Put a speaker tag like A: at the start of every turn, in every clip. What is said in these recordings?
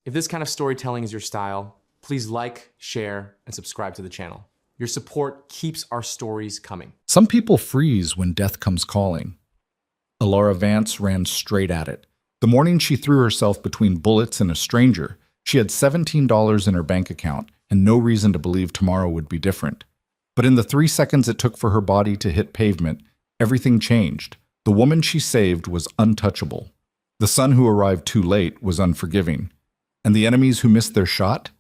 A: If this kind of storytelling is your style, please like, share, and subscribe to the channel. Your support keeps our stories coming.
B: Some people freeze when death comes calling. Alara Vance ran straight at it. The morning she threw herself between bullets and a stranger, she had $17 in her bank account and no reason to believe tomorrow would be different. But in the 3 seconds it took for her body to hit pavement, everything changed. The woman she saved was untouchable. The son who arrived too late was unforgiving. And the enemies who missed their shot?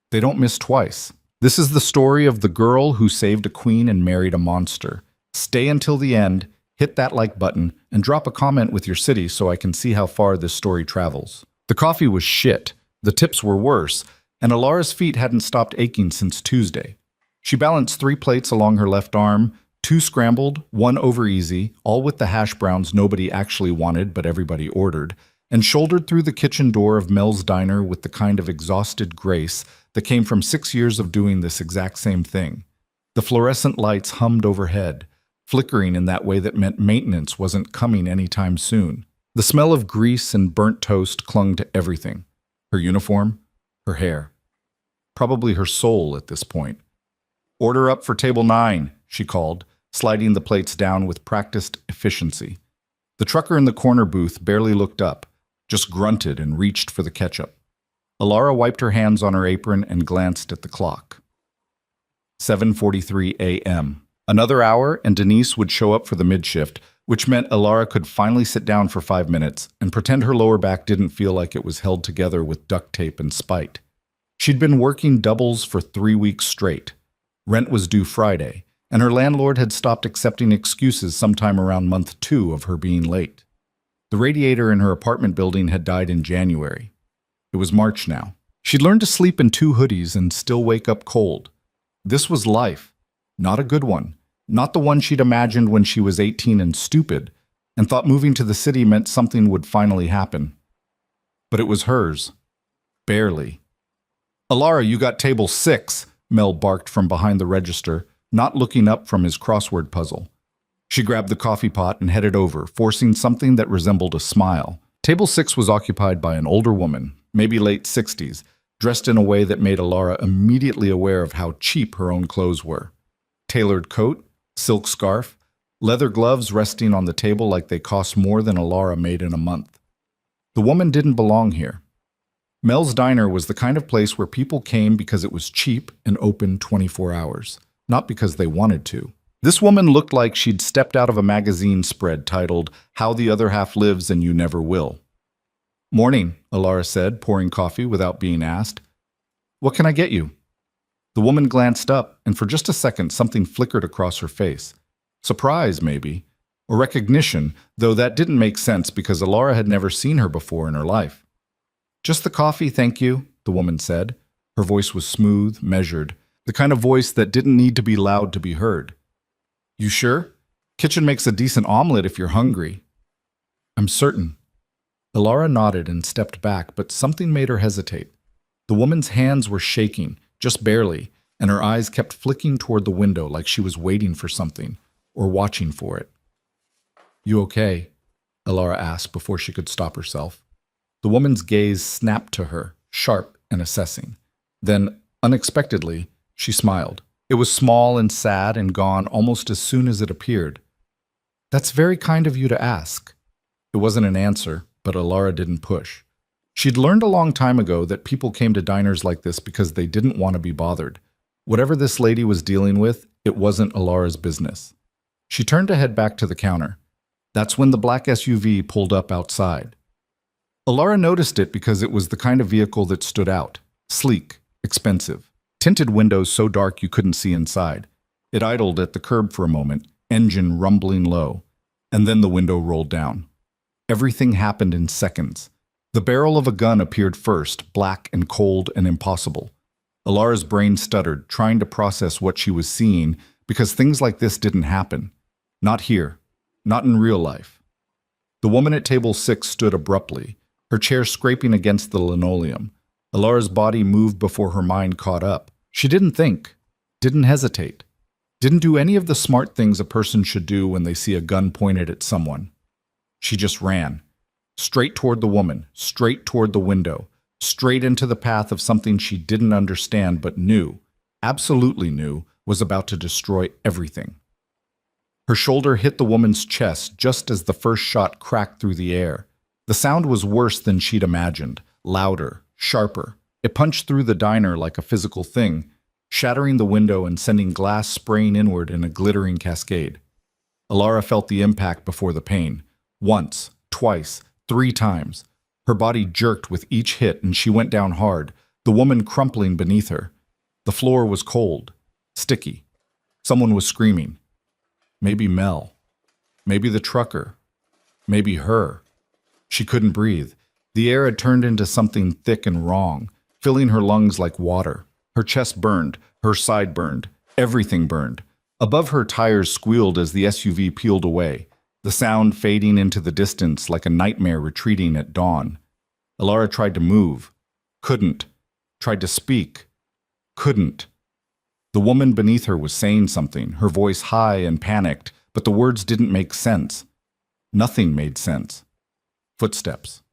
B: They don't miss twice. This is the story of the girl who saved a queen and married a monster. Stay until the end, hit that like button, and drop a comment with your city so I can see how far this story travels. The coffee was shit, the tips were worse, and Alara's feet hadn't stopped aching since Tuesday. She balanced 3 plates along her left arm, 2 scrambled, 1 over easy, all with the hash browns nobody actually wanted but everybody ordered, and shouldered through the kitchen door of Mel's Diner with the kind of exhausted grace that came from 6 years of doing this exact same thing. The fluorescent lights hummed overhead, flickering in that way that meant maintenance wasn't coming anytime soon. The smell of grease and burnt toast clung to everything. Her uniform, her hair. Probably her soul at this point. "Order up for table 9, she called, sliding the plates down with practiced efficiency. The trucker in the corner booth barely looked up, just grunted and reached for the ketchup. Alara wiped her hands on her apron and glanced at the clock. 7:43 a.m. Another hour and Denise would show up for the mid-shift, which meant Alara could finally sit down for 5 minutes and pretend her lower back didn't feel like it was held together with duct tape and spite. She'd been working doubles for 3 weeks straight. Rent was due Friday, and her landlord had stopped accepting excuses sometime around month 2 of her being late. The radiator in her apartment building had died in January. It was March now. She'd learned to sleep in 2 hoodies and still wake up cold. This was life. Not a good one. Not the one she'd imagined when she was 18 and stupid, and thought moving to the city meant something would finally happen. But it was hers. Barely. "Alara, you got table 6, Mel barked from behind the register, not looking up from his crossword puzzle. She grabbed the coffee pot and headed over, forcing something that resembled a smile. Table 6 was occupied by an older woman, maybe late 60s, dressed in a way that made Alara immediately aware of how cheap her own clothes were. Tailored coat, silk scarf, leather gloves resting on the table like they cost more than Alara made in a month. The woman didn't belong here. Mel's Diner was the kind of place where people came because it was cheap and open 24 hours, not because they wanted to. This woman looked like she'd stepped out of a magazine spread titled, "How the Other Half Lives and You Never Will." "Morning," Alara said, pouring coffee without being asked. "What can I get you?" The woman glanced up, and for just a second something flickered across her face. Surprise, maybe, or recognition, though that didn't make sense because Alara had never seen her before in her life. "Just the coffee, thank you," the woman said. Her voice was smooth, measured, the kind of voice that didn't need to be loud to be heard. "You sure? Kitchen makes a decent omelet if you're hungry." "I'm certain." Alara nodded and stepped back, but something made her hesitate. The woman's hands were shaking, just barely, and her eyes kept flicking toward the window like she was waiting for something, or watching for it. "You okay?" Alara asked before she could stop herself. The woman's gaze snapped to her, sharp and assessing. Then, unexpectedly, she smiled. It was small and sad and gone almost as soon as it appeared. "That's very kind of you to ask." It wasn't an answer, but Alara didn't push. She'd learned a long time ago that people came to diners like this because they didn't want to be bothered. Whatever this lady was dealing with, it wasn't Alara's business. She turned to head back to the counter. That's when the black SUV pulled up outside. Alara noticed it because it was the kind of vehicle that stood out. Sleek, expensive. Tinted windows so dark you couldn't see inside. It idled at the curb for a moment, engine rumbling low. And then the window rolled down. Everything happened in seconds. The barrel of a gun appeared first, black and cold and impossible. Alara's brain stuttered, trying to process what she was seeing, because things like this didn't happen. Not here. Not in real life. The woman at table 6 stood abruptly, her chair scraping against the linoleum. Alara's body moved before her mind caught up. She didn't think, didn't hesitate, didn't do any of the smart things a person should do when they see a gun pointed at someone. She just ran. Straight toward the woman, straight toward the window, straight into the path of something she didn't understand but knew, absolutely knew, was about to destroy everything. Her shoulder hit the woman's chest just as the first shot cracked through the air. The sound was worse than she'd imagined, louder, sharper. It punched through the diner like a physical thing, shattering the window and sending glass spraying inward in a glittering cascade. Alara felt the impact before the pain. Once, twice, 3 times. Her body jerked with each hit and she went down hard, the woman crumpling beneath her. The floor was cold, sticky. Someone was screaming. Maybe Mel. Maybe the trucker. Maybe her. She couldn't breathe. The air had turned into something thick and wrong, filling her lungs like water. Her chest burned, her side burned, everything burned. Above her, tires squealed as the SUV peeled away, the sound fading into the distance like a nightmare retreating at dawn. Alara tried to move. Couldn't. Tried to speak. Couldn't. The woman beneath her was saying something, her voice high and panicked, but the words didn't make sense. Nothing made sense. Footsteps.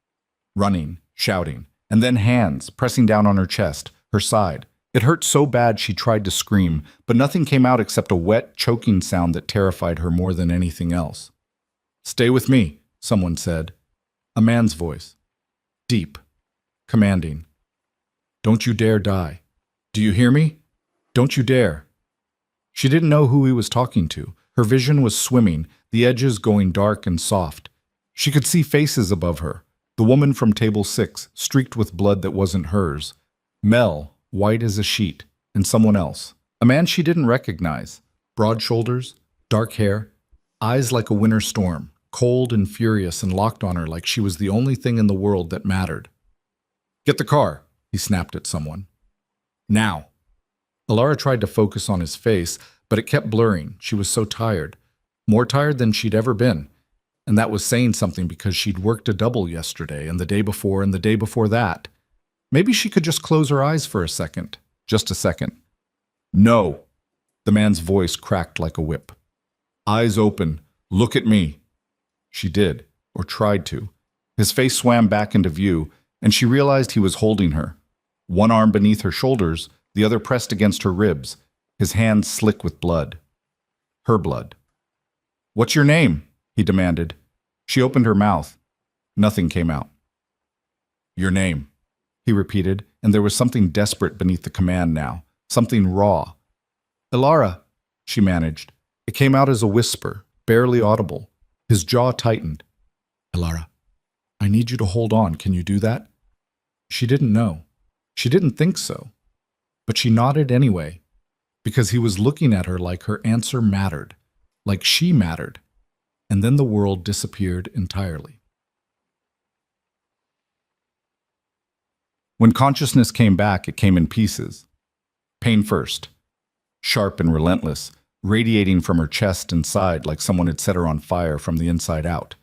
B: Running, shouting, and then hands pressing down on her chest, her side. It hurt so bad she tried to scream, but nothing came out except a wet, choking sound that terrified her more than anything else. "Stay with me," someone said. A man's voice. Deep. Commanding. "Don't you dare die. Do you hear me? Don't you dare." She didn't know who he was talking to. Her vision was swimming, the edges going dark and soft. She could see faces above her. The woman from table 6, streaked with blood that wasn't hers. Mel, white as a sheet, and someone else. A man she didn't recognize. Broad shoulders, dark hair, eyes like a winter storm, cold and furious and locked on her like she was the only thing in the world that mattered. "Get the car," he snapped at someone. "Now." Alara tried to focus on his face, but it kept blurring. She was so tired. More tired than she'd ever been. And that was saying something because she'd worked a double yesterday and the day before and the day before that. Maybe she could just close her eyes for a second. Just a second. "No." The man's voice cracked like a whip. "Eyes open. Look at me." She did, or tried to. His face swam back into view, and she realized he was holding her. One arm beneath her shoulders, the other pressed against her ribs, his hands slick with blood. Her blood. "What's your name?" he demanded. She opened her mouth. Nothing came out. "Your name," he repeated, and there was something desperate beneath the command now, something raw. "Alara," she managed. It came out as a whisper, barely audible. His jaw tightened. "Alara, I need you to hold on. Can you do that?" She didn't know. She didn't think so. But she nodded anyway, because he was looking at her like her answer mattered, like she mattered. And then the world disappeared entirely. When consciousness came back, it came in pieces. Pain first. Sharp and relentless, radiating from her chest and side like someone had set her on fire from the inside out.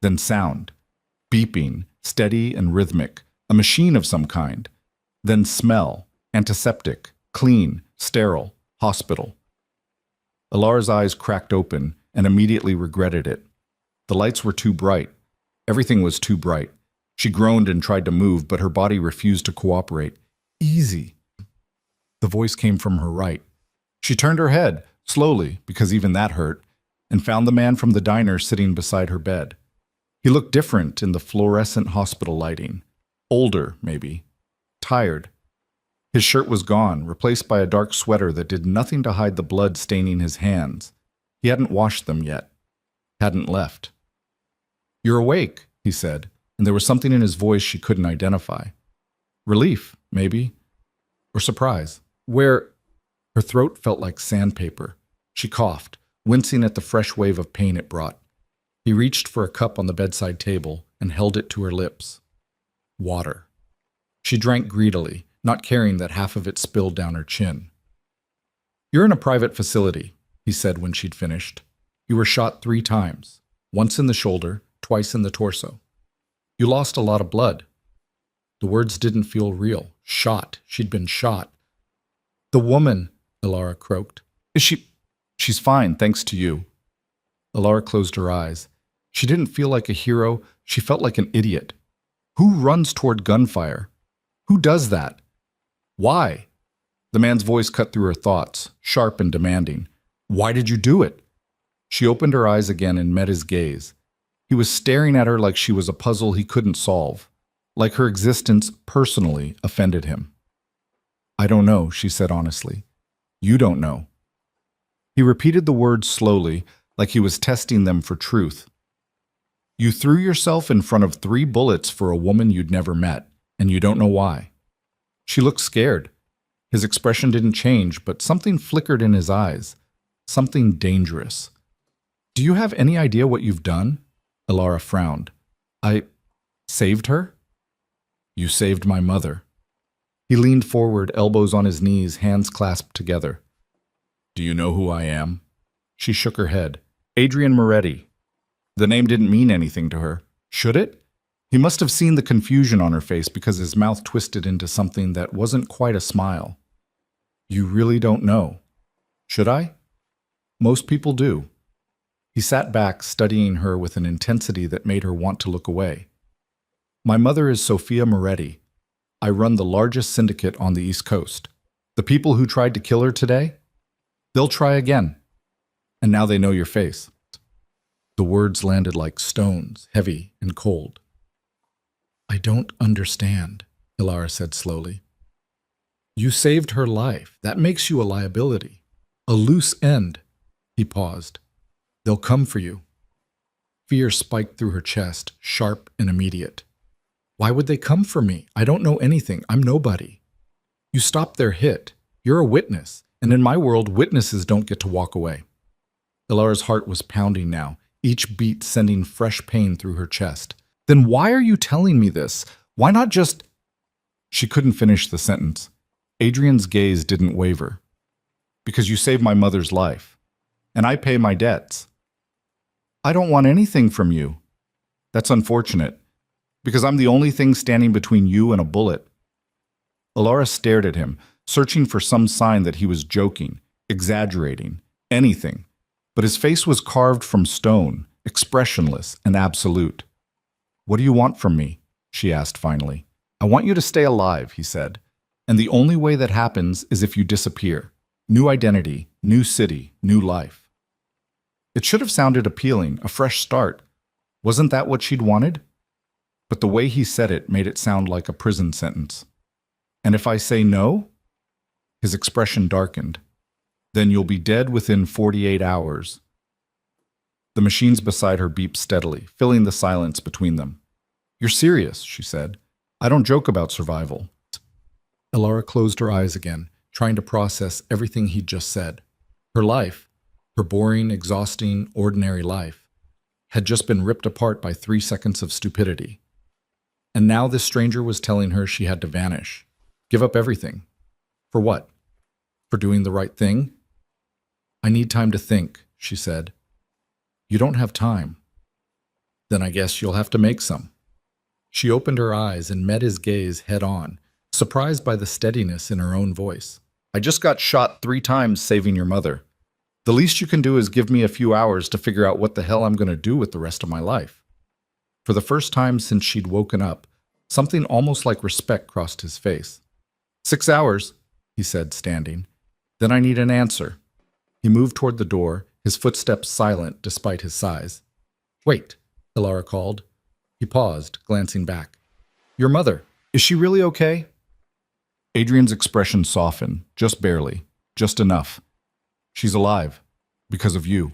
B: Then sound. Beeping, steady and rhythmic, a machine of some kind. Then smell, antiseptic, clean, sterile, hospital. Alara's eyes cracked open and immediately regretted it. The lights were too bright. Everything was too bright. She groaned and tried to move, but her body refused to cooperate. "Easy." The voice came from her right. She turned her head, slowly, because even that hurt, and found the man from the diner sitting beside her bed. He looked different in the fluorescent hospital lighting. Older, maybe. Tired. His shirt was gone, replaced by a dark sweater that did nothing to hide the blood staining his hands. He hadn't washed them yet. Hadn't left. "You're awake," he said, and there was something in his voice she couldn't identify. Relief, maybe. Or surprise. Where? Her throat felt like sandpaper. She coughed, wincing at the fresh wave of pain it brought. He reached for a cup on the bedside table and held it to her lips. Water. She drank greedily, not caring that half of it spilled down her chin. "You're in a private facility," he said when she'd finished. "You were shot 3 times, once in the shoulder, twice in the torso. You lost a lot of blood." The words didn't feel real. Shot. She'd been shot. "The woman," Alara croaked. She's fine, thanks to you." Alara closed her eyes. She didn't feel like a hero. She felt like an idiot. Who runs toward gunfire? Who does that? Why? The man's voice cut through her thoughts, sharp and demanding. Why did you do it? She opened her eyes again and met his gaze. He was staring at her like she was a puzzle he couldn't solve, like her existence personally offended him. I don't know, she said honestly. You don't know. He repeated the words slowly, like he was testing them for truth. You threw yourself in front of 3 bullets for a woman you'd never met, and you don't know why. She looked scared. His expression didn't change, but something flickered in his eyes. Something dangerous. Do you have any idea what you've done? Elara frowned. I saved her? You saved my mother. He leaned forward, elbows on his knees, hands clasped together. Do you know who I am? She shook her head. Adrian Moretti. The name didn't mean anything to her. Should it? He must have seen the confusion on her face because his mouth twisted into something that wasn't quite a smile. You really don't know. Should I? Most people do. He sat back, studying her with an intensity that made her want to look away. My mother is Sophia Moretti. I run the largest syndicate on the East Coast. The people who tried to kill her today? They'll try again. And now they know your face. The words landed like stones, heavy and cold. I don't understand, Elara said slowly. You saved her life. That makes you a liability. A loose end. He paused. They'll come for you. Fear spiked through her chest, sharp and immediate. Why would they come for me? I don't know anything. I'm nobody. You stopped their hit. You're a witness, and in my world, witnesses don't get to walk away. Elara's heart was pounding now, each beat sending fresh pain through her chest. Then why are you telling me this? Why not just... She couldn't finish the sentence. Adrian's gaze didn't waver. Because you saved my mother's life, and I pay my debts. I don't want anything from you. That's unfortunate, because I'm the only thing standing between you and a bullet. Elara stared at him, searching for some sign that he was joking, exaggerating, anything. But his face was carved from stone, expressionless and absolute. What do you want from me? She asked finally. I want you to stay alive, he said. And the only way that happens is if you disappear. New identity, new city, new life. It should have sounded appealing, a fresh start. Wasn't that what she'd wanted? But the way he said it made it sound like a prison sentence. And if I say no? His expression darkened. Then you'll be dead within 48 hours. The machines beside her beeped steadily, filling the silence between them. You're serious, she said. I don't joke about survival. Elara closed her eyes again, trying to process everything he'd just said. Her life, her boring, exhausting, ordinary life, had just been ripped apart by 3 seconds of stupidity. And now this stranger was telling her she had to vanish, give up everything. For what? For doing the right thing? I need time to think, she said. You don't have time. Then I guess you'll have to make some. She opened her eyes and met his gaze head on, surprised by the steadiness in her own voice. I just got shot 3 times saving your mother. The least you can do is give me a few hours to figure out what the hell I'm going to do with the rest of my life. For the first time since she'd woken up, something almost like respect crossed his face. 6 hours, he said, standing. Then I need an answer. He moved toward the door, his footsteps silent despite his size. Wait, Elara called. He paused, glancing back. Your mother, is she really okay? Adrian's expression softened, just barely, just enough. She's alive, because of you.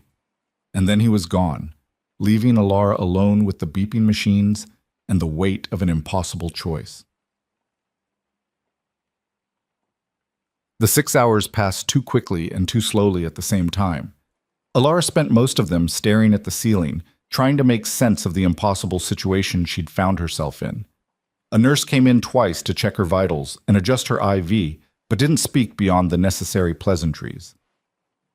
B: And then he was gone, leaving Elara alone with the beeping machines and the weight of an impossible choice. The 6 hours passed too quickly and too slowly at the same time. Elara spent most of them staring at the ceiling, trying to make sense of the impossible situation she'd found herself in. A nurse came in twice to check her vitals and adjust her IV, but didn't speak beyond the necessary pleasantries.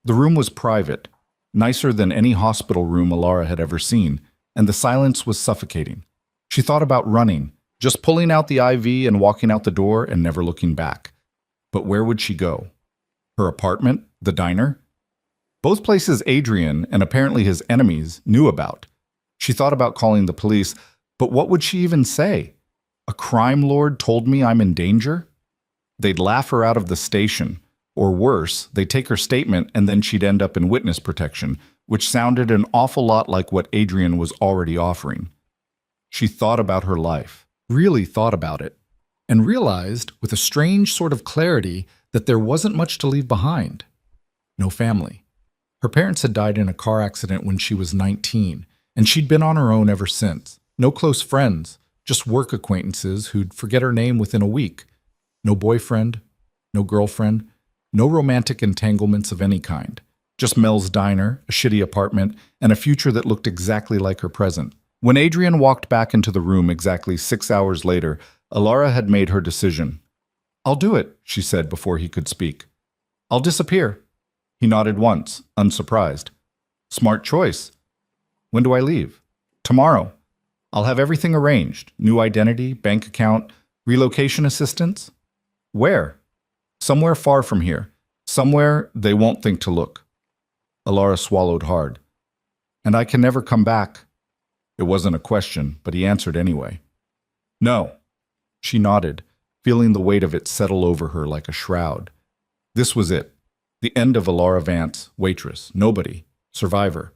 B: The room was private, nicer than any hospital room Elara had ever seen, and the silence was suffocating. She thought about running, just pulling out the IV and walking out the door and never looking back. But where would she go? Her apartment? The diner? Both places Adrian, and apparently his enemies, knew about. She thought about calling the police, but what would she even say? A crime lord told me I'm in danger? They'd laugh her out of the station. Or worse, they'd take her statement and then she'd end up in witness protection, which sounded an awful lot like what Adrian was already offering. She thought about her life, really thought about it, and realized with a strange sort of clarity that there wasn't much to leave behind. No family. Her parents had died in a car accident when she was 19, and she'd been on her own ever since. No close friends, just work acquaintances who'd forget her name within a week. No boyfriend, no girlfriend, no romantic entanglements of any kind. Just Mel's diner, a shitty apartment, and a future that looked exactly like her present. When Adrian walked back into the room exactly 6 hours later, Alara had made her decision. "I'll do it," she said before he could speak. "I'll disappear." He nodded once, unsurprised. "Smart choice. When do I leave?" "Tomorrow. I'll have everything arranged. New identity, bank account, relocation assistance." "Where?" "Somewhere far from here. Somewhere they won't think to look." Alara swallowed hard. "And I can never come back." It wasn't a question, but he answered anyway. "No." She nodded, feeling the weight of it settle over her like a shroud. This was it. The end of Alara Vance, waitress, nobody, survivor.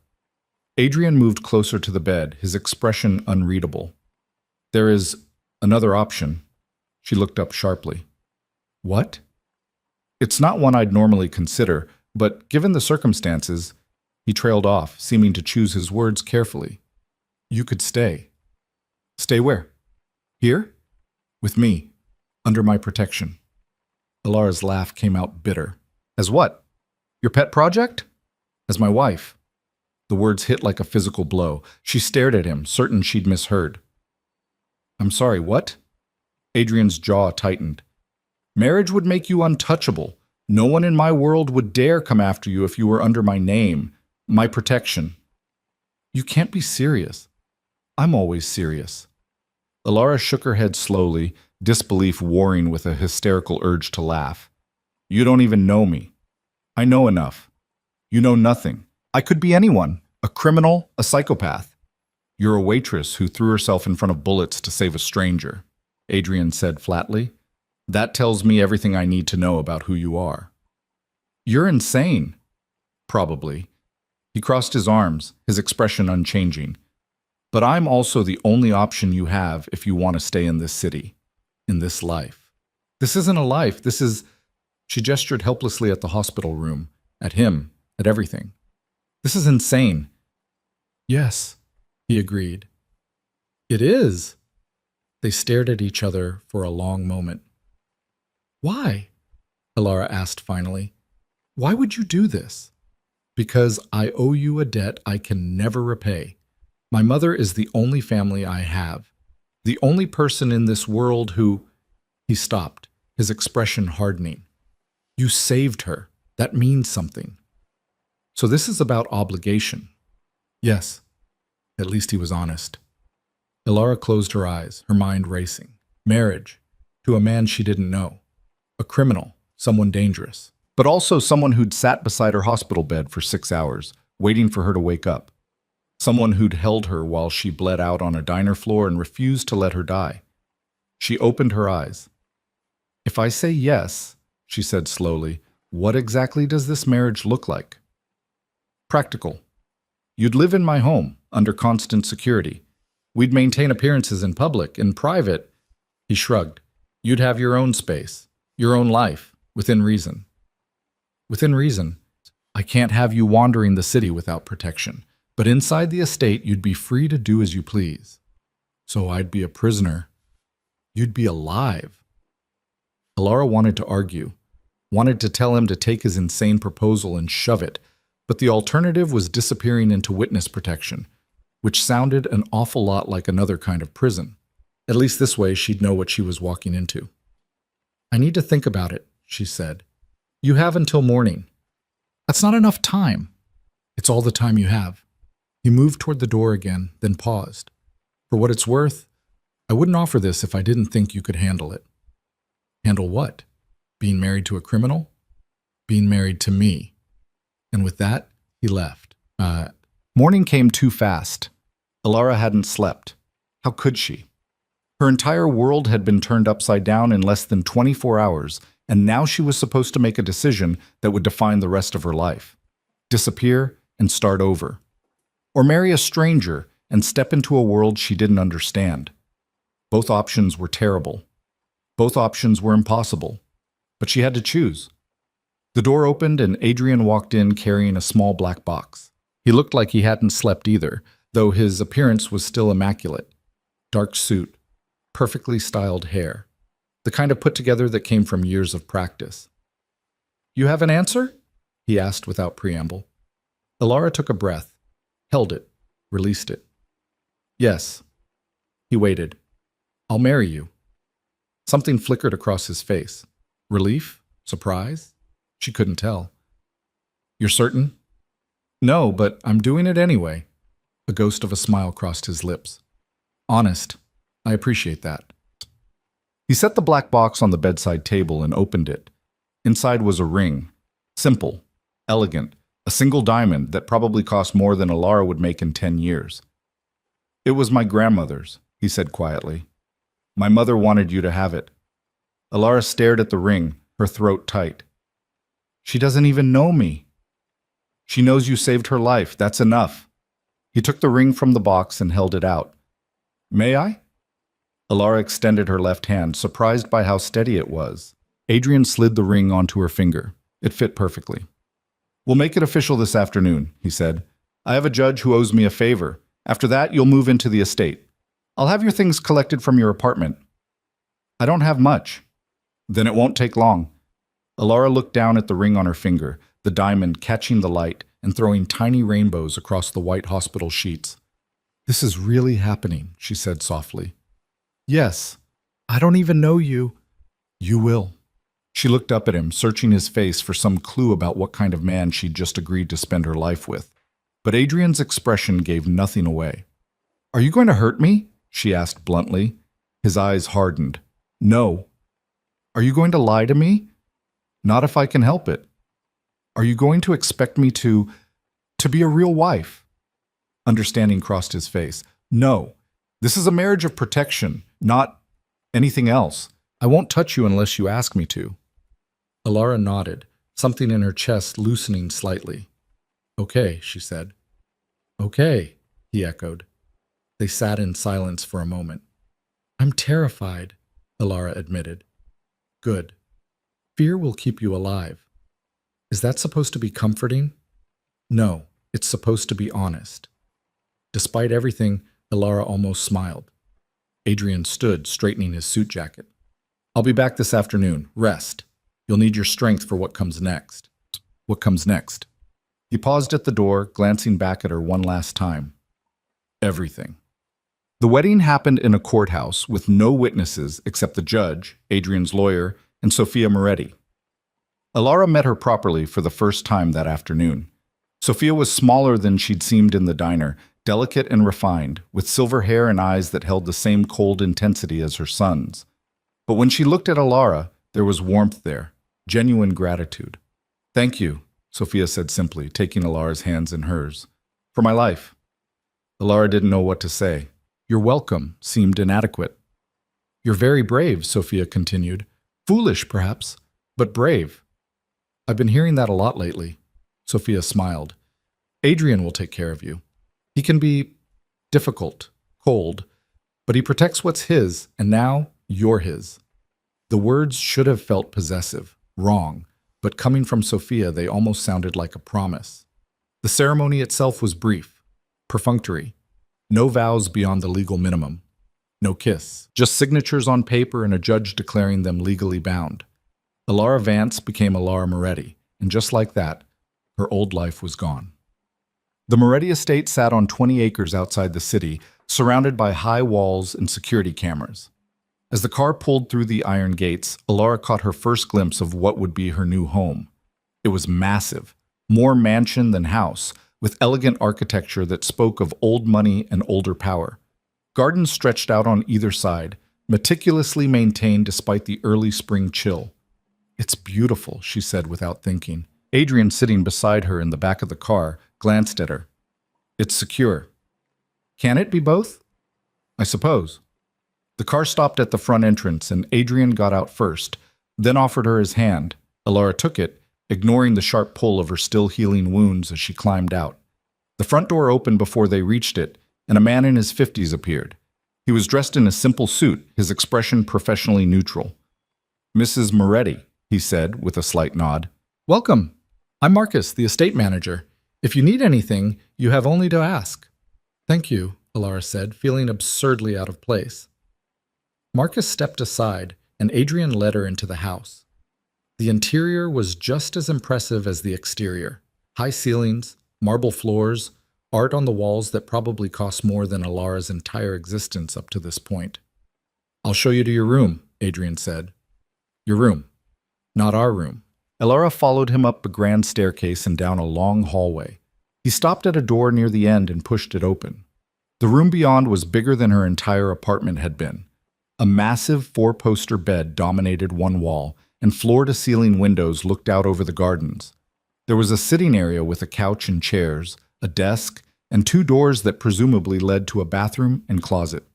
B: Adrian moved closer to the bed, his expression unreadable. "There is another option." She looked up sharply. "What?" "It's not one I'd normally consider, but given the circumstances," he trailed off, seeming to choose his words carefully. "You could stay." "Stay where?" "Here? With me, under my protection." Alara's laugh came out bitter. "As what? Your pet project?" "As my wife." The words hit like a physical blow. She stared at him, certain she'd misheard. "I'm sorry, what?" Adrian's jaw tightened. "Marriage would make you untouchable. No one in my world would dare come after you if you were under my name, my protection." "You can't be serious." "I'm always serious." Alara shook her head slowly, disbelief warring with a hysterical urge to laugh. "You don't even know me. I know enough. You know nothing. I could be anyone, a criminal, a psychopath." "You're a waitress who threw herself in front of bullets to save a stranger," Adrian said flatly. "That tells me everything I need to know about who you are." "You're insane." "Probably." He crossed his arms, his expression unchanging. "But I'm also the only option you have if you want to stay in this city, in this life." "This isn't a life, this is—" She gestured helplessly at the hospital room, at him, at everything. "This is insane." "Yes," he agreed. "It is." They stared at each other for a long moment. "Why?" Alara asked finally. "Why would you do this?" "Because I owe you a debt I can never repay. My mother is the only family I have. The only person in this world who—" He stopped, his expression hardening. "You saved her. That means something." "So this is about obligation." "Yes." At least he was honest. Alara closed her eyes, her mind racing. Marriage, to a man she didn't know. A criminal, someone dangerous. But also someone who'd sat beside her hospital bed for 6 hours, waiting for her to wake up. Someone who'd held her while she bled out on a diner floor and refused to let her die. She opened her eyes. "If I say yes," she said slowly, "what exactly does this marriage look like?" "Practical. You'd live in my home, under constant security. We'd maintain appearances in public. In private," he shrugged, "you'd have your own space, your own life, within reason." "Within reason. I can't have you wandering the city without protection. But inside the estate, you'd be free to do as you please." "So I'd be a prisoner." "You'd be alive." Alara wanted to argue, wanted to tell him to take his insane proposal and shove it, but the alternative was disappearing into witness protection, which sounded an awful lot like another kind of prison. At least this way she'd know what she was walking into. "I need to think about it," she said. "You have until morning." "That's not enough time." "It's all the time you have." He moved toward the door again, then paused. "For what it's worth, I wouldn't offer this if I didn't think you could handle it." "Handle what? Being married to a criminal?" "Being married to me." And with that, he left. Morning came too fast. Alara hadn't slept. How could she? Her entire world had been turned upside down in less than 24 hours, and now she was supposed to make a decision that would define the rest of her life. Disappear and start over. Or marry a stranger and step into a world she didn't understand. Both options were terrible. Both options were impossible. But she had to choose. The door opened and Adrian walked in carrying a small black box. He looked like he hadn't slept either, though his appearance was still immaculate. Dark suit, perfectly styled hair, the kind of put together that came from years of practice. "You have an answer?" he asked without preamble. Alara took a breath, held it, released it. "Yes." He waited. "I'll marry you." Something flickered across his face. Relief? Surprise? She couldn't tell. "You're certain?" "No, but I'm doing it anyway." A ghost of a smile crossed his lips. "Honest. I appreciate that." He set the black box on the bedside table and opened it. Inside was a ring. Simple, elegant, a single diamond that probably cost more than Alara would make in 10 years. "It was my grandmother's," he said quietly. "My mother wanted you to have it." Alara stared at the ring, her throat tight. "She doesn't even know me." "She knows you saved her life. That's enough." He took the ring from the box and held it out. "May I?" Alara extended her left hand, surprised by how steady it was. Adrian slid the ring onto her finger. It fit perfectly. "We'll make it official this afternoon," he said. "I have a judge who owes me a favor. After that, you'll move into the estate. I'll have your things collected from your apartment." "I don't have much." "Then it won't take long." Alara looked down at the ring on her finger, the diamond catching the light and throwing tiny rainbows across the white hospital sheets. "This is really happening," she said softly. "Yes. I don't even know you." "You will." She looked up at him, searching his face for some clue about what kind of man she'd just agreed to spend her life with. But Adrian's expression gave nothing away. "Are you going to hurt me?" she asked bluntly. His eyes hardened. "No." "Are you going to lie to me?" "Not if I can help it." "Are you going to expect me to be a real wife?" Understanding crossed his face. "No. This is a marriage of protection, not anything else. I won't touch you unless you ask me to." Alara nodded, something in her chest loosening slightly. "Okay," she said. "Okay," he echoed. They sat in silence for a moment. "I'm terrified," Alara admitted. "Good. Fear will keep you alive." "Is that supposed to be comforting?" "No, it's supposed to be honest." Despite everything, Alara almost smiled. Adrian stood, straightening his suit jacket. "I'll be back this afternoon. Rest. You'll need your strength for what comes next." "What comes next?" He paused at the door, glancing back at her one last time. "Everything." The wedding happened in a courthouse with no witnesses except the judge, Adrian's lawyer, and Sophia Moretti. Alara met her properly for the first time that afternoon. Sophia was smaller than she'd seemed in the diner, delicate and refined, with silver hair and eyes that held the same cold intensity as her son's. But when she looked at Alara, there was warmth there, genuine gratitude. "Thank you," Sophia said simply, taking Alara's hands in hers. "For my life." Alara didn't know what to say. "You're welcome" seemed inadequate. "You're very brave," Sophia continued. "Foolish, perhaps, but brave." "I've been hearing that a lot lately." Sophia smiled. "Adrian will take care of you. He can be difficult, cold, but he protects what's his, and now you're his." The words should have felt possessive, wrong, but coming from Sophia, they almost sounded like a promise. The ceremony itself was brief, perfunctory. No vows beyond the legal minimum. No kiss. Just signatures on paper and a judge declaring them legally bound. Alara Vance became Alara Moretti, and just like that, her old life was gone. The Moretti estate sat on 20 acres outside the city, surrounded by high walls and security cameras. As the car pulled through the iron gates, Alara caught her first glimpse of what would be her new home. It was massive, more mansion than house, with elegant architecture that spoke of old money and older power. Gardens stretched out on either side, meticulously maintained despite the early spring chill. "It's beautiful," she said without thinking. Adrian, sitting beside her in the back of the car, glanced at her. "It's secure." "Can it be both?" "I suppose." The car stopped at the front entrance, and Adrian got out first, then offered her his hand. Alara took it, ignoring the sharp pull of her still healing wounds as she climbed out. The front door opened before they reached it, and a man in his 50s appeared. He was dressed in a simple suit, his expression professionally neutral. "Mrs. Moretti," he said, with a slight nod.
C: "Welcome. I'm Marcus, the estate manager. If you need anything, you have only to ask." "Thank you," Alara said, feeling absurdly out of place. Marcus stepped aside, and Adrian led her into the house. The interior was just as impressive as the exterior. High ceilings, marble floors, art on the walls that probably cost more than Alara's entire existence up to this point. "I'll show you to your room," Adrian said. "Your room, not our room."
B: Alara followed him up a grand staircase and down a long hallway. He stopped at a door near the end and pushed it open. The room beyond was bigger than her entire apartment had been. A massive four-poster bed dominated one wall, and floor-to-ceiling windows looked out over the gardens. There was a sitting area with a couch and chairs, a desk, and two doors that presumably led to a bathroom and closet.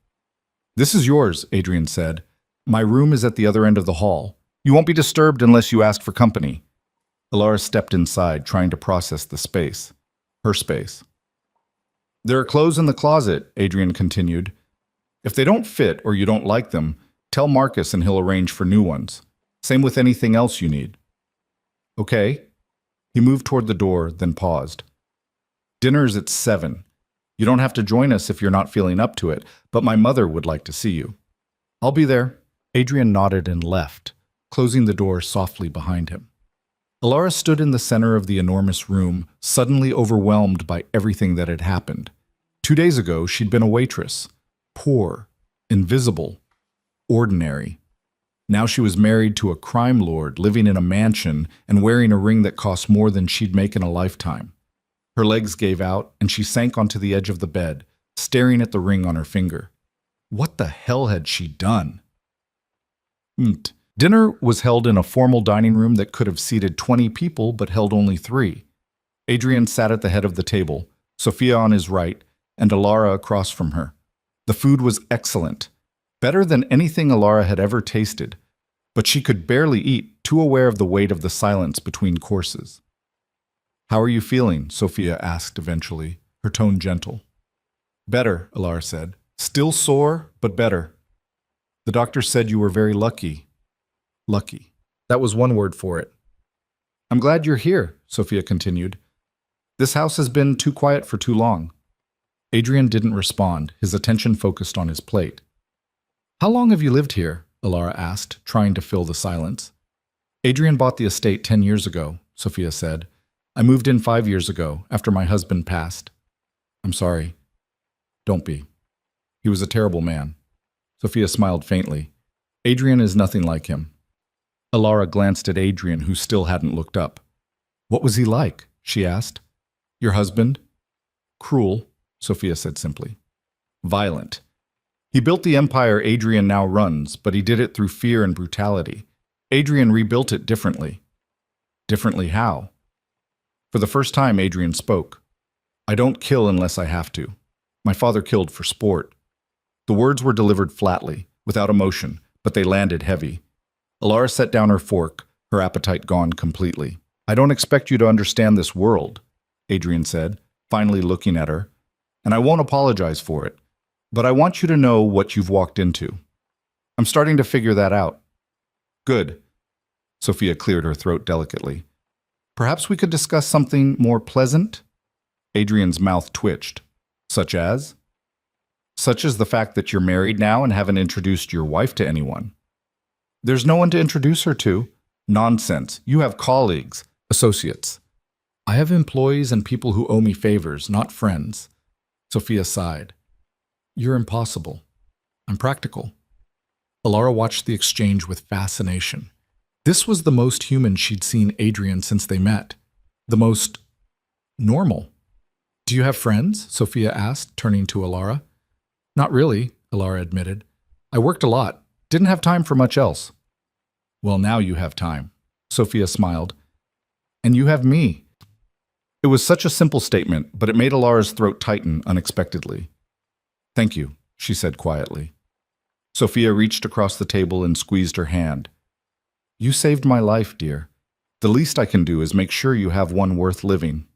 B: "This is yours," Adrian said. "My room is at the other end of the hall. You won't be disturbed unless you ask for company." Alara stepped inside, trying to process the space. Her space. "There are clothes in the closet," Adrian continued. "If they don't fit or you don't like them, tell Marcus and he'll arrange for new ones. Same with anything else you need." "Okay." He moved toward the door, then paused. "Dinner's at 7. You don't have to join us if you're not feeling up to it, but my mother would like to see you." "I'll be there." Adrian nodded and left, closing the door softly behind him. Alara stood in the center of the enormous room, suddenly overwhelmed by everything that had happened. 2 days ago, she'd been a waitress. Poor, invisible, ordinary. Now she was married to a crime lord, living in a mansion, and wearing a ring that cost more than she'd make in a lifetime. Her legs gave out, and she sank onto the edge of the bed, staring at the ring on her finger. What the hell had she done? Dinner was held in a formal dining room that could have seated 20 people, but held only 3. Adrian sat at the head of the table, Sophia on his right, and Alara across from her. The food was excellent, better than anything Alara had ever tasted, but she could barely eat, too aware of the weight of the silence between courses. "How are you feeling?" Sophia asked eventually, her tone gentle. "Better," Alara said. "Still sore, but better. The doctor said you were very lucky." Lucky. That was one word for it. "I'm glad you're here," Sophia continued. "This house has been too quiet for too long." Adrian didn't respond, his attention focused on his plate. "How long have you lived here?" Alara asked, trying to fill the silence. "Adrian bought the estate 10 years ago," Sophia said. "I moved in 5 years ago, after my husband passed." "I'm sorry." "Don't be. He was a terrible man." Sophia smiled faintly. "Adrian is nothing like him." Alara glanced at Adrian, who still hadn't looked up. "What was he like?" she asked. "Your husband?" "Cruel," Sophia said simply. "Violent. He built the empire Adrian now runs, but he did it through fear and brutality. Adrian rebuilt it differently." "Differently how?" For the first time, Adrian spoke. "I don't kill unless I have to. My father killed for sport." The words were delivered flatly, without emotion, but they landed heavy. Alara set down her fork, her appetite gone completely. "I don't expect you to understand this world," Adrian said, finally looking at her, "and I won't apologize for it. But I want you to know what you've walked into. I'm starting to figure that out." "Good." Sophia cleared her throat delicately. "Perhaps we could discuss something more pleasant?" Adrian's mouth twitched. "Such as?" "Such as the fact that you're married now and haven't introduced your wife to anyone." "There's no one to introduce her to." "Nonsense. You have colleagues, associates." "I have employees and people who owe me favors, not friends." Sophia sighed. "You're impossible. I'm practical." Alara watched the exchange with fascination. This was the most human she'd seen Adrian since they met. The most normal. "Do you have friends?" Sophia asked, turning to Alara. "Not really," Alara admitted. "I worked a lot. Didn't have time for much else." "Well, now you have time." Sophia smiled. "And you have me." It was such a simple statement, but it made Alara's throat tighten unexpectedly. "Thank you," she said quietly. Sophia reached across the table and squeezed her hand. You saved my life, dear. The least I can do is make sure you have one worth living.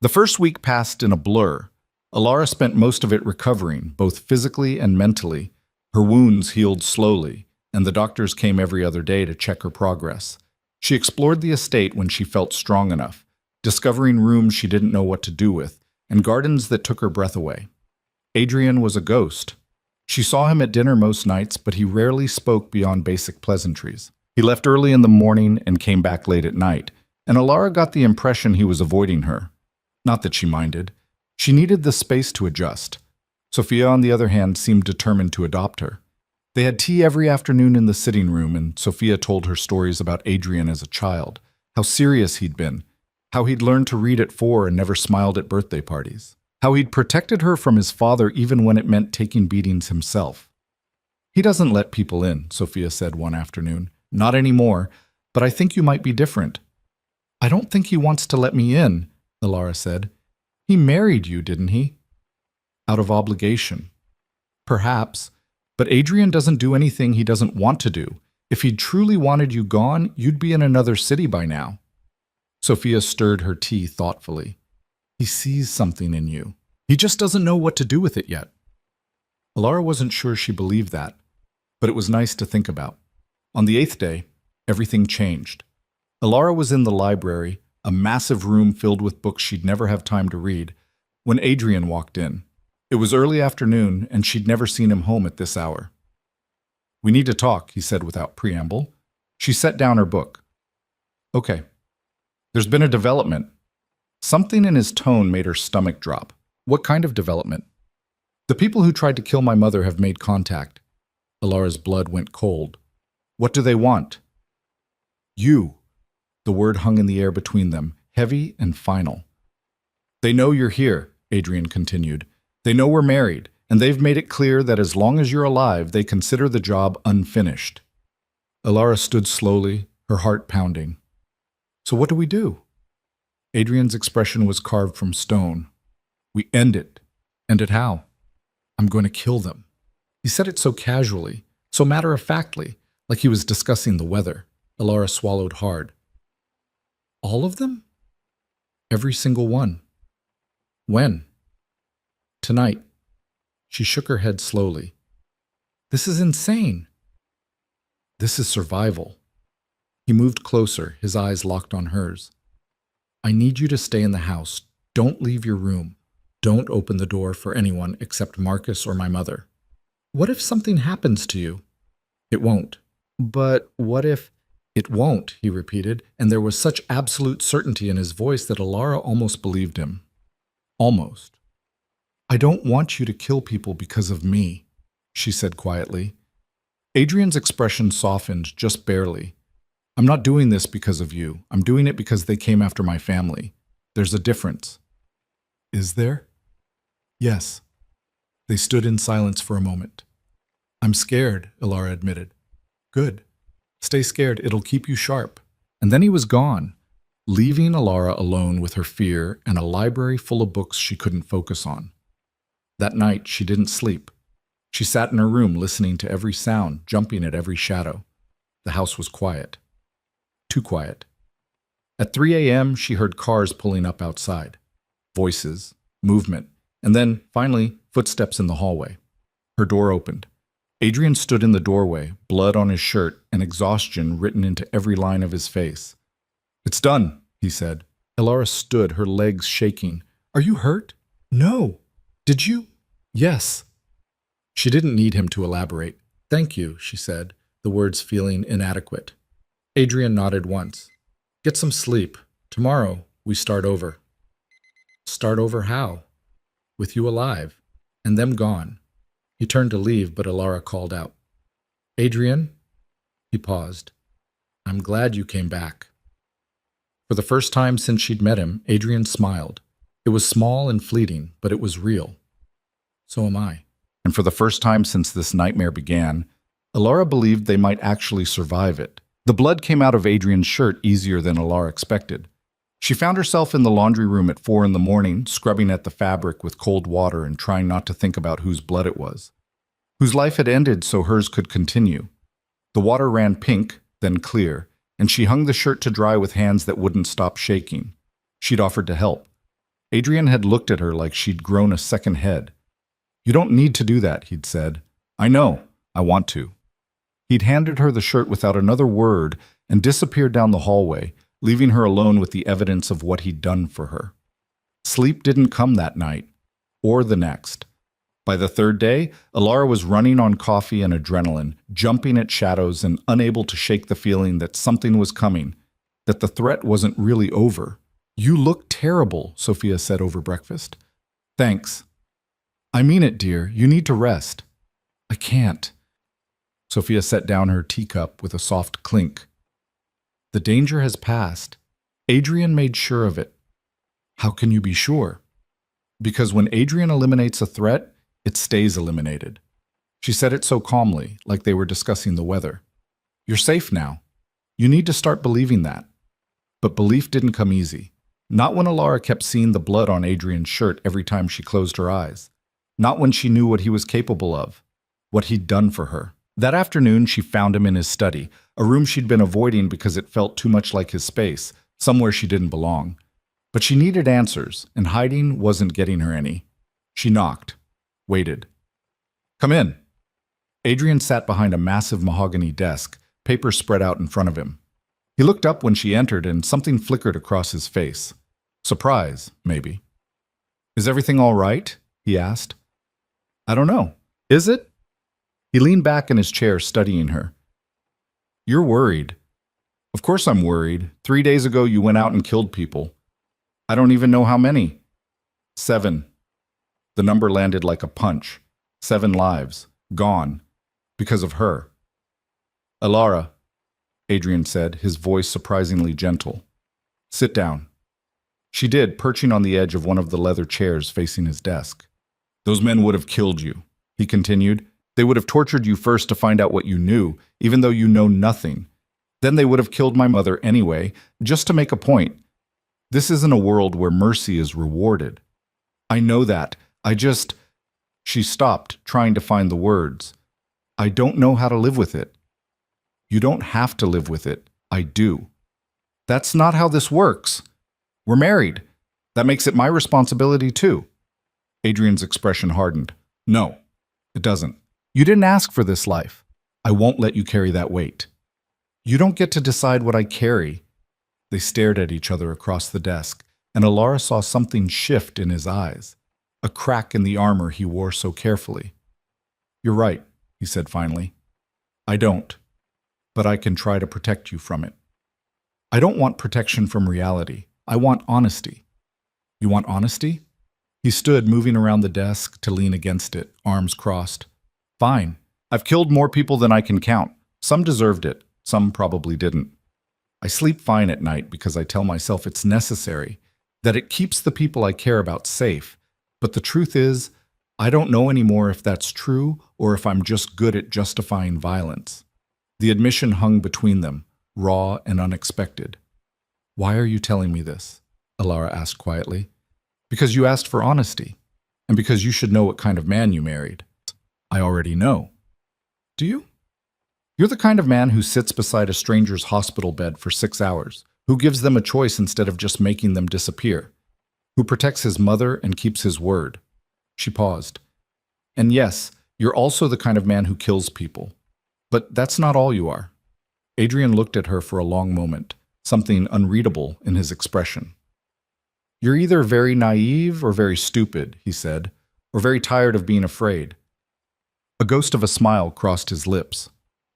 B: The first week passed in a blur. Alara spent most of it recovering, both physically and mentally. Her wounds healed slowly, and the doctors came every other day to check her progress. She explored the estate when she felt strong enough, discovering rooms she didn't know what to do with, and gardens that took her breath away. Adrian was a ghost. She saw him at dinner most nights, but he rarely spoke beyond basic pleasantries. He left early in the morning and came back late at night, and Alara got the impression he was avoiding her. Not that she minded. She needed the space to adjust. Sophia, on the other hand, seemed determined to adopt her. They had tea every afternoon in the sitting room, and Sophia told her stories about Adrian as a child, how serious he'd been, how he'd learned to read at 4 and never smiled at birthday parties, how he'd protected her from his father even when it meant taking beatings himself. He doesn't let people in, Sophia said one afternoon. Not anymore, but I think you might be different. I don't think he wants to let me in, Alara said. He married you, didn't he? Out of obligation. Perhaps, but Adrian doesn't do anything he doesn't want to do. If he'd truly wanted you gone, you'd be in another city by now. Sophia stirred her tea thoughtfully. He sees something in you. He just doesn't know what to do with it yet. Alara wasn't sure she believed that, but it was nice to think about. On the 8th day, everything changed. Alara was in the library, a massive room filled with books she'd never have time to read, when Adrian walked in. It was early afternoon, and she'd never seen him home at this hour. We need to talk, he said without preamble. She set down her book. Okay. There's been a development. Something in his tone made her stomach drop. What kind of development? The people who tried to kill my mother have made contact. Alara's blood went cold. What do they want? You. The word hung in the air between them, heavy and final. They know you're here, Adrian continued. They know we're married, and they've made it clear that as long as you're alive, they consider the job unfinished. Alara stood slowly, her heart pounding. So what do we do? Adrian's expression was carved from stone. We end it. End it how? I'm going to kill them. He said it so casually, so matter-of-factly, like he was discussing the weather. Alara swallowed hard. All of them? Every single one. When? Tonight. She shook her head slowly. This is insane. This is survival. He moved closer, his eyes locked on hers. I need you to stay in the house. Don't leave your room. Don't open the door for anyone except Marcus or my mother. What if something happens to you? It won't. But what if... It won't, he repeated, and there was such absolute certainty in his voice that Alara almost believed him. Almost. I don't want you to kill people because of me, she said quietly. Adrian's expression softened just barely. I'm not doing this because of you. I'm doing it because they came after my family. There's a difference. Is there? Yes. They stood in silence for a moment. I'm scared, Alara admitted. Good. Stay scared, it'll keep you sharp. And then he was gone, leaving Alara alone with her fear and a library full of books she couldn't focus on. That night, she didn't sleep. She sat in her room listening to every sound, jumping at every shadow. The house was quiet. Too quiet. At 3 a.m., she heard cars pulling up outside. Voices, movement, and then, finally, footsteps in the hallway. Her door opened. Adrian stood in the doorway, blood on his shirt and exhaustion written into every line of his face. It's done, he said. Alara stood, her legs shaking. Are you hurt? No. Did you? Yes. She didn't need him to elaborate. Thank you, she said, the words feeling inadequate. Adrian nodded once. Get some sleep. Tomorrow, we start over. Start over how? With you alive, and them gone. He turned to leave, but Alara called out. Adrian? He paused. I'm glad you came back. For the first time since she'd met him, Adrian smiled. It was small and fleeting, but it was real. So am I. And for the first time since this nightmare began, Alara believed they might actually survive it. The blood came out of Adrian's shirt easier than Alara expected. She found herself in the laundry room at 4 a.m, scrubbing at the fabric with cold water and trying not to think about whose blood it was. whose life had ended so hers could continue. The water ran pink, then clear, and she hung the shirt to dry with hands that wouldn't stop shaking. She'd offered to help. Adrian had looked at her like she'd grown a second head. "You don't need to do that," he'd said. "I know. I want to." He'd handed her the shirt without another word and disappeared down the hallway, leaving her alone with the evidence of what he'd done for her. Sleep didn't come that night, or the next. By the third day, Alara was running on coffee and adrenaline, jumping at shadows and unable to shake the feeling that something was coming, that the threat wasn't really over. "You look terrible," Sophia said over breakfast. "Thanks." "I mean it, dear. You need to rest." "I can't." Sophia set down her teacup with a soft clink. "The danger has passed. Adrian made sure of it." "How can you be sure?" "Because when Adrian eliminates a threat, it stays eliminated." She said it so calmly, like they were discussing the weather. "You're safe now. You need to start believing that." But belief didn't come easy. Not when Alara kept seeing the blood on Adrian's shirt every time she closed her eyes. Not when she knew what he was capable of, what he'd done for her. That afternoon, she found him in his study, a room she'd been avoiding because it felt too much like his space, somewhere she didn't belong. But she needed answers, and hiding wasn't getting her any. She knocked, waited. "Come in." Adrian sat behind a massive mahogany desk, papers spread out in front of him. He looked up when she entered, and something flickered across his face. Surprise, maybe. "Is everything all right?" he asked. "I don't know. Is it?" He leaned back in his chair, studying her. "You're worried." "Of course I'm worried. 3 days ago you went out and killed people. I don't even know how many." 7. The number landed like a punch. 7 lives. Gone. Because of her. "Alara," Adrian said, his voice surprisingly gentle. "Sit down." She did, perching on the edge of one of the leather chairs facing his desk. "Those men would have killed you," he continued. "They would have tortured you first to find out what you knew, even though you know nothing. Then they would have killed my mother anyway, just to make a point. This isn't a world where mercy is rewarded." "I know that. I just—" She stopped, trying to find the words. "I don't know how to live with it." "You don't have to live with it. I do." "That's not how this works. We're married. That makes it my responsibility too." Adrian's expression hardened. "No, it doesn't. You didn't ask for this life. I won't let you carry that weight." "You don't get to decide what I carry." They stared at each other across the desk, and Alara saw something shift in his eyes, a crack in the armor he wore so carefully. "You're right," he said finally. "I don't. But I can try to protect you from it." "I don't want protection from reality. I want honesty." "You want honesty?" He stood, moving around the desk to lean against it, arms crossed. "Fine. I've killed more people than I can count. Some deserved it. Some probably didn't. I sleep fine at night because I tell myself it's necessary, that it keeps the people I care about safe. But the truth is, I don't know anymore if that's true or if I'm just good at justifying violence." The admission hung between them, raw and unexpected. "Why are you telling me this?" Alara asked quietly. "Because you asked for honesty, and because you should know what kind of man you married." "I already know." "Do you?" "You're the kind of man who sits beside a stranger's hospital bed for 6 hours, who gives them a choice instead of just making them disappear, who protects his mother and keeps his word." She paused. "And yes, you're also the kind of man who kills people. But that's not all you are." Adrian looked at her for a long moment, something unreadable in his expression. "You're either very naive or very stupid," he said, "or very tired of being afraid." A ghost of a smile crossed his lips.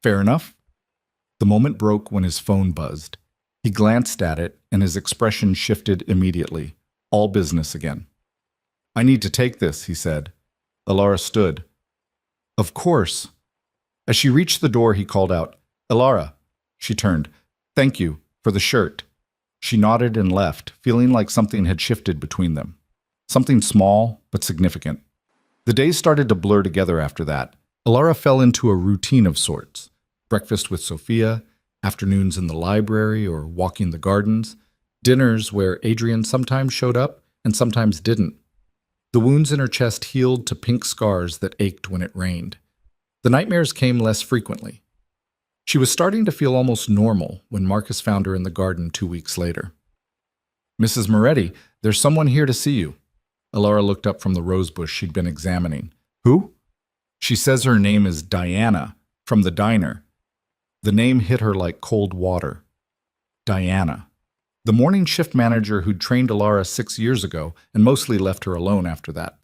B: "Fair enough?" The moment broke when his phone buzzed. He glanced at it, and his expression shifted immediately. All business again. "I need to take this," he said. Alara stood. "Of course." As she reached the door, he called out, "Alara." She turned. "Thank you, for the shirt." She nodded and left, feeling like something had shifted between them. Something small, but significant. The days started to blur together after that. Alara fell into a routine of sorts. Breakfast with Sophia, afternoons in the library or walking the gardens, dinners where Adrian sometimes showed up and sometimes didn't. The wounds in her chest healed to pink scars that ached when it rained.
C: The nightmares came less frequently. She was starting to feel almost normal when Marcus found her in the garden 2 weeks later. "Mrs. Moretti, there's someone here to see you." Alara looked up from the rosebush she'd been examining. "Who?" "She says her name is Diana, from the diner." The name hit her like cold water. Diana. The morning shift manager who'd trained Alara 6 years ago and mostly left her alone after that.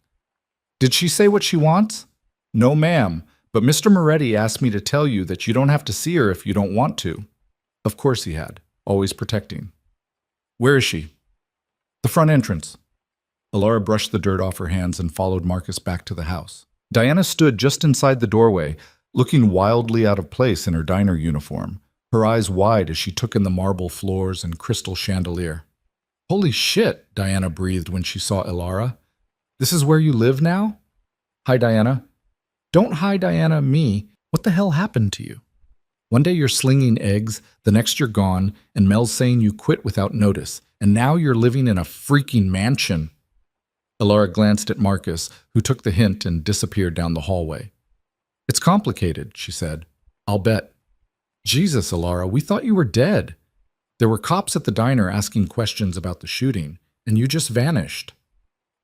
C: "Did she say what she wants?" "No, ma'am, but Mr. Moretti asked me to tell you that you don't have to see her if you don't want to." Of course he had, always protecting. "Where is she?" "The front entrance." Alara brushed the dirt off her hands and followed Marcus back to the house. Diana stood just inside the doorway, looking wildly out of place in her diner uniform, her eyes wide as she took in the marble floors and crystal chandelier. "Holy shit," Diana breathed when she saw Alara. "This is where you live now?" "Hi, Diana." "Don't hi, Diana, me. What the hell happened to you? One day you're slinging eggs, the next you're gone, and Mel's saying you quit without notice, and now you're living in a freaking mansion." Alara glanced at Marcus, who took the hint and disappeared down the hallway. "It's complicated," she said. "I'll bet." "Jesus, Alara, we thought you were dead. There were cops at the diner asking questions about the shooting, and you just vanished."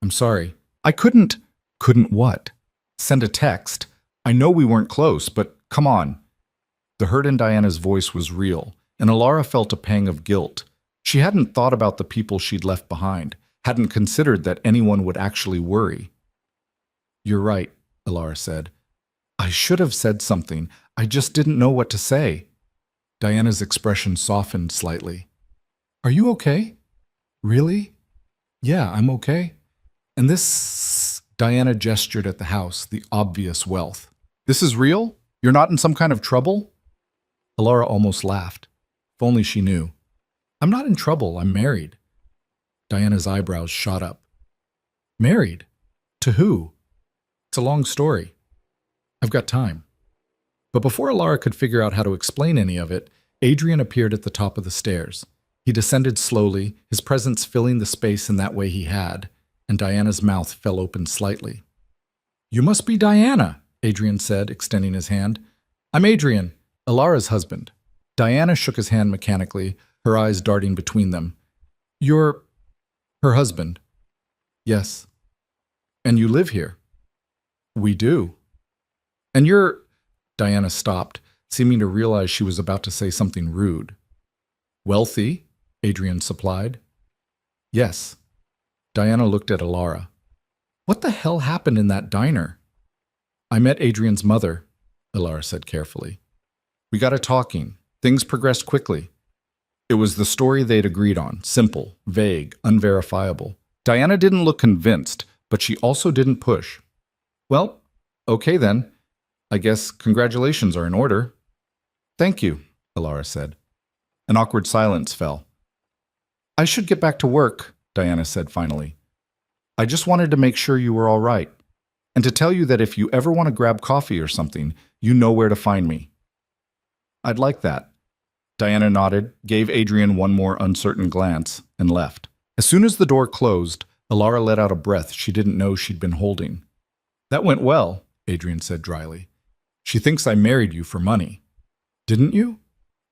C: "I'm sorry. I couldn't." "Couldn't what?" "Send a text. I know we weren't close, but come on." The hurt in Diana's voice was real, and Alara felt a pang of guilt. She hadn't thought about the people she'd left behind, hadn't considered that anyone would actually worry. "You're right," Alara said. "I should have said something. I just didn't know what to say." Diana's expression softened slightly. "Are you okay? Really?" "Yeah, I'm okay. And this..." Diana gestured at the house, the obvious wealth. "This is real? You're not in some kind of trouble?" Alara almost laughed. If only she knew. "I'm not in trouble. I'm married." Diana's eyebrows shot up. "Married? To who?" "It's a long story. I've got time." But before Alara could figure out how to explain any of it, Adrian appeared at the top of the stairs. He descended slowly, his presence filling the space in that way he had, and Diana's mouth fell open slightly. "You must be Diana," Adrian said, extending his hand. "I'm Adrian, Alara's husband." Diana shook his hand mechanically, her eyes darting between them. "You're her husband?" "Yes." "And you live here?" "We do." "And you're..." Diana stopped, seeming to realize she was about to say something rude. "Wealthy?" Adrian supplied. "Yes." Diana looked at Alara. "What the hell happened in that diner?" "I met Adrian's mother," Alara said carefully. "We got to talking. Things progressed quickly. It was the story they'd agreed on, simple, vague, unverifiable. Diana didn't look convinced, but she also didn't push. "Well, okay then. I guess congratulations are in order." "Thank you," Alara said. An awkward silence fell. "I should get back to work," Diana said finally. "I just wanted to make sure you were all right, and to tell you that if you ever want to grab coffee or something, you know where to find me." "I'd like that." Diana nodded, gave Adrian one more uncertain glance, and left. As soon as the door closed, Alara let out a breath she didn't know she'd been holding. "That went well," Adrian said dryly. "She thinks I married you for money." "Didn't you?"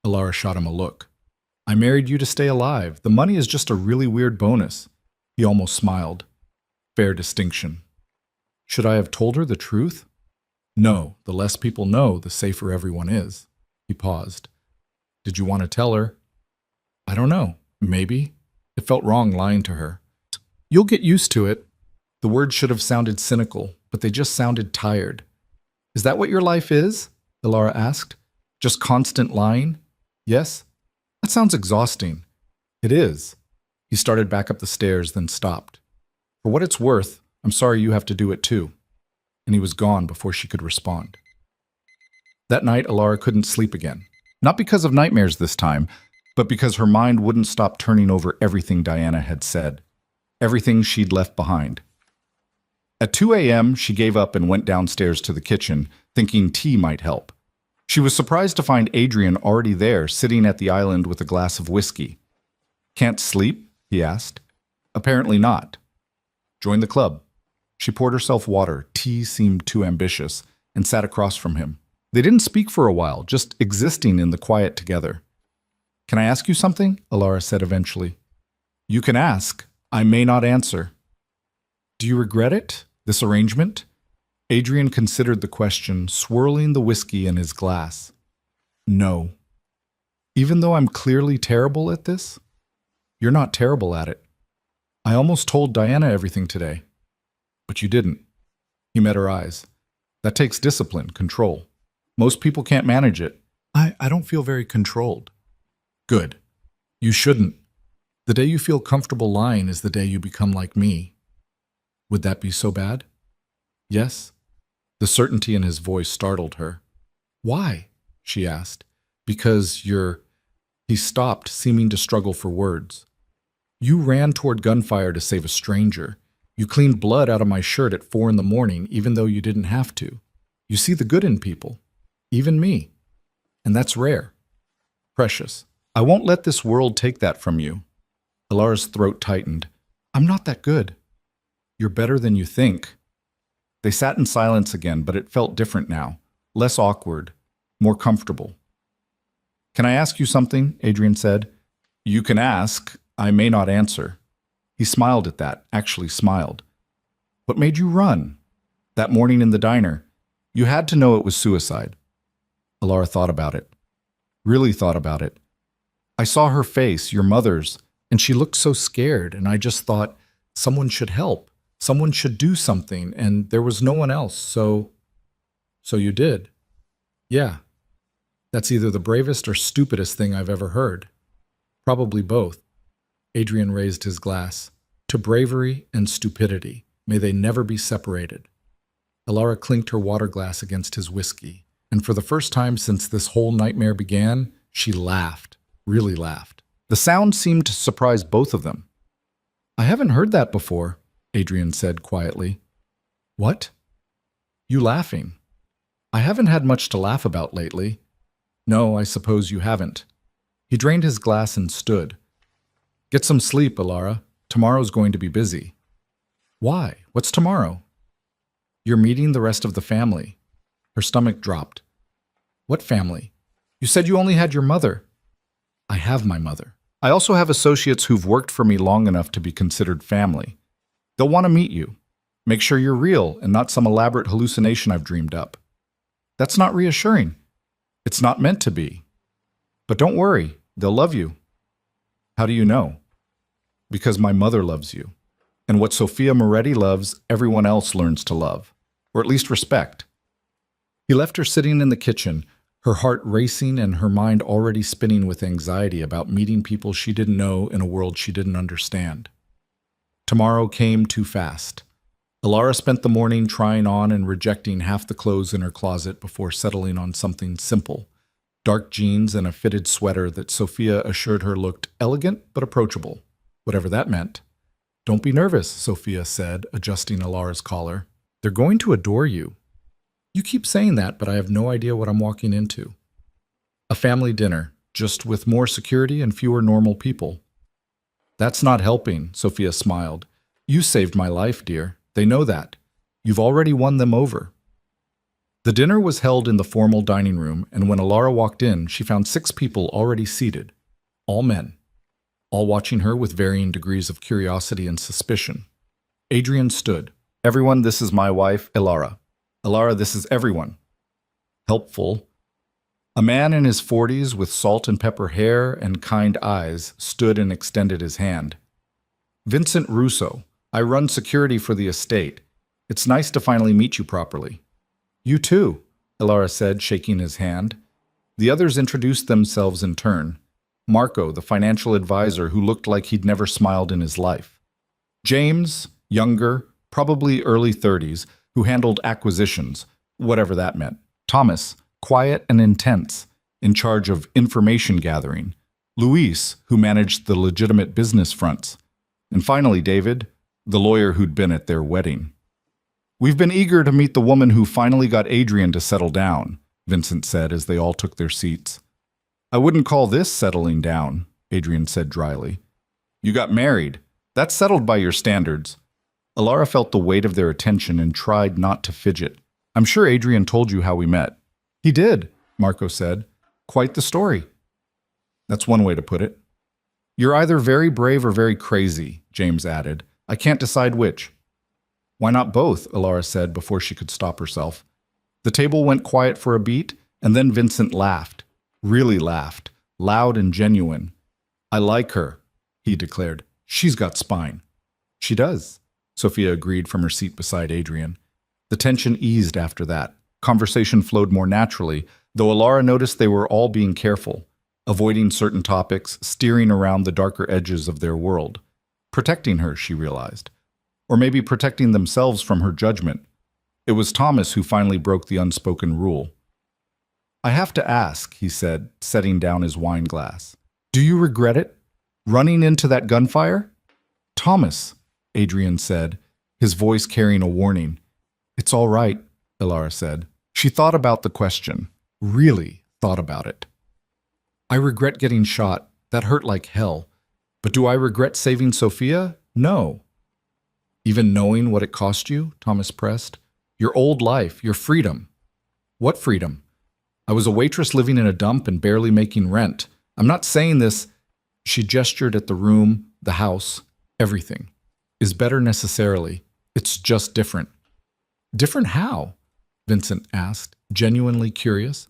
C: Alara shot him a look. "I married you to stay alive. The money is just a really weird bonus." He almost smiled. "Fair distinction." "Should I have told her the truth?" "No, the less people know, the safer everyone is." He paused. "Did you want to tell her?" "I don't know. Maybe. It felt wrong lying to her." "You'll get used to it." The words should have sounded cynical, but they just sounded tired. "Is that what your life is?" Alara asked. "Just constant lying?" "Yes." "That sounds exhausting." "It is." He started back up the stairs, then stopped. "For what it's worth, I'm sorry you have to do it too." And he was gone before she could respond. That night, Alara couldn't sleep again. Not because of nightmares this time, but because her mind wouldn't stop turning over everything Diana had said. Everything she'd left behind. At 2 a.m., she gave up and went downstairs to the kitchen, thinking tea might help. She was surprised to find Adrian already there, sitting at the island with a glass of whiskey. "Can't sleep?" he asked. "Apparently not." "Join the club." She poured herself water. Tea seemed too ambitious,
B: and sat across from him. They didn't speak for a while, just existing in the quiet together. "Can I ask you something?" Alara said eventually. "You can ask. I may not answer." "Do you regret it, this arrangement?" Adrian considered the question, swirling the whiskey in his glass. "No. Even though I'm clearly terrible at this?" "You're not terrible at it. I almost told Diana everything today." "But you didn't." He met her eyes. "That takes discipline, control. Most people can't manage it." I don't feel very controlled." "Good. You shouldn't. The day you feel comfortable lying is the day you become like me." "Would that be so bad?" "Yes." The certainty in his voice startled her. "Why?" she asked. "Because you're—" He stopped, seeming to struggle for words. "You ran toward gunfire to save a stranger. You cleaned blood out of my shirt at 4 a.m, even though you didn't have to. You see the good in people. Even me. And that's rare. Precious. I won't let this world take that from you." Alara's throat tightened. "I'm not that good." "You're better than you think." They sat in silence again, but it felt different now. Less awkward. More comfortable. "Can I ask you something?" Adrian said. "You can ask. I may not answer." He smiled at that, actually smiled. "What made you run? That morning in the diner. You had to know it was suicide." Alara thought about it. Really thought about it. "I saw her face, your mother's, and she looked so scared, and I just thought, someone should help. Someone should do something, and there was no one else, so..." "So you did?" "Yeah. That's either the bravest or stupidest thing I've ever heard. Probably both." Adrian raised his glass. "To bravery and stupidity. May they never be separated." Alara clinked her water glass against his whiskey, and for the first time since this whole nightmare began, she laughed, really laughed. The sound seemed to surprise both of them. "I haven't heard that before," Adrian said quietly. "What?" "You laughing. I haven't had much to laugh about lately." "No, I suppose you haven't." He drained his glass and stood. "Get some sleep, Alara. Tomorrow's going to be busy." "Why? What's tomorrow?" "You're meeting the rest of the family." Her stomach dropped. "What family? You said you only had your mother." "I have my mother. I also have associates who've worked for me long enough to be considered family. They'll want to meet you. Make sure you're real and not some elaborate hallucination I've dreamed up." "That's not reassuring." "It's not meant to be. But don't worry, they'll love you." "How do you know?" "Because my mother loves you. And what Sophia Moretti loves, everyone else learns to love. Or at least respect." He left her sitting in the kitchen, her heart racing and her mind already spinning with anxiety about meeting people she didn't know in a world she didn't understand. Tomorrow came too fast. Alara spent the morning trying on and rejecting half the clothes in her closet before settling on something simple. Dark jeans and a fitted sweater that Sophia assured her looked elegant but approachable, whatever that meant. "Don't be nervous," Sophia said, adjusting Alara's collar. "They're going to adore you." "You keep saying that, but I have no idea what I'm walking into." "A family dinner, just with more security and fewer normal people." "That's not helping," Sophia smiled. "You saved my life, dear. They know that. You've already won them over." The dinner was held in the formal dining room, and when Alara walked in, she found 6 people already seated, all men, all watching her with varying degrees of curiosity and suspicion. Adrian stood. "Everyone, this is my wife, Alara. Alara, this is everyone." Helpful. A man in his 40s with salt and pepper hair and kind eyes stood and extended his hand. "Vincent Russo. I run security for the estate. It's nice to finally meet you properly." "You too," Alara said, shaking his hand. The others introduced themselves in turn. Marco, the financial advisor who looked like he'd never smiled in his life. James, younger, probably early 30s, who handled acquisitions, whatever that meant. Thomas, quiet and intense, in charge of information gathering. Luis, who managed the legitimate business fronts. And finally David, the lawyer who'd been at their wedding. "We've been eager to meet the woman who finally got Adrian to settle down," Vincent said as they all took their seats. "I wouldn't call this settling down," Adrian said dryly. "You got married. That's settled by your standards." Alara felt the weight of their attention and tried not to fidget. I'm sure Adrian told you how we met. He did, Marco said. Quite the story. That's one way to put it. You're either very brave or very crazy, James added. I can't decide which. Why not both? Alara said before she could stop herself. The table went quiet for a beat, and then Vincent laughed. Really laughed. Loud and genuine. I like her, he declared. She's got spine. She does, Sophia agreed from her seat beside Adrian. The tension eased after that. Conversation flowed more naturally, though Alara noticed they were all being careful, avoiding certain topics, steering around the darker edges of their world. Protecting her, she realized. Or maybe protecting themselves from her judgment. It was Thomas who finally broke the unspoken rule. I have to ask, he said, setting down his wine glass. Do you regret it? Running into that gunfire? Thomas, Adrian said, his voice carrying a warning. It's all right, Alara said. She thought about the question. Really thought about it. I regret getting shot. That hurt like hell. But do I regret saving Sophia? No. Even knowing what it cost you? Thomas pressed. Your old life, your freedom. What freedom? I was a waitress living in a dump and barely making rent. I'm not saying this. She gestured at the room, the house, everything. Is better necessarily. It's just different. Different how? Vincent asked, genuinely curious.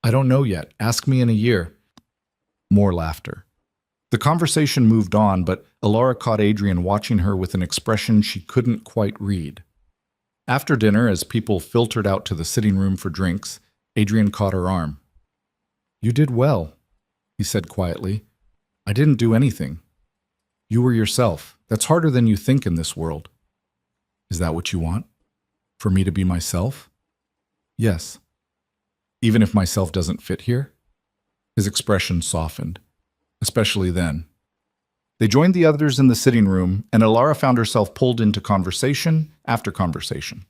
B: I don't know yet. Ask me in a year. More laughter. The conversation moved on, but Alara caught Adrian watching her with an expression she couldn't quite read. After dinner, as people filtered out to the sitting room for drinks, Adrian caught her arm. You did well, he said quietly. I didn't do anything. You were yourself. That's harder than you think in this world. Is that what you want? For me to be myself? Yes. Even if myself doesn't fit here? His expression softened, especially then. They joined the others in the sitting room, and Alara found herself pulled into conversation after conversation.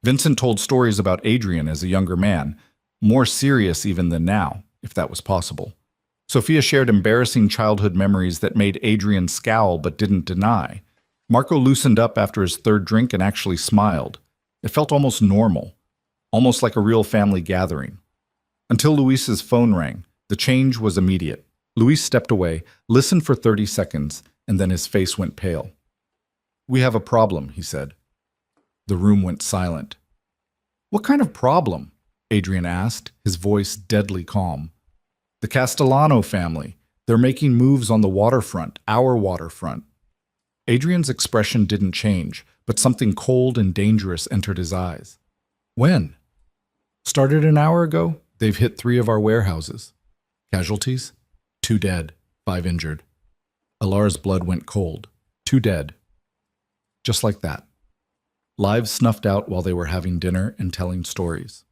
B: Vincent told stories about Adrian as a younger man, more serious even than now, if that was possible. Sophia shared embarrassing childhood memories that made Adrian scowl but didn't deny. Marco loosened up after his third drink and actually smiled. It felt almost normal, almost like a real family gathering. Until Luis's phone rang, the change was immediate. Luis stepped away, listened for 30 seconds, and then his face went pale. We have a problem, he said. The room went silent. What kind of problem? Adrian asked, his voice deadly calm. The Castellano family. They're making moves on the waterfront, our waterfront. Adrian's expression didn't change, but something cold and dangerous entered his eyes. When? Started an hour ago. They've hit 3 of our warehouses. Casualties? 2 dead, 5 injured. Alara's blood went cold. 2 dead. Just like that. Lives snuffed out while they were having dinner and telling stories.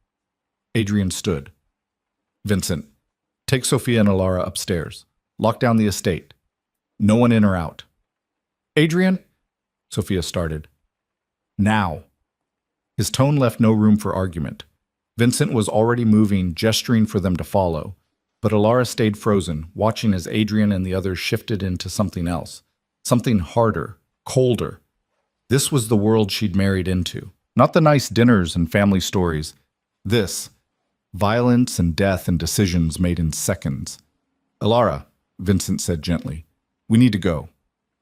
B: Adrian stood. Vincent, take Sophia and Alara upstairs. Lock down the estate. No one in or out. Adrian? Sophia started. Now. His tone left no room for argument. Vincent was already moving, gesturing for them to follow. But Alara stayed frozen, watching as Adrian and the others shifted into something else. Something harder, colder. This was the world she'd married into. Not the nice dinners and family stories. This. Violence and death and decisions made in seconds. Alara, Vincent said gently, we need to go.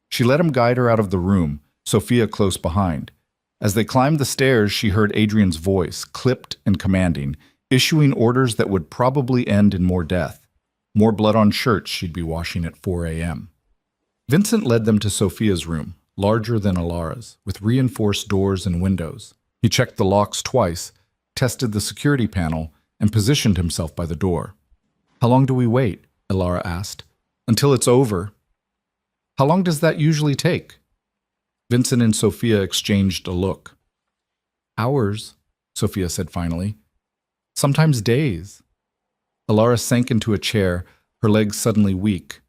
B: She let him guide her out of the room, Sophia close behind. As they climbed the stairs, she heard Adrian's voice, clipped and commanding, issuing orders that would probably end in more death. More blood on shirts she'd be washing at 4 a.m. Vincent led them to Sophia's room, larger than Alara's, with reinforced doors and windows. He checked the locks twice, tested the security panel, and positioned himself by the door. How long do we wait? Alara asked. Until it's over. How long does that usually take? Vincent and Sophia exchanged a look. Hours, Sophia said finally. Sometimes days. Alara sank into a chair, her legs suddenly weak.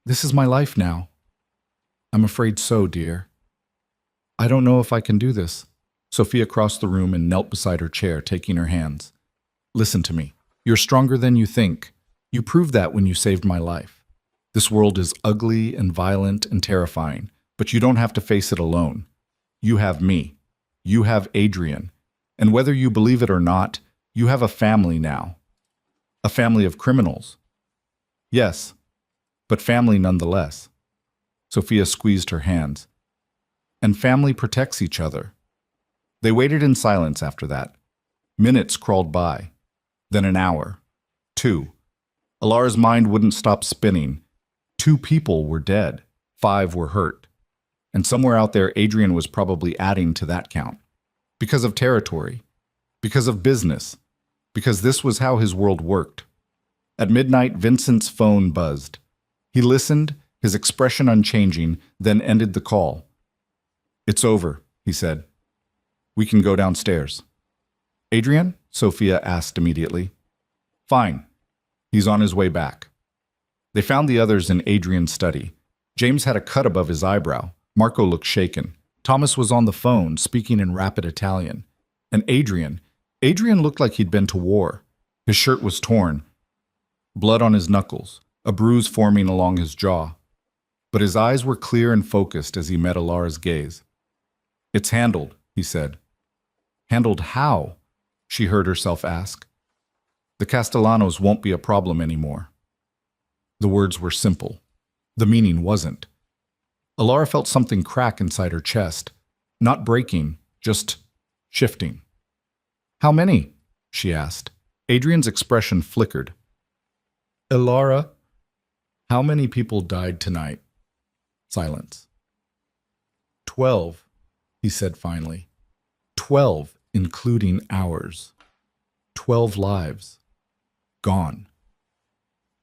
B: This is my life now. I'm afraid so, dear. I don't know if I can do this. Sophia crossed the room and knelt beside her chair, taking her hands. Listen to me. You're stronger than you think. You proved that when you saved my life. This world is ugly and violent and terrifying, but you don't have to face it alone. You have me. You have Adrian. And whether you believe it or not, you have a family now. A family of criminals. Yes, but family nonetheless. Sophia squeezed her hands. And family protects each other. They waited in silence after that. Minutes crawled by. Then an hour. 2. Alara's mind wouldn't stop spinning. 2 people were dead. 5 were hurt. And somewhere out there, Adrian was probably adding to that count. Because of territory. Because of business. Because this was how his world worked. At midnight, Vincent's phone buzzed. He listened, his expression unchanging, then ended the call. "It's over," he said. "We can go downstairs." "Adrian?" Sophia asked immediately. "Fine. He's on his way back." They found the others in Adrian's study. James had a cut above his eyebrow. Marco looked shaken. Thomas was on the phone, speaking in rapid Italian. And Adrian looked like he'd been to war. His shirt was torn. Blood on his knuckles, a bruise forming along his jaw. But his eyes were clear and focused as he met Alara's gaze. "It's handled," he said. "Handled how?" she heard herself ask. "The Castellanos won't be a problem anymore." The words were simple. The meaning wasn't. Alara felt something crack inside her chest. Not breaking, just shifting. "How many?" she asked. Adrian's expression flickered. "Alara, how many people died tonight?" Silence. 12, he said finally. 12, including ours. 12 lives. Gone.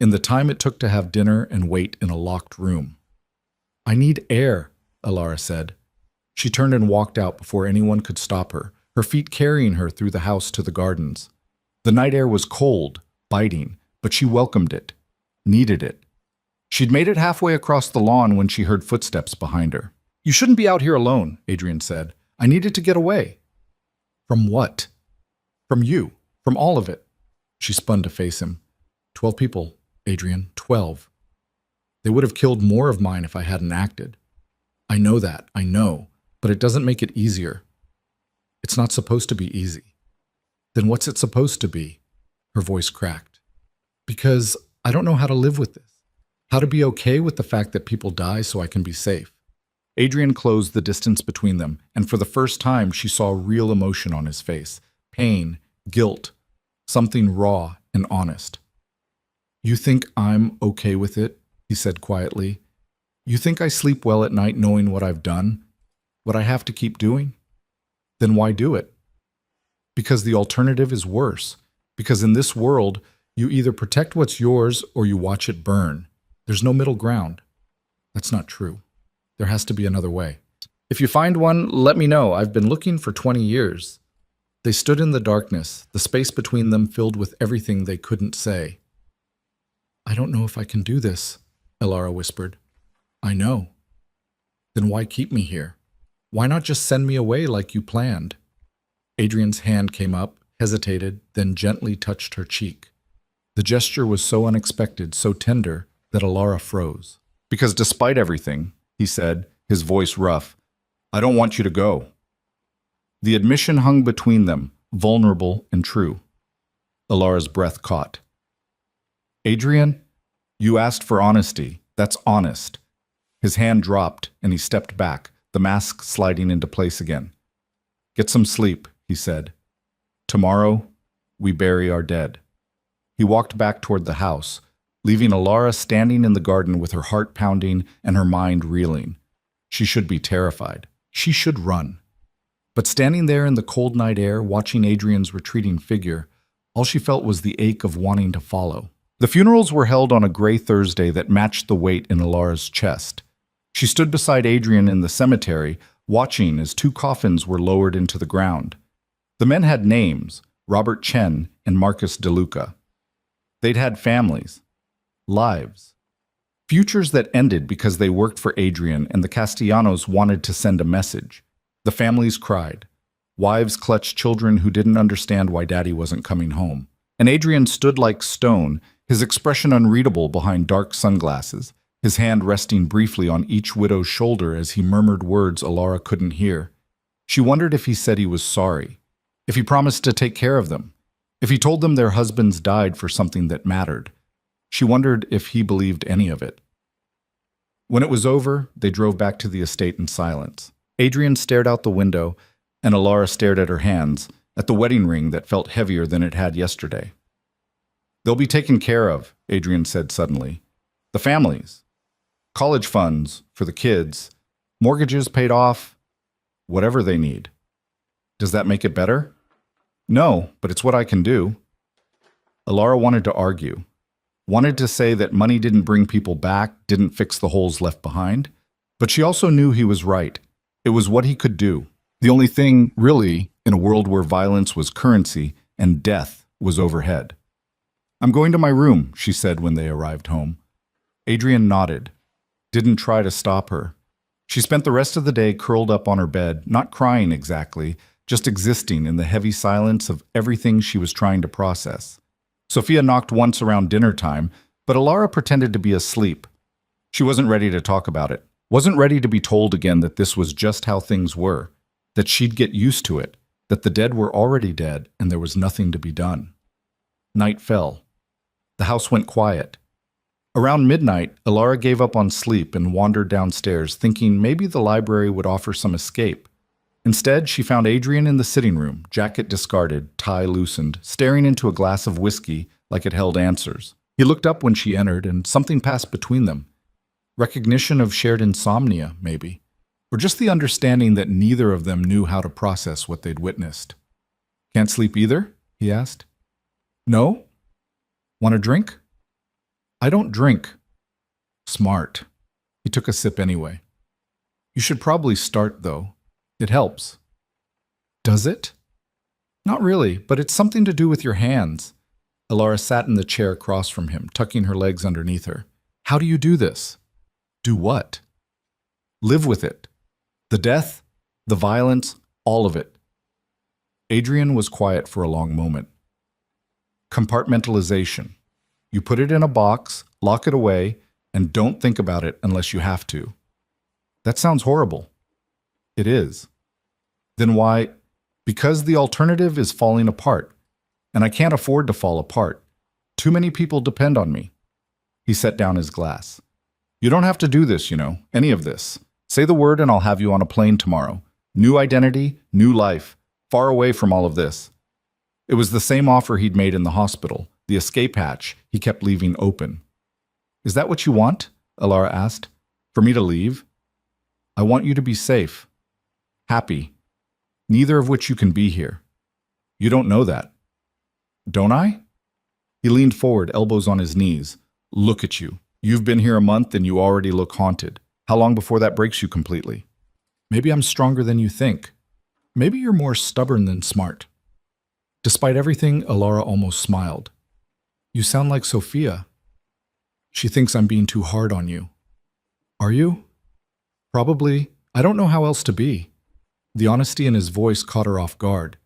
B: In the time it took to have dinner and wait in a locked room. "I need air," Alara said. She turned and walked out before anyone could stop her, her feet carrying her through the house to the gardens. The night air was cold, biting, but she welcomed it, needed it. She'd made it halfway across the lawn when she heard footsteps behind her. "You shouldn't be out here alone," Adrian said. "I needed to get away." "From what?" "From you. From all of it." She spun to face him. 12 people, Adrian, 12. They would have killed more of mine if I hadn't acted. I know that, I know, but it doesn't make it easier. It's not supposed to be easy. Then what's it supposed to be? Her voice cracked. Because I don't know how to live with this. How to be okay with the fact that people die so I can be safe. Adrian closed the distance between them, and for the first time she saw real emotion on his face. Pain, guilt, something raw and honest. "You think I'm okay with it?" he said quietly. "You think I sleep well at night knowing what I've done? What I have to keep doing? Then why do it? Because the alternative is worse. Because in this world, you either protect what's yours or you watch it burn. There's no middle ground." "That's not true. There has to be another way." "If you find one, let me know. I've been looking for 20 years. They stood in the darkness, the space between them filled with everything they couldn't say. "I don't know if I can do this," Alara whispered. "I know." "Then why keep me here? Why not just send me away like you planned?" Adrian's hand came up, hesitated, then gently touched her cheek. The gesture was so unexpected, so tender, that Alara froze. "Because despite everything," he said, his voice rough, "I don't want you to go." The admission hung between them, vulnerable and true. Alara's breath caught. "Adrian, you asked for honesty. That's honest." His hand dropped, and he stepped back, the mask sliding into place again. "Get some sleep," he said. "Tomorrow, we bury our dead." He walked back toward the house, leaving Alara standing in the garden with her heart pounding and her mind reeling. She should be terrified. She should run. But standing there in the cold night air, watching Adrian's retreating figure, all she felt was the ache of wanting to follow. The funerals were held on a gray Thursday that matched the weight in Alara's chest. She stood beside Adrian in the cemetery, watching as 2 coffins were lowered into the ground. The men had names, Robert Chen and Marcus DeLuca. They'd had families, lives, futures that ended because they worked for Adrian and the Castellanos wanted to send a message. The families cried. Wives clutched children who didn't understand why Daddy wasn't coming home. And Adrian stood like stone, his expression unreadable behind dark sunglasses, his hand resting briefly on each widow's shoulder as he murmured words Alara couldn't hear. She wondered if he said he was sorry, If he promised to take care of them? If he told them their husbands died for something that mattered? She wondered if he believed any of it. When it was over, they drove back to the estate in silence. Adrian stared out the window, and Alara stared at her hands, at the wedding ring that felt heavier than it had yesterday. They'll be taken care of, Adrian said suddenly. The families. College funds for the kids. Mortgages paid off. Whatever they need. Does that make it better? No, but it's what I can do. Alara wanted to argue. Wanted to say that money didn't bring people back, didn't fix the holes left behind. But she also knew he was right. It was what he could do. The only thing, really, in a world where violence was currency and death was overhead. I'm going to my room, she said when they arrived home. Adrian nodded. Didn't try to stop her. She spent the rest of the day curled up on her bed, not crying exactly, just existing in the heavy silence of everything she was trying to process. Sophia knocked once around dinner time, but Alara pretended to be asleep. She wasn't ready to talk about it. Wasn't ready to be told again that this was just how things were, that she'd get used to it, that the dead were already dead and there was nothing to be done. Night fell. The house went quiet. Around midnight, Alara gave up on sleep and wandered downstairs, thinking maybe the library would offer some escape. Instead, she found Adrian in the sitting room, jacket discarded, tie loosened, staring into a glass of whiskey like it held answers. He looked up when she entered, and something passed between them. Recognition of shared insomnia, maybe. Or just the understanding that neither of them knew how to process what they'd witnessed. Can't sleep either? He asked. No? Want a drink? I don't drink. Smart. He took a sip anyway. You should probably start, though. It helps. Does it? Not really, but it's something to do with your hands. Alara sat in the chair across from him, tucking her legs underneath her. How do you do this? Do what? Live with it. The death, the violence, all of it. Adrian was quiet for a long moment. Compartmentalization. You put it in a box, lock it away, and don't think about it unless you have to. That sounds horrible. It is. Then why? Because the alternative is falling apart, and I can't afford to fall apart. Too many people depend on me. He set down his glass. You don't have to do this, any of this. Say the word and I'll have you on a plane tomorrow. New identity, new life, far away from all of this. It was the same offer he'd made in the hospital, the escape hatch he kept leaving open. Is that what you want? Alara asked. For me to leave? I want you to be safe. Happy. Neither of which you can be here. You don't know that. Don't I? He leaned forward, elbows on his knees. Look at you. You've been here a month and you already look haunted. How long before that breaks you completely? Maybe I'm stronger than you think. Maybe you're more stubborn than smart. Despite everything, Alara almost smiled. You sound like Sophia. She thinks I'm being too hard on you. Are you? Probably. I don't know how else to be. The honesty in his voice caught her off guard.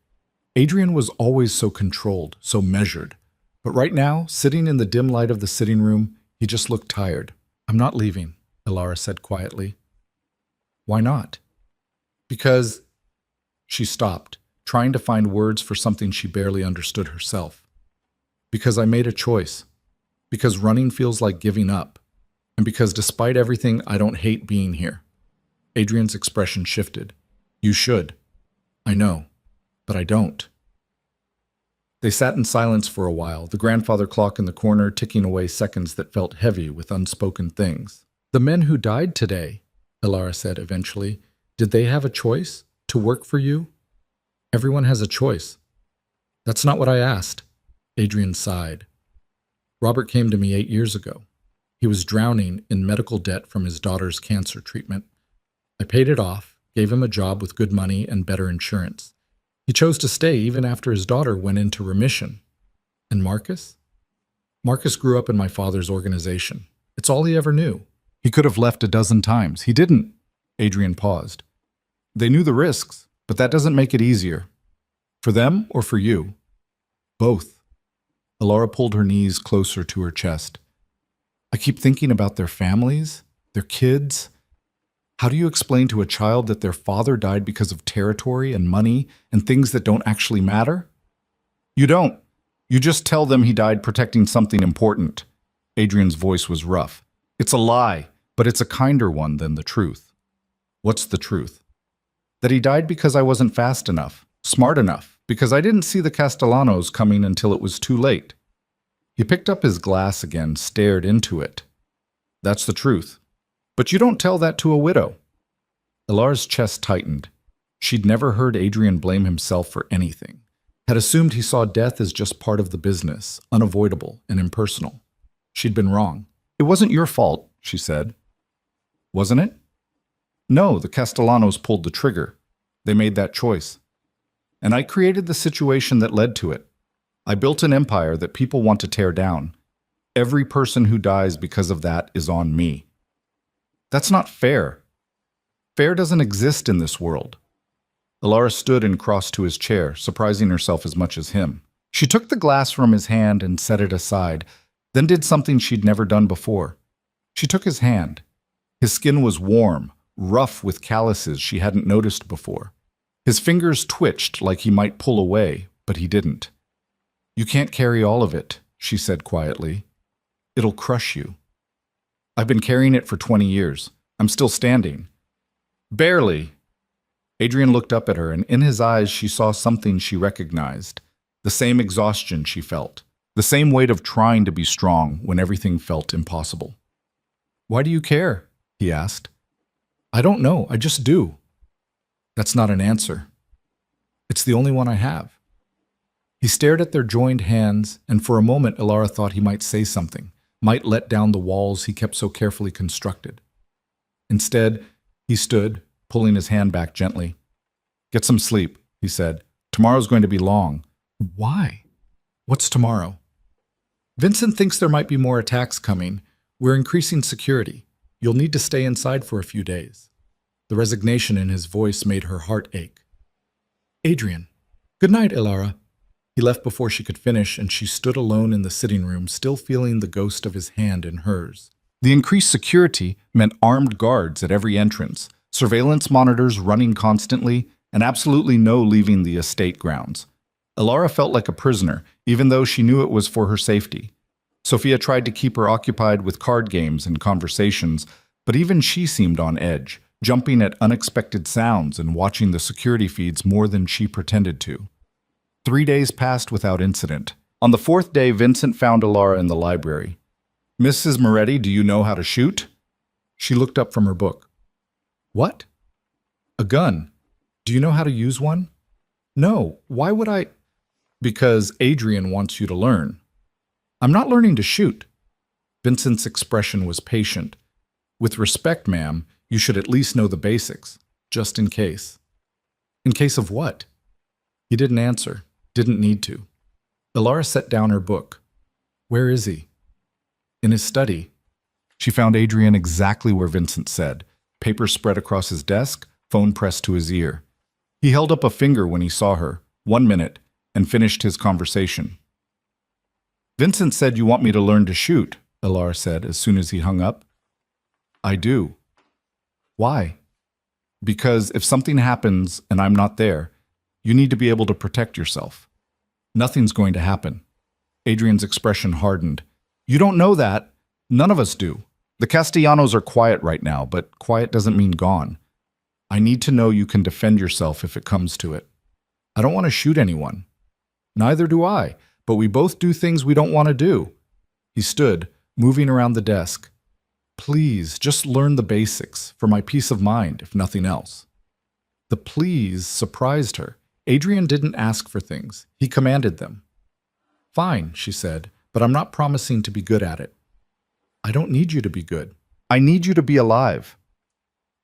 B: Adrian was always so controlled, so measured. But right now, sitting in the dim light of the sitting room, he just looked tired. I'm not leaving, Alara said quietly. Why not? Because... She stopped, trying to find words for something she barely understood herself. Because I made a choice. Because running feels like giving up. And because despite everything, I don't hate being here. Adrian's expression shifted. You should. I know. But I don't. They sat in silence for a while, the grandfather clock in the corner ticking away seconds that felt heavy with unspoken things. The men who died today, Alara said eventually, did they have a choice? To work for you? Everyone has a choice. That's not what I asked. Adrian sighed. Robert came to me 8 years ago. He was drowning in medical debt from his daughter's cancer treatment. I paid it off, gave him a job with good money and better insurance. He chose to stay even after his daughter went into remission. And Marcus? Marcus grew up in my father's organization. It's all he ever knew. He could have left a dozen times. He didn't. Adrian paused. They knew the risks, but that doesn't make it easier. For them or for you? Both. Alara pulled her knees closer to her chest. I keep thinking about their families, their kids. How do you explain to a child that their father died because of territory and money and things that don't actually matter? You don't. You just tell them he died protecting something important. Adrian's voice was rough. It's a lie, but it's a kinder one than the truth. What's the truth? That he died because I wasn't fast enough, smart enough, because I didn't see the Castellanos coming until it was too late. He picked up his glass again, stared into it. That's the truth. But you don't tell that to a widow. Ilara's chest tightened. She'd never heard Adrian blame himself for anything, had assumed he saw death as just part of the business, unavoidable and impersonal. She'd been wrong. It wasn't your fault, she said. Wasn't it? No, the Castellanos pulled the trigger. They made that choice. And I created the situation that led to it. I built an empire that people want to tear down. Every person who dies because of that is on me. That's not fair. Fair doesn't exist in this world. Ilara stood and crossed to his chair, surprising herself as much as him. She took the glass from his hand and set it aside, then did something she'd never done before. She took his hand. His skin was warm, rough with calluses she hadn't noticed before. His fingers twitched like he might pull away, but he didn't. You can't carry all of it, she said quietly. It'll crush you. I've been carrying it for 20 years. I'm still standing. Barely. Adrian looked up at her, and in his eyes she saw something she recognized. The same exhaustion she felt. The same weight of trying to be strong when everything felt impossible. Why do you care? He asked. I don't know. I just do. That's not an answer. It's the only one I have. He stared at their joined hands, and for a moment Ilara thought he might say something, might let down the walls he kept so carefully constructed. Instead, he stood, pulling his hand back gently. Get some sleep, he said. Tomorrow's going to be long. Why? What's tomorrow? Vincent thinks there might be more attacks coming. We're increasing security. You'll need to stay inside for a few days. The resignation in his voice made her heart ache. Adrian. Good night, Ilara. He left before she could finish, and she stood alone in the sitting room, still feeling the ghost of his hand in hers. The increased security meant armed guards at every entrance, surveillance monitors running constantly, and absolutely no leaving the estate grounds. Ilara felt like a prisoner, even though she knew it was for her safety. Sophia tried to keep her occupied with card games and conversations, but even she seemed on edge, jumping at unexpected sounds and watching the security feeds more than she pretended to. 3 days passed without incident. On the 4th day, Vincent found Ilara in the library. Mrs. Moretti, do you know how to shoot? She looked up from her book. What? A gun. Do you know how to use one? No. Why would I? Because Adrian wants you to learn. I'm not learning to shoot. Vincent's expression was patient. With respect, ma'am, you should at least know the basics, just in case. In case of what? He didn't answer, didn't need to. Ilara set down her book. Where is he? In his study. She found Adrian exactly where Vincent said, paper spread across his desk, phone pressed to his ear. He held up a finger when he saw her, 1 minute, and finished his conversation. Vincent said you want me to learn to shoot, Ilara said as soon as he hung up. I do. Why? Because if something happens and I'm not there, you need to be able to protect yourself. Nothing's going to happen. Adrian's expression hardened. You don't know that. None of us do. The Castellanos are quiet right now, but quiet doesn't mean gone. I need to know you can defend yourself if it comes to it. I don't want to shoot anyone. Neither do I, but we both do things we don't want to do. He stood, moving around the desk. Please, just learn the basics, for my peace of mind, if nothing else. The please surprised her. Adrian didn't ask for things. He commanded them. Fine, she said, but I'm not promising to be good at it. I don't need you to be good. I need you to be alive.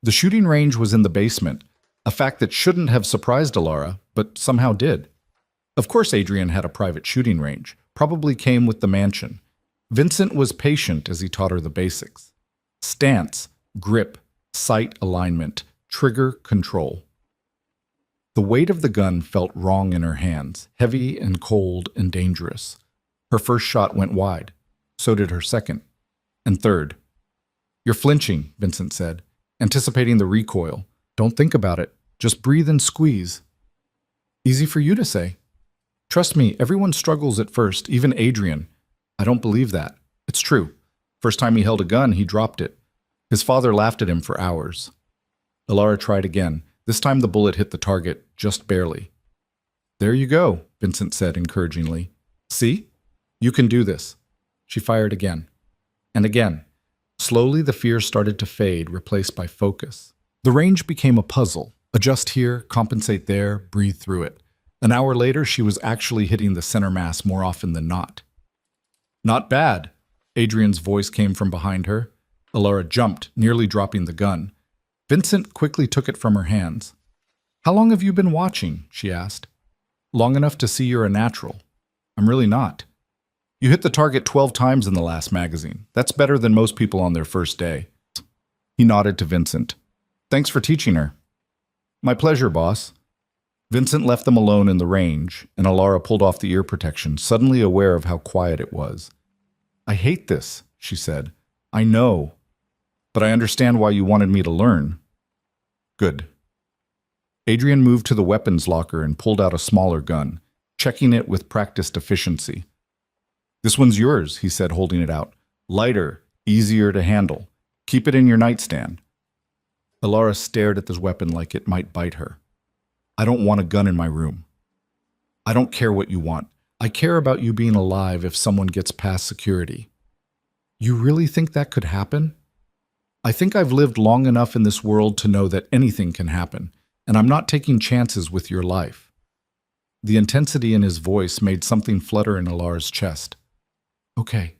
B: The shooting range was in the basement, a fact that shouldn't have surprised Ilara, but somehow did. Of course Adrian had a private shooting range, probably came with the mansion. Vincent was patient as he taught her the basics. Stance, grip, sight alignment, trigger control. The weight of the gun felt wrong in her hands, heavy and cold and dangerous. Her first shot went wide. So did her second. And third. You're flinching, Vincent said.
C: anticipating the recoil. Don't think about it. Just breathe and squeeze. Easy for you to say. Trust me, everyone struggles at first, even Adrian. I don't believe that. It's true. First time he held a gun, he dropped it. His father laughed at him for hours. Alara tried again. This time the bullet hit the target, just barely. There you go, Vincent said encouragingly. See? You can do this. She fired again. And again. Slowly the fear started to fade, replaced by focus. The range became a puzzle. Adjust here, compensate there, breathe through it. An hour later, she was actually hitting the center mass more often than not. Not bad. Adrian's voice came from behind her. Alara jumped, nearly dropping the gun. Vincent quickly took it from her hands. How long have you been watching? She asked. Long enough to see you're a natural. I'm really not. You hit the target 12 times in the last magazine. That's better than most people on their first day. He nodded to Vincent. Thanks for teaching her. My pleasure, boss. Vincent left them alone in the range, and Alara pulled off the ear protection, suddenly aware of how quiet it was. I hate this, she said. I know. But I understand why you wanted me to learn. Good. Adrian moved to the weapons locker and pulled out a smaller gun, checking it with practiced efficiency. This one's yours, he said, holding it out. Lighter, easier to handle. Keep it in your nightstand. Alara stared at this weapon like it might bite her. I don't want a gun in my room. I don't care what you want. I care about you being alive if someone gets past security. You really think that could happen? I think I've lived long enough in this world to know that anything can happen, and I'm not taking chances with your life. The intensity in his voice made something flutter in Alara's chest. Okay,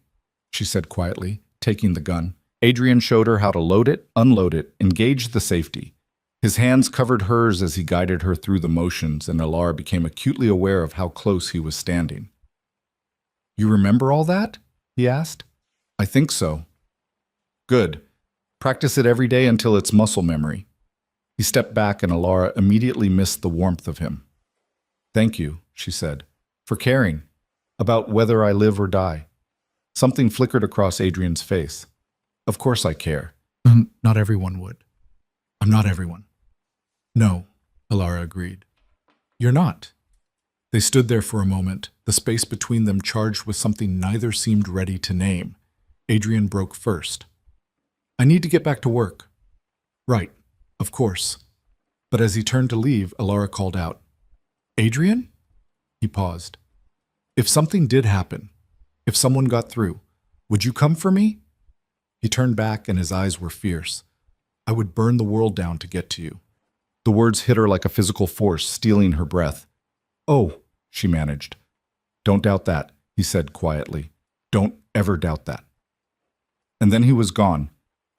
C: she said quietly, taking the gun. Adrian showed her how to load it, unload it, engage the safety. His hands covered hers as he guided her through the motions, and Alara became acutely aware of how close he was standing. You remember all that? He asked. I think so. Good. Practice it every day until it's muscle memory. He stepped back and Alara immediately missed the warmth of him. Thank you, she said, for caring about whether I live or die. Something flickered across Adrian's face. Of course I care. Not everyone would. I'm not everyone. No, Alara agreed. You're not. They stood there for a moment, the space between them charged with something neither seemed ready to name. Adrian broke first. I need to get back to work. Right, of course. But as he turned to leave, Alara called out, Adrian? He paused. If something did happen, if someone got through, would you come for me? He turned back and his eyes were fierce. I would burn the world down to get to you. The words hit her like a physical force, stealing her breath. Oh, she managed. Don't doubt that, he said quietly. Don't ever doubt that. And then he was gone,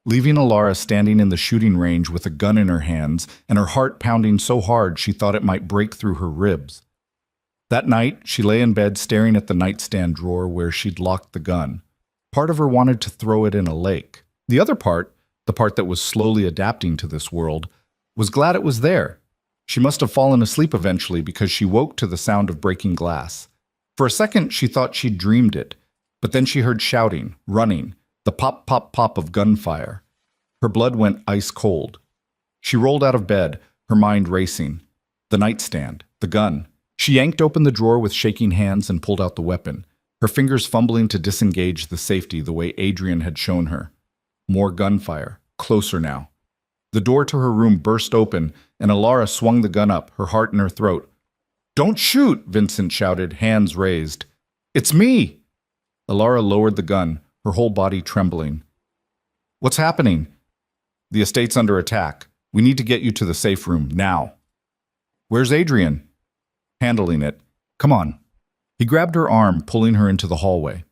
C: leaving Alara standing in the shooting range with a gun in her hands and her heart pounding so hard she thought it might break through her ribs. That night, she lay in bed staring at the nightstand drawer where she'd locked the gun. Part of her wanted to throw it in a lake. The other part, the part that was slowly adapting to this world, was glad it was there. She must have fallen asleep eventually because she woke to the sound of breaking glass. For a second, she thought she'd dreamed it, but then she heard shouting, running, the pop, pop, pop of gunfire. Her blood went ice cold. She rolled out of bed, her mind racing. The nightstand, the gun. She yanked open the drawer with shaking hands and pulled out the weapon, her fingers fumbling to disengage the safety the way Adrian had shown her. More gunfire, closer now. The door to her room burst open, and Alara swung the gun up, her heart in her throat. Don't shoot, Vincent shouted, hands raised. It's me! Alara lowered the gun, her whole body trembling. What's happening? The estate's under attack. We need to get you to the safe room, now. Where's Adrian? Handling it. Come on. He grabbed her arm, pulling her into the hallway.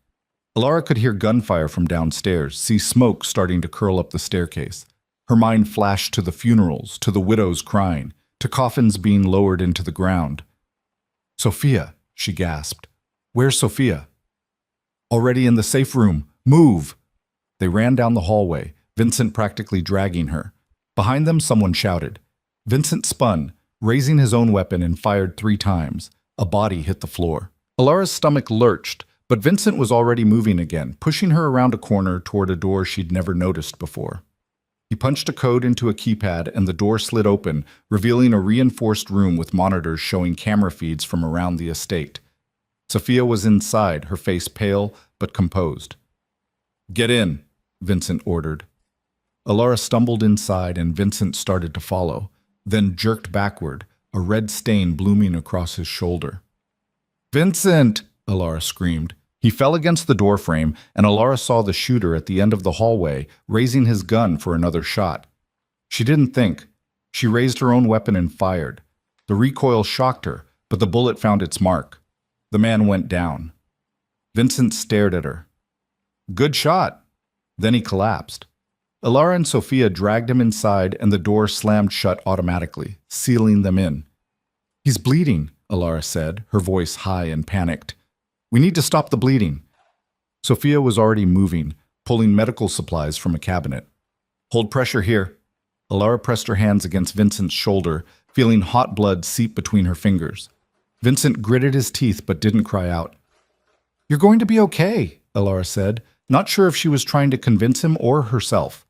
C: Alara could hear gunfire from downstairs, see smoke starting to curl up the staircase. Her mind flashed to the funerals, to the widows crying, to coffins being lowered into the ground. Sophia, she gasped. Where's Sophia? Already in the safe room. Move! They ran down the hallway, Vincent practically dragging her. Behind them, someone shouted. Vincent spun, raising his own weapon, and fired 3 times. A body hit the floor. Alara's stomach lurched, but Vincent was already moving again, pushing her around a corner toward a door she'd never noticed before.
B: He punched a code into a keypad and the door slid open, revealing a reinforced room with monitors showing camera feeds from around the estate. Sophia was inside, her face pale but composed. "Get in," Vincent ordered. Alara stumbled inside and Vincent started to follow, then jerked backward, a red stain blooming across his shoulder. "Vincent!" Alara screamed. He fell against the doorframe, and Alara saw the shooter at the end of the hallway, raising his gun for another shot. She didn't think. She raised her own weapon and fired. The recoil shocked her, but the bullet found its mark. The man went down. Vincent stared at her. "Good shot." Then he collapsed. Alara and Sophia dragged him inside, and the door slammed shut automatically, sealing them in. "He's bleeding," Alara said, her voice high and panicked. "We need to stop the bleeding." Sophia was already moving, pulling medical supplies from a cabinet. "Hold pressure here." Alara pressed her hands against Vincent's shoulder, feeling hot blood seep between her fingers. Vincent gritted his teeth but didn't cry out. "You're going to be okay," Alara said, not sure if she was trying to convince him or herself.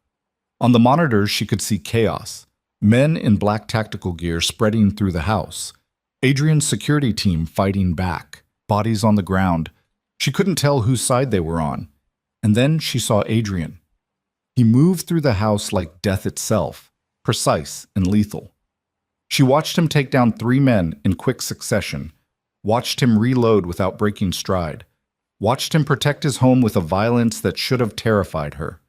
B: On the monitors, she could see chaos. Men in black tactical gear spreading through the house. Adrian's security team fighting back. Bodies on the ground. She couldn't tell whose side they were on. And then she saw Adrian. He moved through the house like death itself, precise and lethal. She watched him take down 3 men in quick succession, watched him reload without breaking stride, watched him protect his home with a violence that should have terrified her.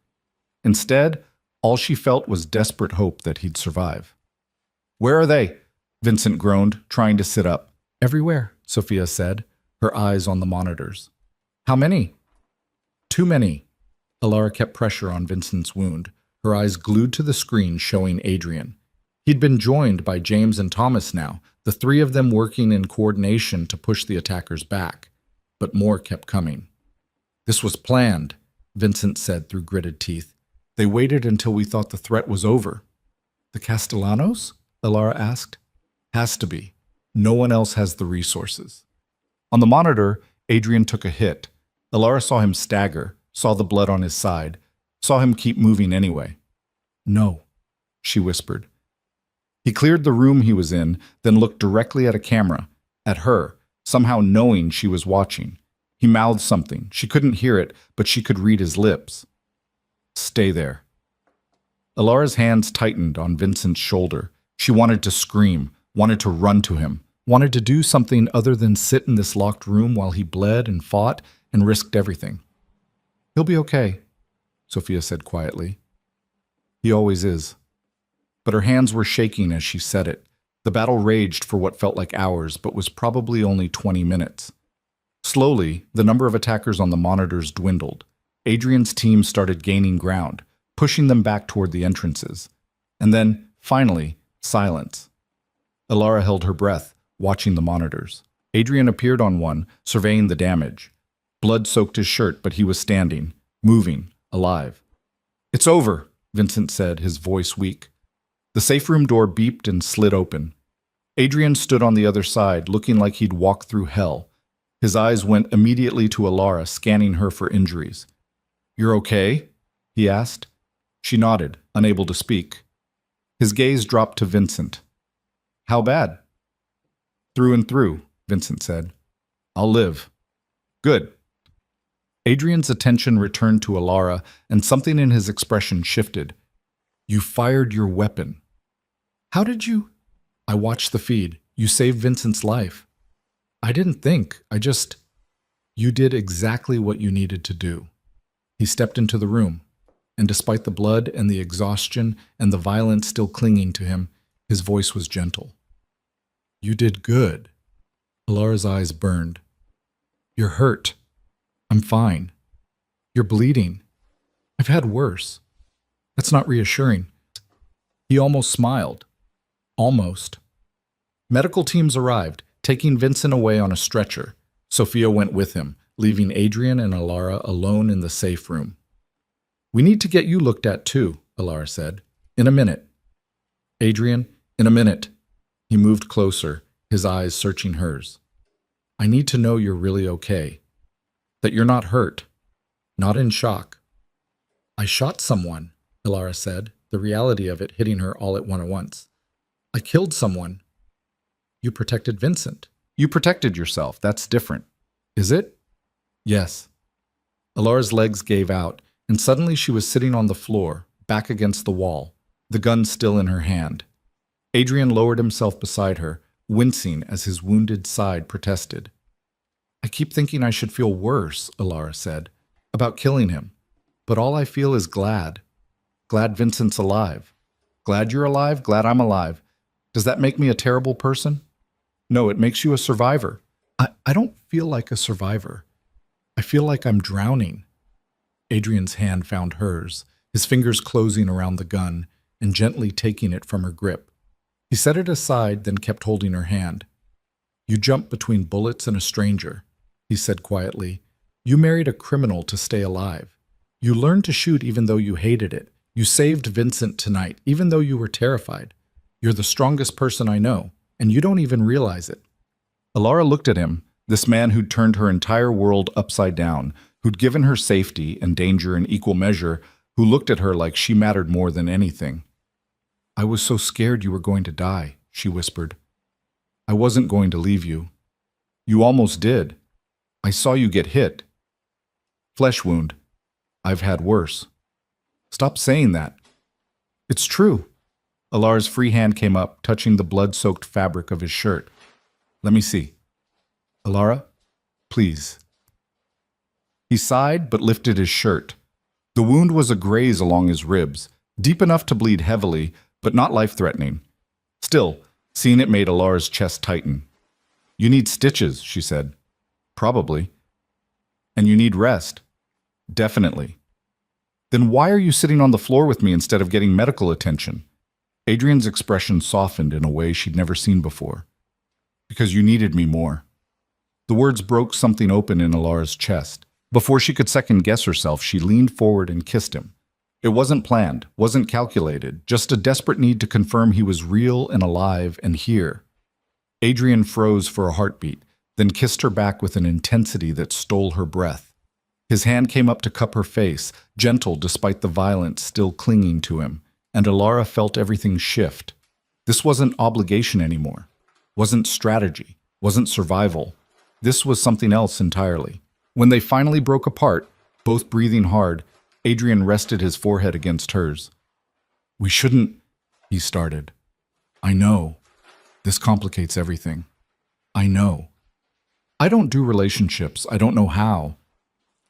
B: Instead, all she felt was desperate hope that he'd survive. "Where are they?" Vincent groaned, trying to sit up. "Everywhere," Sophia said, her eyes on the monitors. "How many?" "Too many." Alara kept pressure on Vincent's wound, her eyes glued to the screen showing Adrian. He'd been joined by James and Thomas now, the 3 of them working in coordination to push the attackers back. But more kept coming. "This was planned," Vincent said through gritted teeth. "They waited until we thought the threat was over." "The Castellanos?" Alara asked. "Has to be. No one else has the resources." On the monitor, Adrian took a hit. Alara saw him stagger, saw the blood on his side, saw him keep moving anyway. "No," she whispered. He cleared the room he was in, then looked directly at a camera, at her, somehow knowing she was watching. He mouthed something. She couldn't hear it, but she could read his lips. "Stay there." Alara's hands tightened on Vincent's shoulder. She wanted to scream, wanted to run to him, wanted to do something other than sit in this locked room while he bled and fought and risked everything. "He'll be okay," Sophia said quietly. "He always is." But her hands were shaking as she said it. The battle raged for what felt like hours, but was probably only 20 minutes. Slowly, the number of attackers on the monitors dwindled. Adrian's team started gaining ground, pushing them back toward the entrances. And then, finally, silence. Alara held her breath, watching the monitors. Adrian appeared on one, surveying the damage. Blood soaked his shirt, but he was standing, moving, alive. "It's over," Vincent said, his voice weak. The safe room door beeped and slid open. Adrian stood on the other side, looking like he'd walked through hell. His eyes went immediately to Alara, scanning her for injuries. "You're okay?" he asked. She nodded, unable to speak. His gaze dropped to Vincent. "How bad?" "Through and through," Vincent said. "I'll live." "Good." Adrian's attention returned to Alara, and something in his expression shifted. "You fired your weapon." "How did you—" "I watched the feed. You saved Vincent's life." "I didn't think. I just—" "You did exactly what you needed to do." He stepped into the room, and despite the blood and the exhaustion and the violence still clinging to him, his voice was gentle. "You did good." Alara's eyes burned. "You're hurt." "I'm fine." "You're bleeding." "I've had worse." "That's not reassuring." He almost smiled. Almost. Medical teams arrived, taking Vincent away on a stretcher. Sophia went with him, leaving Adrian and Alara alone in the safe room. "We need to get you looked at too," Alara said. "In a minute." "Adrian, in a minute." He moved closer, his eyes searching hers. "I need to know you're really okay. That you're not hurt. Not in shock." "I shot someone," Alara said,
C: the reality of it hitting her all at once. I killed someone. You protected Vincent.
B: You protected yourself. That's different.
C: Is it? Yes. Alara's legs gave out, and suddenly she was sitting on the floor, back against the wall, the gun still in her hand. Adrian lowered himself beside her, wincing as his wounded side protested. I keep thinking I should feel worse, Alara said, about killing him. But all I feel is glad. Glad Vincent's alive. Glad you're alive, glad I'm alive. Does that make me a terrible person? No, it makes you a survivor. I don't feel like a survivor. I feel like I'm drowning. Adrian's hand found hers, his fingers closing around the gun and gently taking it from her grip. He set it aside, then kept holding her hand. You jumped between bullets and a stranger, he said quietly. You married a criminal to stay alive. You learned to shoot even though you hated it. You saved Vincent tonight, even though you were terrified. You're the strongest person I know, and you don't even realize it.
B: Alara looked at him, this man who'd turned her entire world upside down, who'd given her safety and danger in equal measure, who looked at her like she mattered more than anything. I was so scared you were going to die, she whispered. I wasn't going to leave you. You almost did. I saw you get hit. Flesh wound. I've had worse. Stop saying that. It's true. Alara's free hand came up, touching the blood-soaked fabric of his shirt. Let me see. Alara, please. He sighed but lifted his shirt. The wound was a graze along his ribs, deep enough to bleed heavily, but not life-threatening. Still, seeing it made Alara's chest tighten. You need stitches, she said. Probably. And you need rest. Definitely. Then why are you sitting on the floor with me instead of getting medical attention? Adrian's expression softened in a way she'd never seen before. Because you needed me more. The words broke something open in Alara's chest. Before she could second-guess herself, she leaned forward and kissed him. It wasn't planned, wasn't calculated, just a desperate need to confirm he was real and alive and here. Adrian froze for a heartbeat, then kissed her back with an intensity that stole her breath. His hand came up to cup her face, gentle despite the violence still clinging to him, and Alara felt everything shift. This wasn't obligation anymore, wasn't strategy, wasn't survival. This was something else entirely. When they finally broke apart, both breathing hard, Adrian rested his forehead against hers. We shouldn't, he started. I know. This complicates everything. I know. I don't do relationships. I don't know how.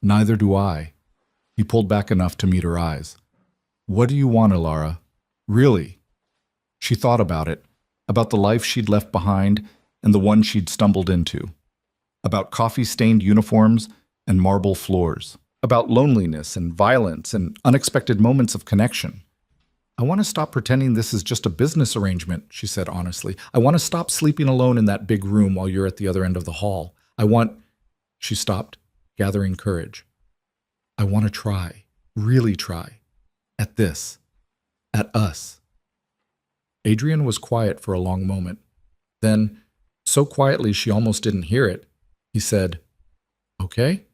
B: Neither do I. He pulled back enough to meet her eyes. What do you want, Alara? Really? She thought about it, about the life she'd left behind and the one she'd stumbled into, about coffee-stained uniforms and marble floors, about loneliness and violence and unexpected moments of connection. I want to stop pretending this is just a business arrangement, she said honestly. I want to stop sleeping alone in that big room while you're at the other end of the hall. She stopped, gathering courage. I want to try, really try, at this, at us. Adrian was quiet for a long moment. Then, so quietly she almost didn't hear it, he said, Okay?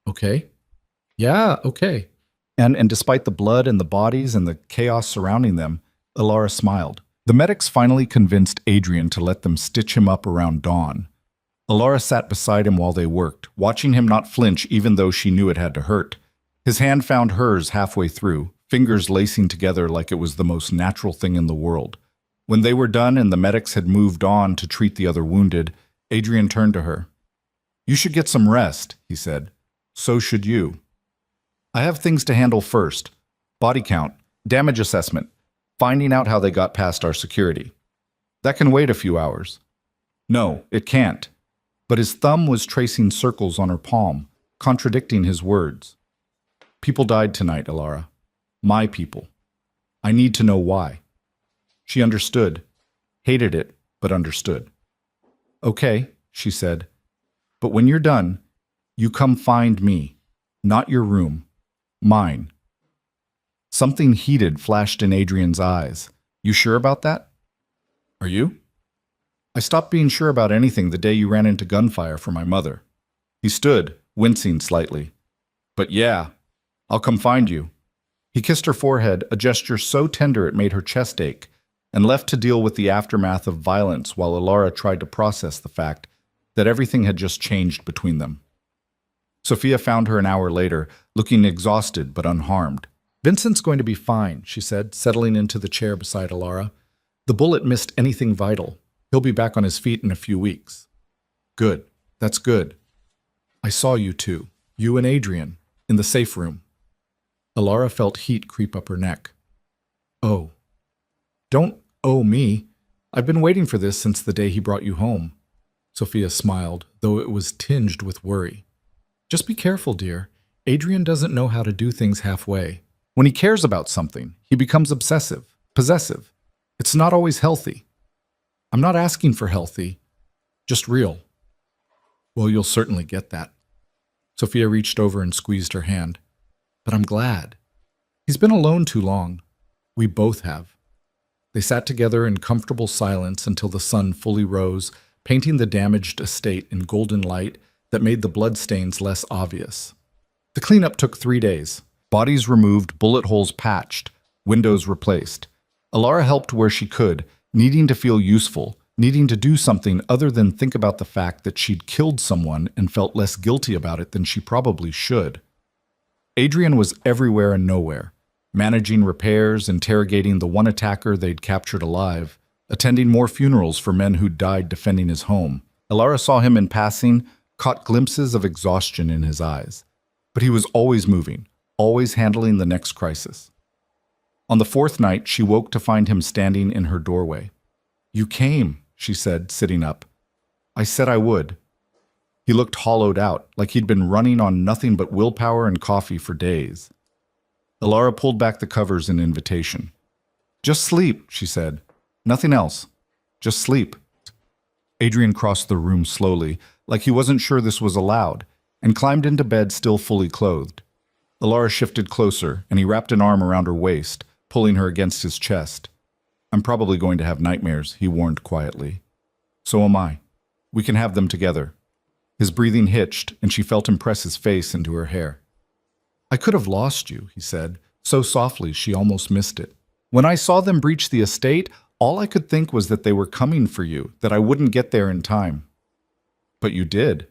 B: Okay? Yeah, okay. And despite the blood and the bodies and the chaos surrounding them, Alara smiled. The medics finally convinced Adrian to let them stitch him up around dawn. Alara sat beside him while they worked, watching him not flinch even though she knew it had to hurt. His hand found hers halfway through, fingers lacing together like it was the most natural thing in the world. When they were done and the medics had moved on to treat the other wounded, Adrian turned to her. You should get some rest, he said. So should you. I have things to handle first. Body count, damage assessment, finding out how they got past our security. That can wait a few hours. No, it can't. But his thumb was tracing circles on her palm, contradicting his words. People died tonight, Alara. My people. I need to know why. She understood. Hated it, but understood. Okay, she said. But when you're done, you come find me. Not your room. Mine. Something heated flashed in Adrian's eyes. You sure about that? Are you? I stopped being sure about anything the day you ran into gunfire for my mother. He stood, wincing slightly. But yeah, I'll come find you. He kissed her forehead, a gesture so tender it made her chest ache, and left to deal with the aftermath of violence while Alara tried to process the fact that everything had just changed between them. Sophia found her an hour later, looking exhausted but unharmed. "Vincent's going to be fine," she said, settling into the chair beside Alara. "The bullet missed anything vital. He'll be back on his feet in a few weeks." "Good. That's good. I saw you two, you and Adrian, in the safe room." Alara felt heat creep up her neck. "Oh. Don't owe me. I've been waiting for this since the day he brought you home." Sophia smiled, though it was tinged with worry. "Just be careful, dear. Adrian doesn't know how to do things halfway. When he cares about something, he becomes obsessive, possessive. It's not always healthy. I'm not asking for healthy, just real." "Well, you'll certainly get that." Sophia reached over and squeezed her hand. "But I'm glad. He's been alone too long. We both have." They sat together in comfortable silence until the sun fully rose, painting the damaged estate in golden light that made the bloodstains less obvious. The cleanup took 3 days. Bodies removed, bullet holes patched, windows replaced. Alara helped where she could, needing to feel useful, needing to do something other than think about the fact that she'd killed someone and felt less guilty about it than she probably should. Adrian was everywhere and nowhere, managing repairs, interrogating the one attacker they'd captured alive, attending more funerals for men who'd died defending his home. Alara saw him in passing, caught glimpses of exhaustion in his eyes. But he was always moving, always handling the next crisis. On the 4th night, she woke to find him standing in her doorway. "You came," she said, sitting up. "I said I would." He looked hollowed out, like he'd been running on nothing but willpower and coffee for days. Alara pulled back the covers in invitation. "Just sleep," she said. "Nothing else. Just sleep." Adrian crossed the room slowly, like he wasn't sure this was allowed, and climbed into bed still fully clothed. Alara shifted closer, and he wrapped an arm around her waist, pulling her against his chest. "I'm probably going to have nightmares," he warned quietly. "So am I. We can have them together." His breathing hitched, and she felt him press his face into her hair. "I could have lost you," he said, so softly she almost missed it. "When I saw them breach the estate, all I could think was that they were coming for you, that I wouldn't get there in time." "But you did.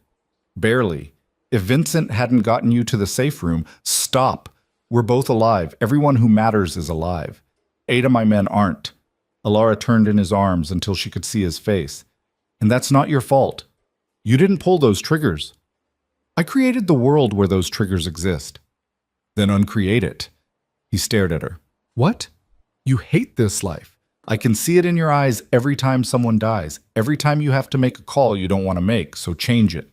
B: Barely. If Vincent hadn't gotten you to the safe room..." "Stop. We're both alive. Everyone who matters is alive. 8 of my men aren't." Alara turned in his arms until she could see his face. "And that's not your fault. You didn't pull those triggers. I created the world where those triggers exist." "Then uncreate it." He stared at her. "What? You hate this life. I can see it in your eyes every time someone dies, every time you have to make a call you don't want to make, so change it."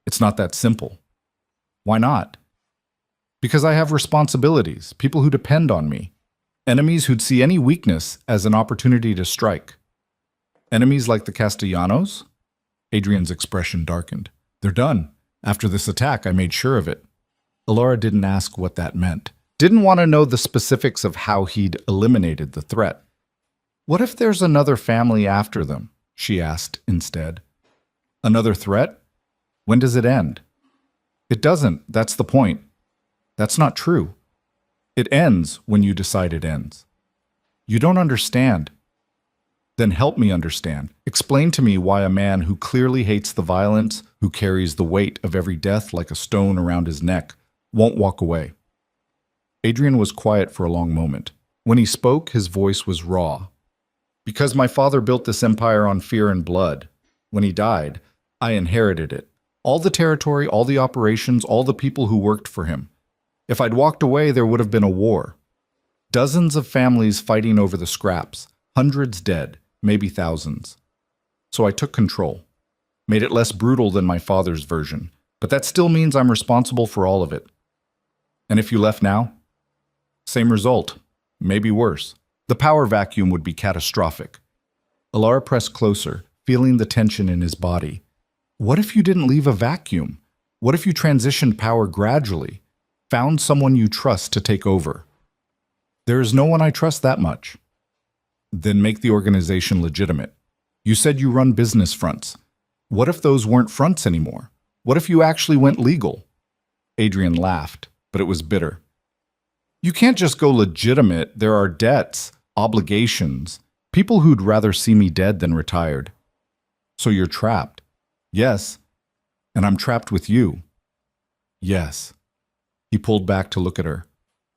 B: "It's not that simple." "Why not?" "Because I have responsibilities, people who depend on me. Enemies who'd see any weakness as an opportunity to strike." "Enemies like the Castellanos?" Adrian's expression darkened. "They're done. After this attack, I made sure of it." Alara didn't ask what that meant. Didn't want to know the specifics of how he'd eliminated the threat. "What if there's another family after them?" she asked instead. "Another threat? When does it end?" "It doesn't. That's the point." "That's not true." "It ends when you decide it ends." "You don't understand." "Then help me understand. Explain to me why a man who clearly hates the violence, who carries the weight of every death like a stone around his neck, won't walk away." Adrian was quiet for a long moment. When he spoke, his voice was raw. "Because my father built this empire on fear and blood. When he died, I inherited it. All the territory, all the operations, all the people who worked for him. If I'd walked away, there would have been a war. Dozens of families fighting over the scraps, hundreds dead, maybe thousands. So I took control. Made it less brutal than my father's version, but that still means I'm responsible for all of it. And if you left now? Same result, maybe worse. The power vacuum would be catastrophic." Alara pressed closer, feeling the tension in his body. "What if you didn't leave a vacuum? What if you transitioned power gradually? Found someone you trust to take over?" "There is no one I trust that much." "Then make the organization legitimate. You said you run business fronts. What if those weren't fronts anymore? What if you actually went legal?" Adrian laughed, but it was bitter. You can't just go legitimate. There are debts, obligations, people who'd rather see me dead than retired. So you're trapped. Yes. And I'm trapped with you. Yes. He pulled back to look at her.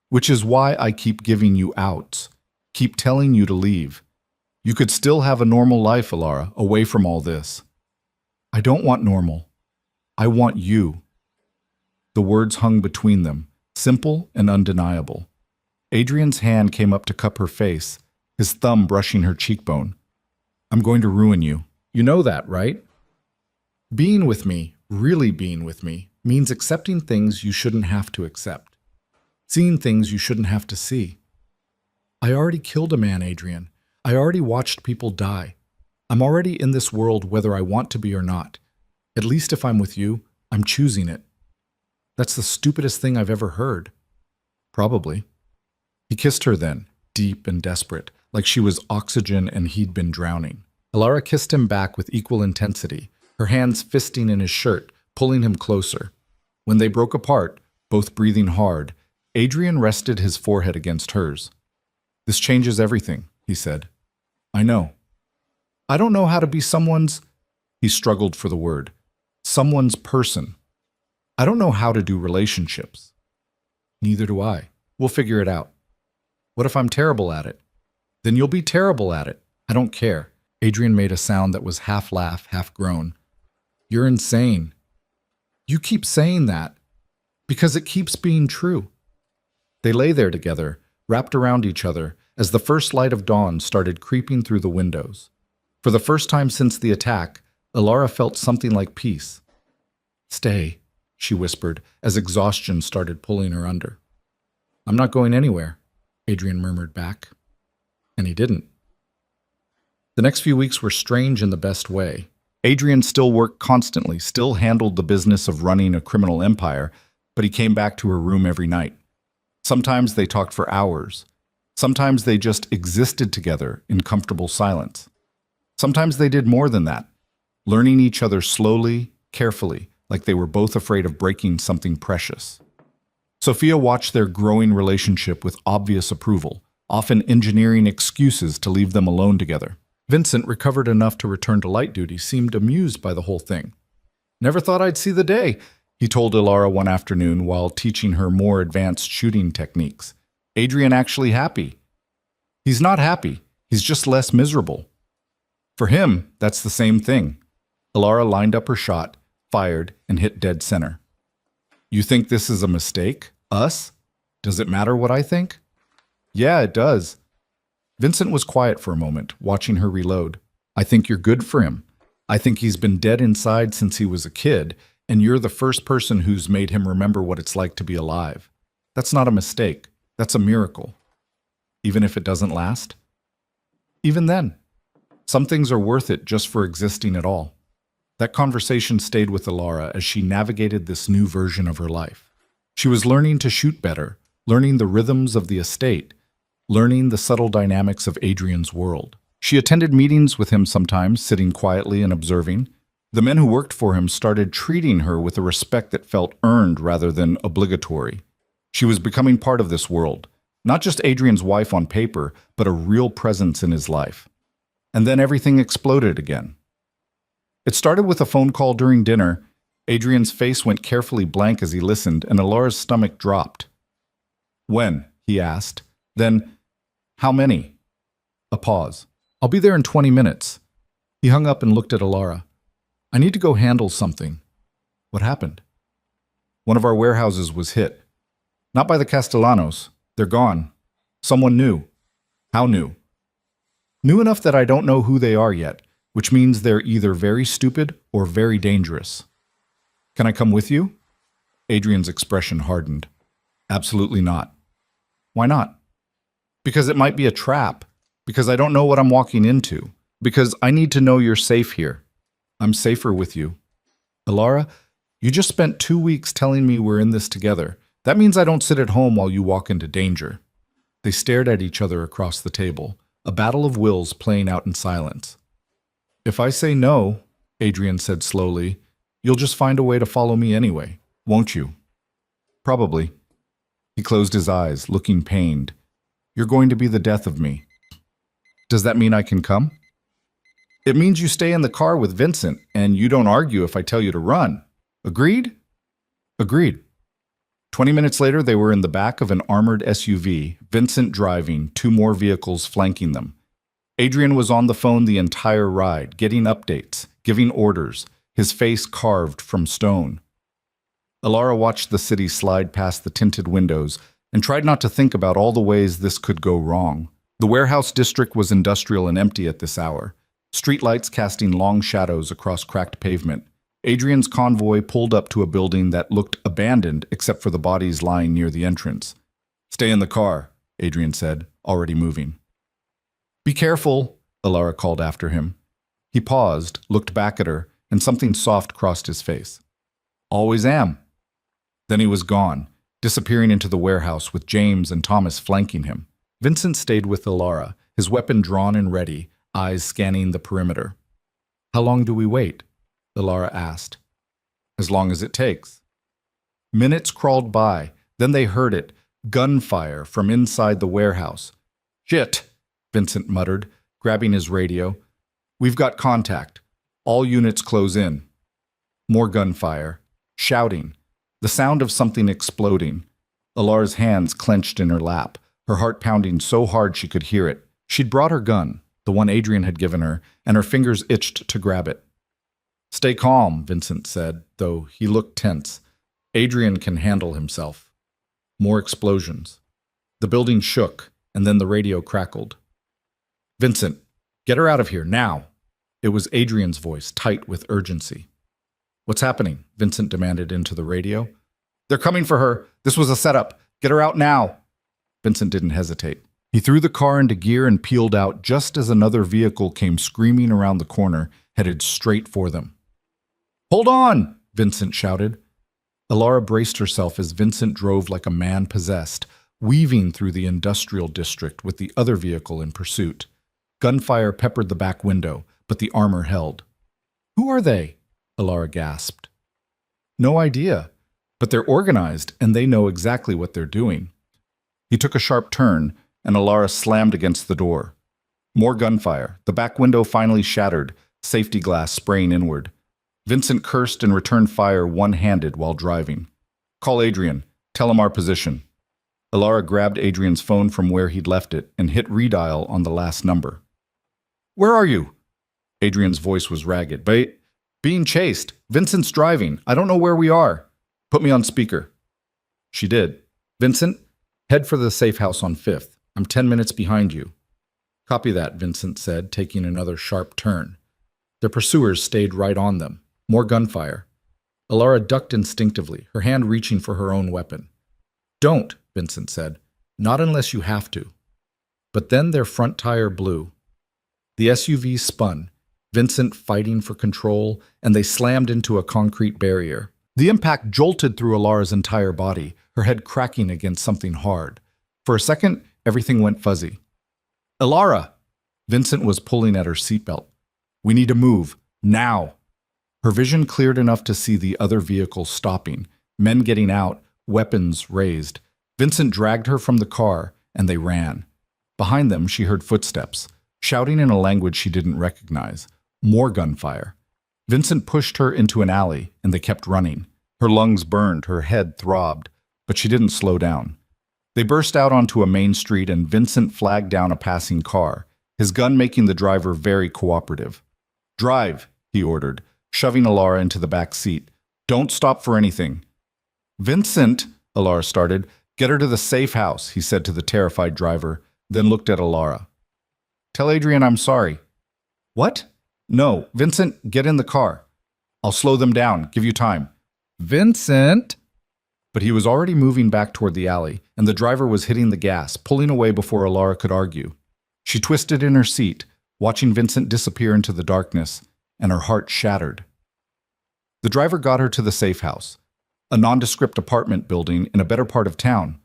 B: Which is why I keep giving you outs. Keep telling you to leave. You could still have a normal life, Alara, away from all this. I don't want normal. I want you. The words hung between them, simple and undeniable. Adrian's hand came up to cup her face, his thumb brushing her cheekbone. I'm going to ruin you. You know that, right? Being with me, really being with me, means accepting things you shouldn't have to accept. Seeing things you shouldn't have to see. I already killed a man, Adrian. I already watched people die. I'm already in this world whether I want to be or not. At least if I'm with you, I'm choosing it. That's the stupidest thing I've ever heard. Probably. He kissed her then, deep and desperate, like she was oxygen and he'd been drowning. Alara kissed him back with equal intensity, her hands fisting in his shirt, pulling him closer. When they broke apart, both breathing hard, Adrian rested his forehead against hers. This changes everything, he said. I know. I don't know how to be someone's... He struggled for the word. Someone's person. I don't know how to do relationships. Neither do I. We'll figure it out. What if I'm terrible at it? Then you'll be terrible at it. I don't care. Adrian made a sound that was half laugh, half groan. You're insane. You keep saying that because it keeps being true. They lay there together, wrapped around each other, as the first light of dawn started creeping through the windows. For the first time since the attack, Alara felt something like peace. Stay, she whispered, as exhaustion started pulling her under. I'm not going anywhere, Adrian murmured back. And he didn't. The next few weeks were strange in the best way. Adrian still worked constantly, still handled the business of running a criminal empire, but he came back to her room every night. Sometimes they talked for hours. Sometimes they just existed together in comfortable silence. Sometimes they did more than that, learning each other slowly, carefully, like they were both afraid of breaking something precious. Sophia watched their growing relationship with obvious approval, often engineering excuses to leave them alone together. Vincent, recovered enough to return to light duty, seemed amused by the whole thing. Never thought I'd see the day, he told Alara one afternoon while teaching her more advanced shooting techniques. Adrian actually happy. He's not happy. He's just less miserable. For him, that's the same thing. Alara lined up her shot, fired, and hit dead center. You think this is a mistake? Us? Does it matter what I think? Yeah, it does. Vincent was quiet for a moment, watching her reload. I think you're good for him. I think he's been dead inside since he was a kid, and you're the first person who's made him remember what it's like to be alive. That's not a mistake. That's a miracle. Even if it doesn't last? Even then. Some things are worth it just for existing at all. That conversation stayed with Alara as she navigated this new version of her life. She was learning to shoot better, learning the rhythms of the estate, learning the subtle dynamics of Adrian's world. She attended meetings with him sometimes, sitting quietly and observing. The men who worked for him started treating her with a respect that felt earned rather than obligatory. She was becoming part of this world, not just Adrian's wife on paper, but a real presence in his life. And then everything exploded again. It started with a phone call during dinner. Adrian's face went carefully blank as he listened, and Alara's stomach dropped. When? He asked. Then, how many? A pause. I'll be there in 20 minutes. He hung up and looked at Alara. I need to go handle something. What happened? One of our warehouses was hit. Not by the Castellanos. They're gone. Someone new. How new? New enough that I don't know who they are yet, which means they're either very stupid or very dangerous. Can I come with you? Adrian's expression hardened. Absolutely not. Why not? Because it might be a trap. Because I don't know what I'm walking into. Because I need to know you're safe here. I'm safer with you. Alara, you just spent 2 weeks telling me we're in this together. That means I don't sit at home while you walk into danger. They stared at each other across the table, a battle of wills playing out in silence. If I say no, Adrian said slowly, you'll just find a way to follow me anyway, won't you? Probably. He closed his eyes, looking pained. You're going to be the death of me. Does that mean I can come? It means you stay in the car with Vincent, and you don't argue if I tell you to run. Agreed? Agreed. 20 minutes later, they were in the back of an armored SUV, Vincent driving, 2 more vehicles flanking them. Adrian was on the phone the entire ride, getting updates, giving orders, his face carved from stone. Alara watched the city slide past the tinted windows and tried not to think about all the ways this could go wrong. The warehouse district was industrial and empty at this hour, streetlights casting long shadows across cracked pavement. Adrian's convoy pulled up to a building that looked abandoned except for the bodies lying near the entrance. Stay in the car, Adrian said, already moving. Be careful, Alara called after him. He paused, looked back at her, and something soft crossed his face. Always am. Then he was gone, disappearing into the warehouse with James and Thomas flanking him. Vincent stayed with Alara, his weapon drawn and ready, eyes scanning the perimeter. How long do we wait? Alara asked. As long as it takes. Minutes crawled by, then they heard it, gunfire from inside the warehouse. Shit, Vincent muttered, grabbing his radio. We've got contact. All units close in. More gunfire. Shouting. The sound of something exploding. Alara's hands clenched in her lap, her heart pounding so hard she could hear it. She'd brought her gun, the one Adrian had given her, and her fingers itched to grab it. Stay calm, Vincent said, though he looked tense. Adrian can handle himself. More explosions. The building shook, and then the radio crackled. Vincent, get her out of here, now! It was Adrian's voice, tight with urgency. What's happening? Vincent demanded into the radio. They're coming for her. This was a setup. Get her out now. Vincent didn't hesitate. He threw the car into gear and peeled out just as another vehicle came screaming around the corner, headed straight for them. Hold on! Vincent shouted. Alara braced herself as Vincent drove like a man possessed, weaving through the industrial district with the other vehicle in pursuit. Gunfire peppered the back window, but the armor held. Who are they? Alara gasped. No idea, but they're organized and they know exactly what they're doing. He took a sharp turn, and Alara slammed against the door. More gunfire. The back window finally shattered, safety glass spraying inward. Vincent cursed and returned fire one-handed while driving. Call Adrian. Tell him our position. Alara grabbed Adrian's phone from where he'd left it and hit redial on the last number. Where are you? Adrian's voice was ragged. Being chased. Vincent's driving. I don't know where we are. Put me on speaker. She did. Vincent, head for the safe house on 5th. I'm 10 minutes behind you. Copy that, Vincent said, taking another sharp turn. Their pursuers stayed right on them. More gunfire. Alara ducked instinctively, her hand reaching for her own weapon. Don't, Vincent said. Not unless you have to. But then their front tire blew. The SUV spun, Vincent fighting for control, and they slammed into a concrete barrier. The impact jolted through Alara's entire body, her head cracking against something hard. For a second, everything went fuzzy. Alara! Vincent was pulling at her seatbelt. We need to move. Now! Her vision cleared enough to see the other vehicle stopping, men getting out, weapons raised. Vincent dragged her from the car, and they ran. Behind them, she heard footsteps, shouting in a language she didn't recognize. More gunfire. Vincent pushed her into an alley, and they kept running. Her lungs burned, her head throbbed, but she didn't slow down. They burst out onto a main street, and Vincent flagged down a passing car, his gun making the driver very cooperative. Drive, he ordered, shoving Alara into the back seat. Don't stop for anything. Vincent, Alara started. Get her to the safe house, he said to the terrified driver, then looked at Alara. Tell Adrian I'm sorry. What? No, Vincent, get in the car. I'll slow them down, give you time. Vincent! But he was already moving back toward the alley, and the driver was hitting the gas, pulling away before Alara could argue. She twisted in her seat, watching Vincent disappear into the darkness, and her heart shattered. The driver got her to the safe house, a nondescript apartment building in a better part of town.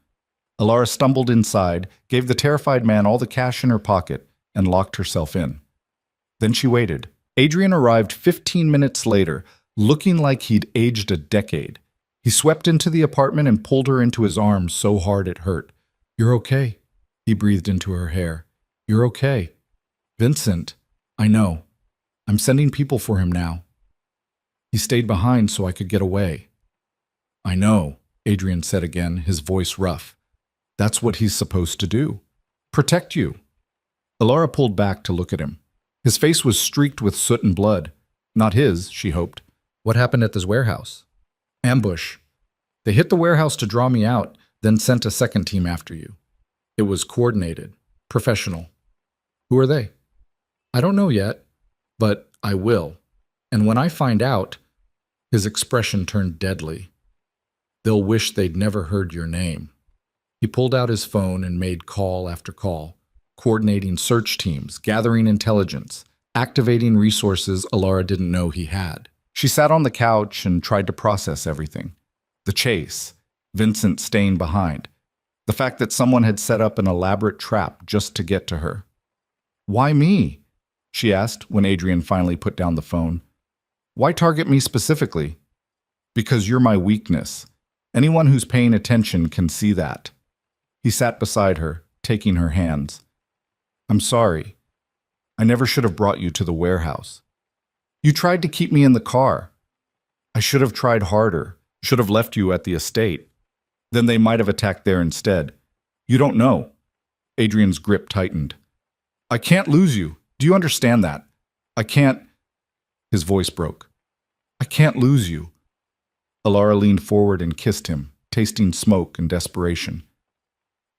B: Alara stumbled inside, gave the terrified man all the cash in her pocket, and locked herself in. Then she waited. Adrian arrived 15 minutes later, looking like he'd aged a decade. He swept into the apartment and pulled her into his arms so hard it hurt. "You're okay," he breathed into her hair. "You're okay." "Vincent, I know. I'm sending people for him now. He stayed behind so I could get away." "I know," Adrian said again, his voice rough. "That's what he's supposed to do. Protect you." Alara pulled back to look at him. His face was streaked with soot and blood. Not his, she hoped.
C: "What happened at this warehouse?" "Ambush. They hit the warehouse to draw me out, then sent a second team after you. It was coordinated, professional." "Who are they?" "I don't know yet, but I will. And when I find out," his expression turned deadly, "they'll wish they'd never heard your name." He pulled out his phone and made call after call, coordinating search teams, gathering intelligence, activating resources Alara didn't know he had. She sat on the couch and tried to process everything. The chase, Vincent staying behind, the fact that someone had set up an elaborate trap just to get to her. "Why me?" she asked when Adrian finally put down the phone. "Why target me specifically?" "Because you're my weakness. Anyone who's paying attention can see that." He sat beside her, taking her hands. "I'm sorry. I never should have brought you to the warehouse. You tried to keep me in the car. I should have tried harder, should have left you at the estate. Then they might have attacked there instead. You don't know." Adrian's grip tightened. "I can't lose you. Do you understand that? I can't—" His voice broke. "I can't lose you." Alara leaned forward and kissed him, tasting smoke and desperation.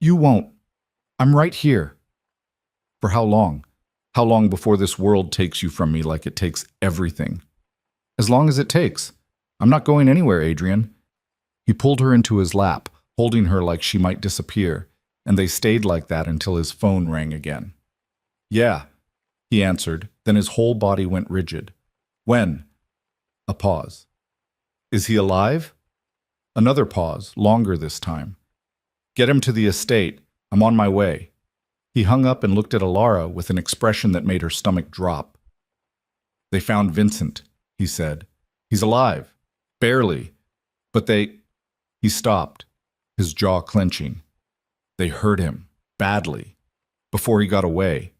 C: "You won't. I'm right here." "For how long? How long before this world takes you from me like it takes everything?" "As long as it takes. I'm not going anywhere, Adrian." He pulled her into his lap, holding her like she might disappear, and they stayed like that until his phone rang again. "Yeah," he answered, then his whole body went rigid. "When?" A pause. "Is he alive?" Another pause, longer this time. "Get him to the estate. I'm on my way." He hung up and looked at Alara with an expression that made her stomach drop. "They found Vincent," he said. "He's alive. Barely. But they—" He stopped, his jaw clenching. "They hurt him. Badly. Before he got away."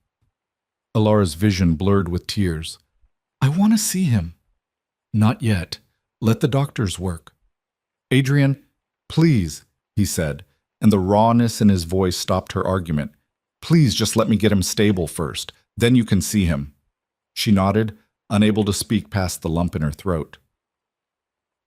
C: Alara's vision blurred with tears. "I want to see him." "Not yet. Let the doctors work." "Adrian, please," he said, and the rawness in his voice stopped her argument. "Please just let me get him stable first. Then you can see him." She nodded, unable to speak past the lump in her throat.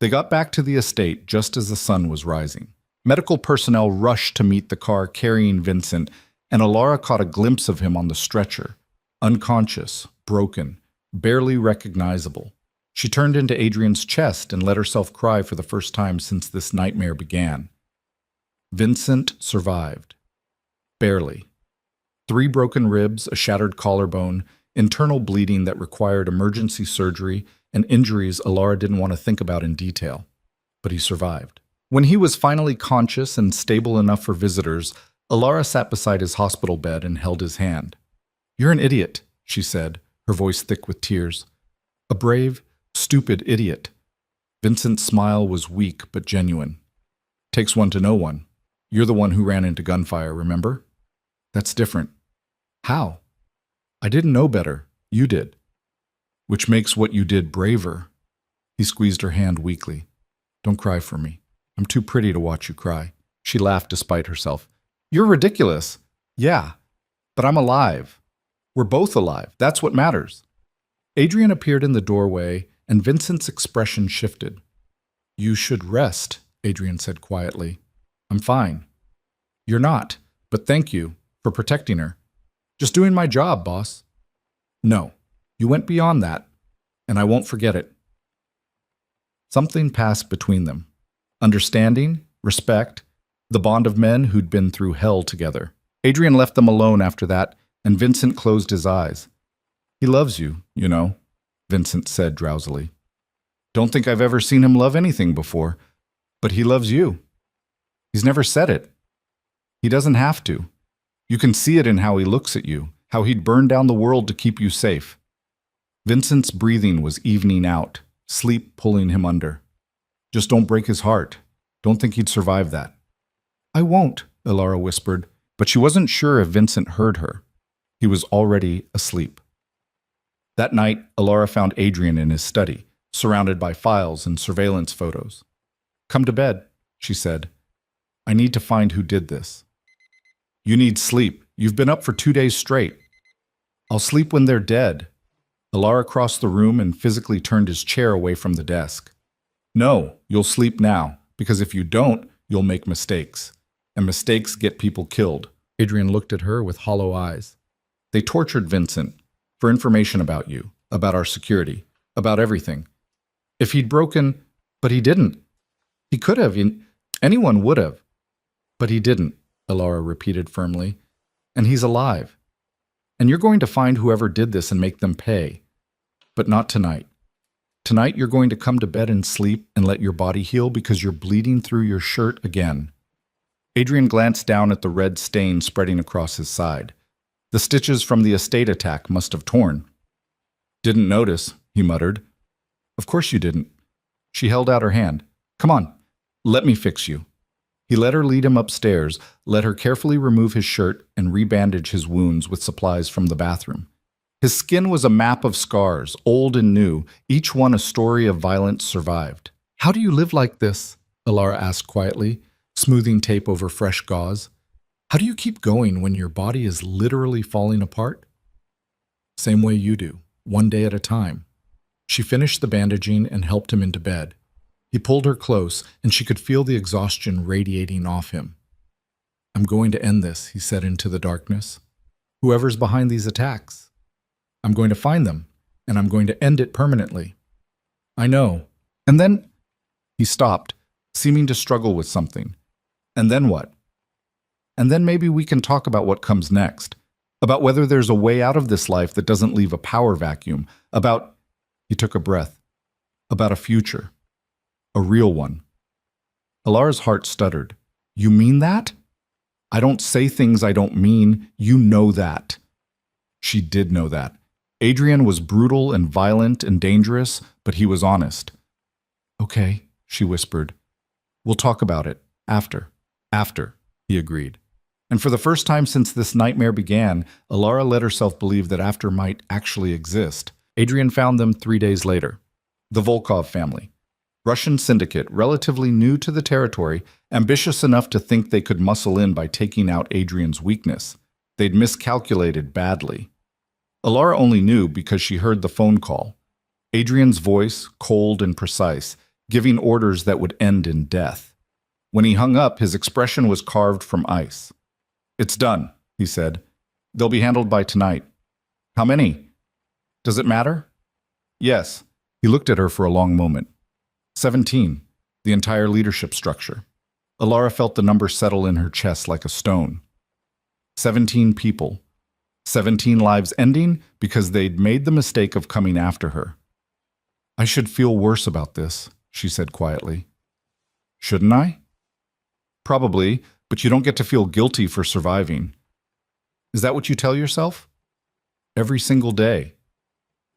C: They got back to the estate just as the sun was rising. Medical personnel rushed to meet the car carrying Vincent, and Alara caught a glimpse of him on the stretcher. Unconscious, broken, barely recognizable. She turned into Adrian's chest and let herself cry for the first time since this nightmare began. Vincent survived. Barely. 3 broken ribs, a shattered collarbone, internal bleeding that required emergency surgery, and injuries Alara didn't want to think about in detail. But he survived. When he was finally conscious and stable enough for visitors, Alara sat beside his hospital bed and held his hand. "You're an idiot," she said, her voice thick with tears. "A brave, stupid idiot." Vincent's smile was weak but genuine. "Takes one to know one. You're the one who ran into gunfire, remember? That's different." "How?" "I didn't know better. You did. Which makes what you did braver." He squeezed her hand weakly. "Don't cry for me. I'm too pretty to watch you cry." She laughed despite herself. "You're ridiculous." "Yeah, but I'm alive. We're both alive. That's what matters." Adrian appeared in the doorway, and Vincent's expression shifted. "You should rest," Adrian said quietly. "I'm fine." "You're not, but thank you for protecting her." "Just doing my job, boss." "No, you went beyond that, and I won't forget it." Something passed between them. Understanding, respect, the bond of men who'd been through hell together. Adrian left them alone after that, and Vincent closed his eyes. "He loves you, you know," Vincent said drowsily. "Don't think I've ever seen him love anything before, but he loves you. He's never said it. He doesn't have to. You can see it in how he looks at you, how he'd burn down the world to keep you safe." Vincent's breathing was evening out, sleep pulling him under.
B: Just don't break his heart. Don't think he'd survive that. I won't, Ilara whispered, but she wasn't sure if Vincent heard her. He was already asleep. That night, Ilara found Adrian in his study, surrounded by files and surveillance photos. Come to bed, she said. I need to find who did this. You need sleep. You've been up for 2 days straight. I'll sleep when they're dead. Ilara crossed the room and physically turned his chair away from the desk. No, you'll sleep now, because if you don't, you'll make mistakes. And mistakes get people killed.
C: Adrian looked at her with hollow eyes.
B: They tortured Vincent for information about you, about our security, about everything. If he'd broken, but he didn't. He could have, anyone would have. But he didn't, Ilara repeated firmly. And he's alive. And you're going to find whoever did this and make them pay. But not tonight. Tonight you're going to come to bed and sleep and let your body heal because you're bleeding through your shirt again. Adrian glanced down at the red stain spreading across his side. The stitches from the estate attack must have torn. Didn't notice, he muttered. Of course you didn't. She held out her hand. Come on, let me fix you. He let her lead him upstairs, let her carefully remove his shirt and rebandage his wounds with supplies from the bathroom. His skin was a map of scars, old and new, each one a story of violence survived.
C: How do you live like this? Ilara asked quietly, smoothing tape over fresh gauze. How do you keep going when your body is literally falling apart? Same way you do, one day at a time. She finished the bandaging and helped him into bed. He pulled her close, and she could feel the exhaustion radiating off him. I'm going to end this, he said into the darkness. Whoever's behind these attacks. I'm going to find them, and I'm going to end it permanently. I know.
B: And then he stopped, seeming to struggle with something. And then what? And then maybe we can talk about what comes next. About whether there's a way out of this life that doesn't leave a power vacuum. About, he took a breath, about a future. A real one. Ilara's heart stuttered. You mean that? I don't say things I don't mean. You know that. She did know that. Adrian was brutal and violent and dangerous, but he was honest. Okay, she whispered. We'll talk about it. After. After, he agreed. And for the first time since this nightmare began, Ilara let herself believe that after might actually exist. Adrian found them 3 days later. The Volkov family. Russian syndicate, relatively new to the territory, ambitious enough to think they could muscle in by taking out Adrian's weakness. They'd miscalculated badly. Ilara only knew because she heard the phone call. Adrian's voice, cold and precise, giving orders that would end in death. When he hung up, his expression was carved from ice. It's done, he said. They'll be handled by tonight. How many? Does it matter? Yes. He looked at her for a long moment. 17, the entire leadership structure. Ilara felt the number settle in her chest like a stone. 17 people. 17 lives ending because they'd made the mistake of coming after her. I should feel worse about this, she said quietly. Shouldn't I? Probably, but you don't get to feel guilty for surviving. Is that what you tell yourself? Every single day.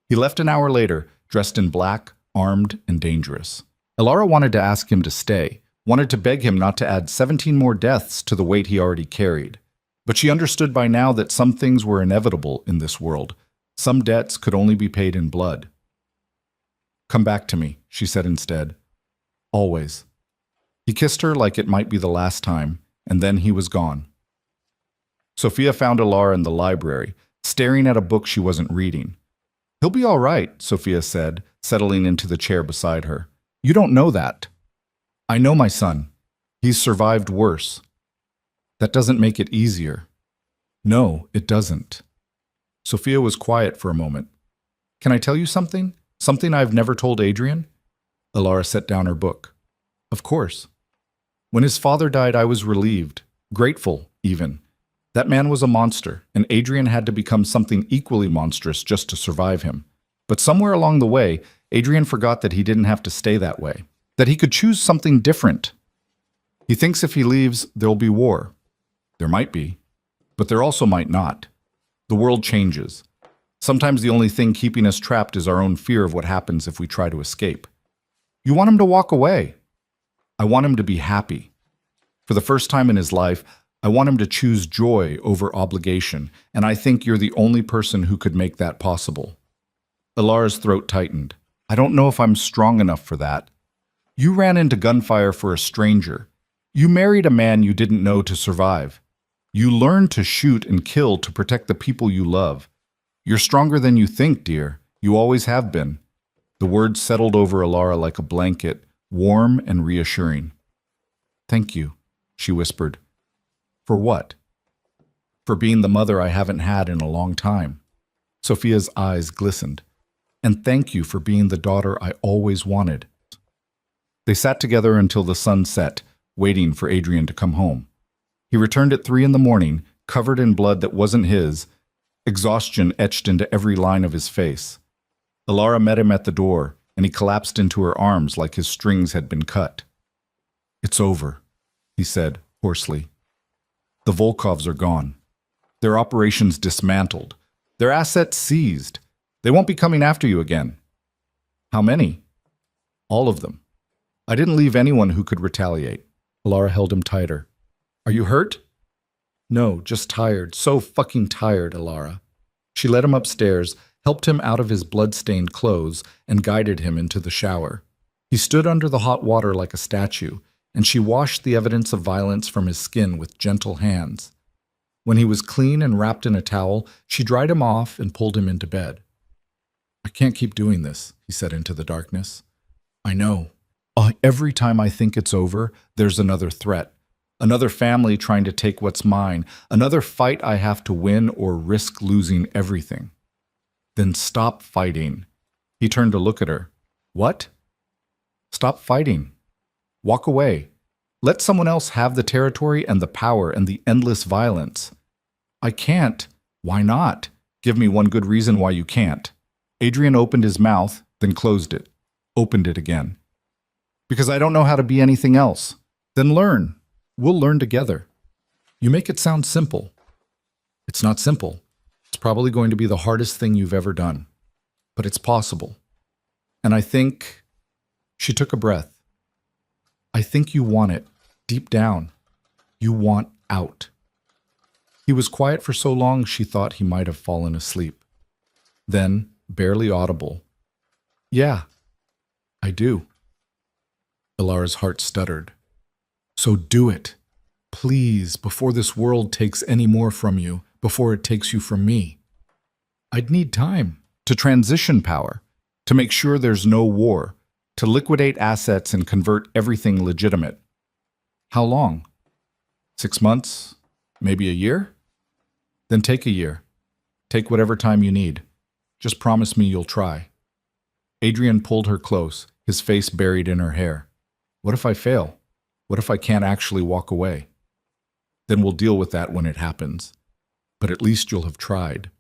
B: He left an hour later, dressed in black, armed, and dangerous. Ilara wanted to ask him to stay, wanted to beg him not to add 17 more deaths to the weight he already carried. But she understood by now that some things were inevitable in this world. Some debts could only be paid in blood. Come back to me, she said instead. Always. He kissed her like it might be the last time, and then he was gone. Sophia found Ilara in the library, staring at a book she wasn't reading. He'll be all right, Sophia said, settling into the chair beside her. You don't know that. I know my son. He's survived worse. That doesn't make it easier. No, it doesn't. Sophia was quiet for a moment. Can I tell you something? Something I've never told Adrian? Ilara set down her book. Of course. When his father died, I was relieved, grateful even. That man was a monster, and Adrian had to become something equally monstrous just to survive him. But somewhere along the way, Adrian forgot that he didn't have to stay that way, that he could choose something different. He thinks if he leaves, there'll be war. There might be, but there also might not. The world changes. Sometimes the only thing keeping us trapped is our own fear of what happens if we try to escape. You want him to walk away, I want him to be happy. For the first time in his life, I want him to choose joy over obligation, and I think you're the only person who could make that possible. Alara's throat tightened. I don't know if I'm strong enough for that. You ran into gunfire for a stranger. You married a man you didn't know to survive. You learned to shoot and kill to protect the people you love. You're stronger than you think, dear. You always have been. The words settled over Alara like a blanket, warm and reassuring. Thank you, she whispered. For what? For being the mother I haven't had in a long time. Sophia's eyes glistened. And thank you for being the daughter I always wanted. They sat together until the sun set, waiting for Adrian to come home. He returned at 3 a.m, covered in blood that wasn't his, exhaustion etched into every line of his face. Alara met him at the door, and he collapsed into her arms like his strings had been cut. It's over, he said hoarsely. The Volkovs are gone. Their operations dismantled. Their assets seized. They won't be coming after you again. How many? All of them. I didn't leave anyone who could retaliate. Alara held him tighter. Are you hurt? No, just tired. So fucking tired, Alara. She led him upstairs, helped him out of his blood-stained clothes, and guided him into the shower. He stood under the hot water like a statue, and she washed the evidence of violence from his skin with gentle hands. When he was clean and wrapped in a towel, she dried him off and pulled him into bed. I can't keep doing this, he said into the darkness. I know. Every time I think it's over, there's another threat. Another family trying to take what's mine. Another fight I have to win or risk losing everything. Then stop fighting. He turned to look at her. What? Stop fighting. Walk away. Let someone else have the territory and the power and the endless violence. I can't. Why not? Give me one good reason why you can't. Adrian opened his mouth, then closed it. Opened it again. Because I don't know how to be anything else. Then learn. We'll learn together. You make it sound simple. It's not simple. It's probably going to be the hardest thing you've ever done. But it's possible. And I think... She took a breath. I think you want it. Deep down. You want out. He was quiet for so long she thought he might have fallen asleep. Then, barely audible. Yeah, I do. Alara's heart stuttered. So do it. Please, before this world takes any more from you, before it takes you from me. I'd need time to transition power, to make sure there's no war, to liquidate assets and convert everything legitimate. How long? 6 months? Maybe a year? Then take a year. Take whatever time you need. Just promise me you'll try. Adrian pulled her close, his face buried in her hair. What if I fail? What if I can't actually walk away? Then we'll deal with that when it happens. But at least you'll have tried.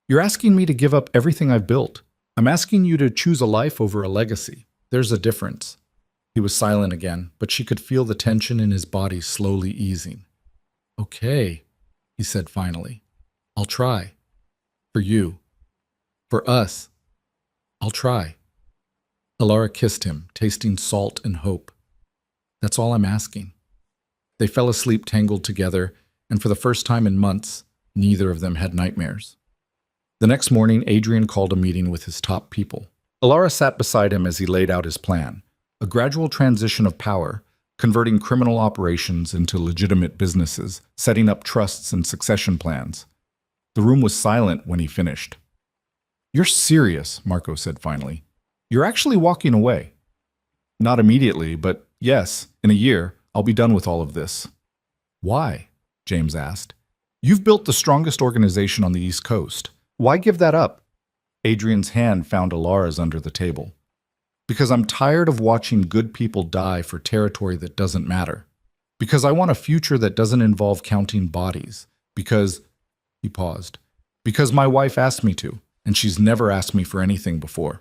B: You're asking me to give up everything I've built. I'm asking you to choose a life over a legacy. There's a difference. He was silent again, but she could feel the tension in his body slowly easing. Okay, he said finally. I'll try. For you. For us. I'll try. Alara kissed him, tasting salt and hope. That's all I'm asking. They fell asleep tangled together, and for the first time in months, neither of them had nightmares. The next morning, Adrian called a meeting with his top people. Alara sat beside him as he laid out his plan, a gradual transition of power, converting criminal operations into legitimate businesses, setting up trusts and succession plans. The room was silent when he finished. You're serious, Marco said finally. You're actually walking away. Not immediately, but yes, in a year, I'll be done with all of this. Why? James asked. You've built the strongest organization on the East Coast. Why give that up? Adrian's hand found Alara's under the table. Because I'm tired of watching good people die for territory that doesn't matter. Because I want a future that doesn't involve counting bodies. Because, he paused, because my wife asked me to, and she's never asked me for anything before.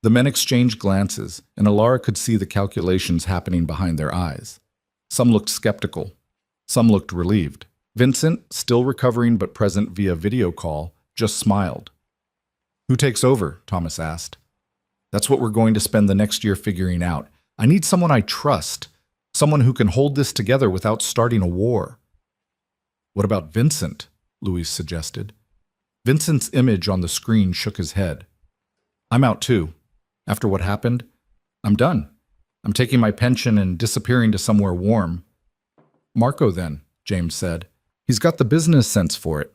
B: The men exchanged glances, and Alara could see the calculations happening behind their eyes. Some looked skeptical. Some looked relieved. Vincent, still recovering but present via video call, just smiled. Who takes over? Thomas asked. That's what we're going to spend the next year figuring out. I need someone I trust, someone who can hold this together without starting a war. What about Vincent? Louise suggested. Vincent's image on the screen shook his head. I'm out too. After what happened, I'm done. I'm taking my pension and disappearing to somewhere warm. Marco then, James said. He's got the business sense for it.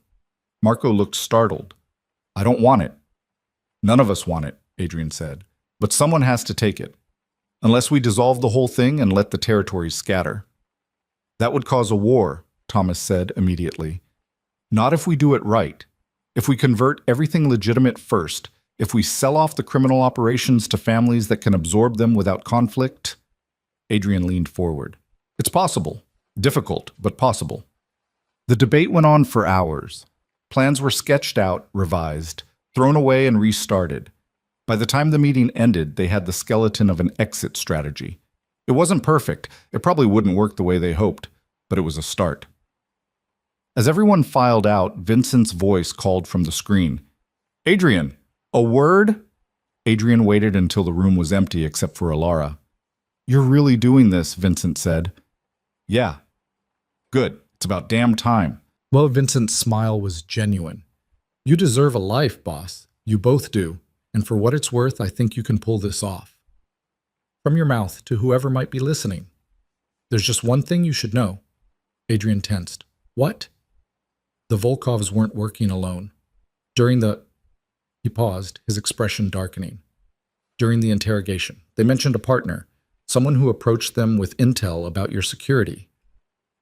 B: Marco looked startled. I don't want it. None of us want it, Adrian said. But someone has to take it. Unless we dissolve the whole thing and let the territories scatter. That would cause a war, Thomas said immediately. Not if we do it right. If we convert everything legitimate first, if we sell off the criminal operations to families that can absorb them without conflict. Adrian leaned forward. It's possible. Difficult, but possible. The debate went on for hours. Plans were sketched out, revised, thrown away and restarted. By the time the meeting ended, they had the skeleton of an exit strategy. It wasn't perfect. It probably wouldn't work the way they hoped, but it was a start. As everyone filed out, Vincent's voice called from the screen. Adrian, a word? Adrian waited until the room was empty except for Alara. You're really doing this, Vincent said. Yeah. Good. It's about damn time.
C: Well, Vincent's smile was genuine. You deserve a life, boss. You both do. And for what it's worth, I think you can pull this off. From your mouth to whoever might be listening. There's just one thing you should know. Adrian tensed. What? The Volkovs weren't working alone. He paused, his expression darkening. During the interrogation, they mentioned a partner, someone who approached them with intel about your security.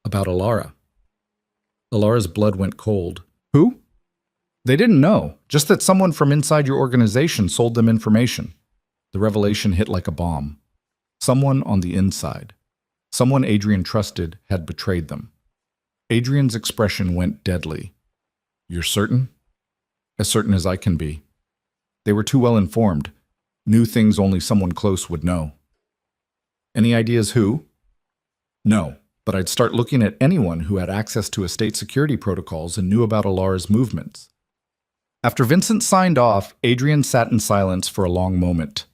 C: About Alara. Alara's blood went cold.
B: Who? They didn't know, just that someone from inside your organization sold them information. The revelation hit like a bomb. Someone on the inside. Someone Adrian trusted had betrayed them. Adrian's expression went deadly. You're certain? As certain as I can be. They were too well informed. Knew things only someone close would know. Any ideas who? No, but I'd start looking at anyone who had access to estate security protocols and knew about Alara's movements. After Vincent signed off, Adrian sat in silence for a long moment.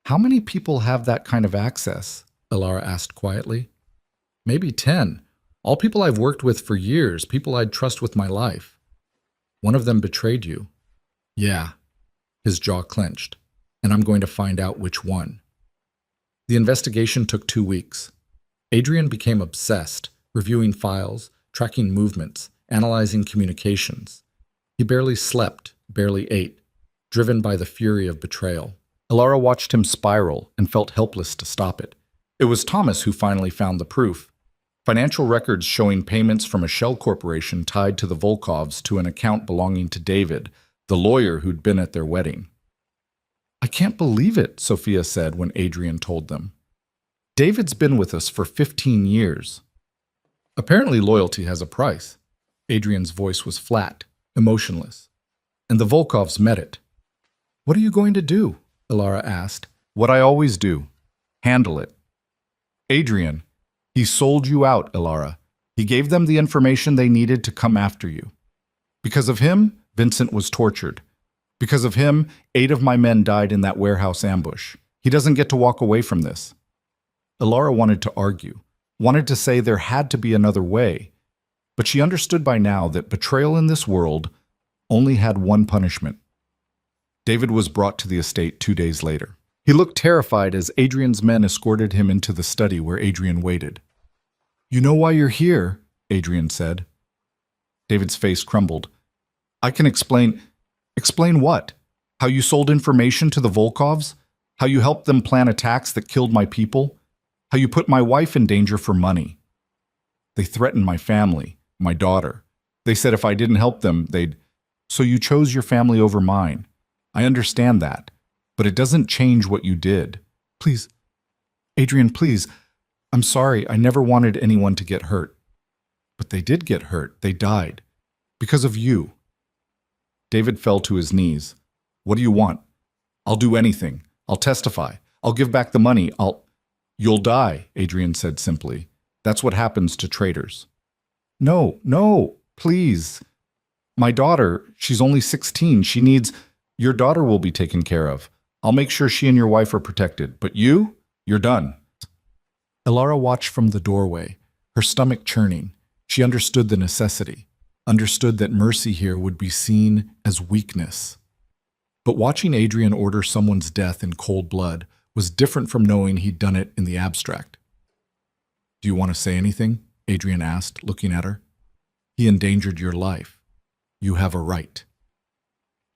B: How many people have that kind of access? Alara asked quietly. Maybe 10. All people I've worked with for years, people I'd trust with my life. One of them betrayed you. Yeah. His jaw clenched. And I'm going to find out which one. The investigation took 2 weeks. Adrian became obsessed, reviewing files, tracking movements, analyzing communications. He barely slept, barely ate, driven by the fury of betrayal. Alara watched him spiral and felt helpless to stop it. It was Thomas who finally found the proof. Financial records showing payments from a shell corporation tied to the Volkovs to an account belonging to David, the lawyer who'd been at their wedding. I can't believe it, Sophia said when Adrian told them. David's been with us for 15 years. Apparently loyalty has a price. Adrian's voice was flat, emotionless. And the Volkovs met it. What are you going to do? Alara asked. What I always do. Handle it. Adrian, he sold you out, Alara. He gave them the information they needed to come after you. Because of him, Vincent was tortured. Because of him, 8 of my men died in that warehouse ambush. He doesn't get to walk away from this. Alara wanted to argue, wanted to say there had to be another way. But she understood by now that betrayal in this world only had one punishment. David was brought to the estate 2 days later. He looked terrified as Adrian's men escorted him into the study where Adrian waited. You know why you're here, Adrian said. David's face crumbled. I can explain. Explain what? How you sold information to the Volkovs? How you helped them plan attacks that killed my people? How you put my wife in danger for money? They threatened my family, my daughter. They said if I didn't help them, they'd... So you chose your family over mine. I understand that. But it doesn't change what you did. Please, Adrian, please. I'm sorry, I never wanted anyone to get hurt. But they did get hurt. They died. Because of you. David fell to his knees. What do you want? I'll do anything. I'll testify. I'll give back the money. You'll die, Adrian said simply. That's what happens to traitors. No, please. My daughter, she's only 16. She needs... Your daughter will be taken care of. I'll make sure she and your wife are protected. But you? You're done.
C: Elara watched from the doorway, her stomach churning. She understood the necessity, understood that mercy here would be seen as weakness. But watching Adrian order someone's death in cold blood was different from knowing he'd done it in the abstract. Do you want to say anything? Adrian asked, looking at her. He endangered your life. You have a right.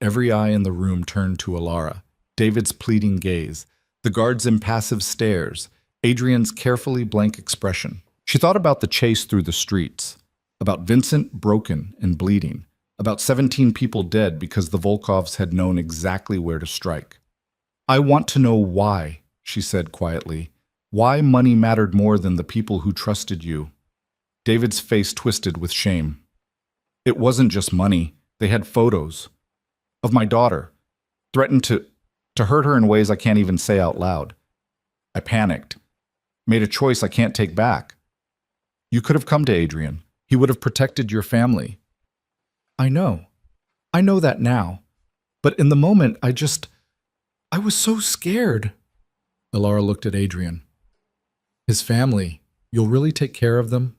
C: Every eye in the room turned to Elara, David's pleading gaze, the guard's impassive stares, Adrian's carefully blank expression. She thought about the chase through the streets, about Vincent broken and bleeding, about 17 people dead because the Volkovs had known exactly where to strike. I want to know why, she said quietly. Why money mattered more than the people who trusted you. David's face twisted with shame. It wasn't just money. They had photos of my daughter, threatened to hurt her in ways I can't even say out loud. I panicked, made a choice I can't take back. You could have come to Adrian. He would have protected your family. I know that now. But in the moment, I was so scared. Elara looked at Adrian. His family, you'll really take care of them?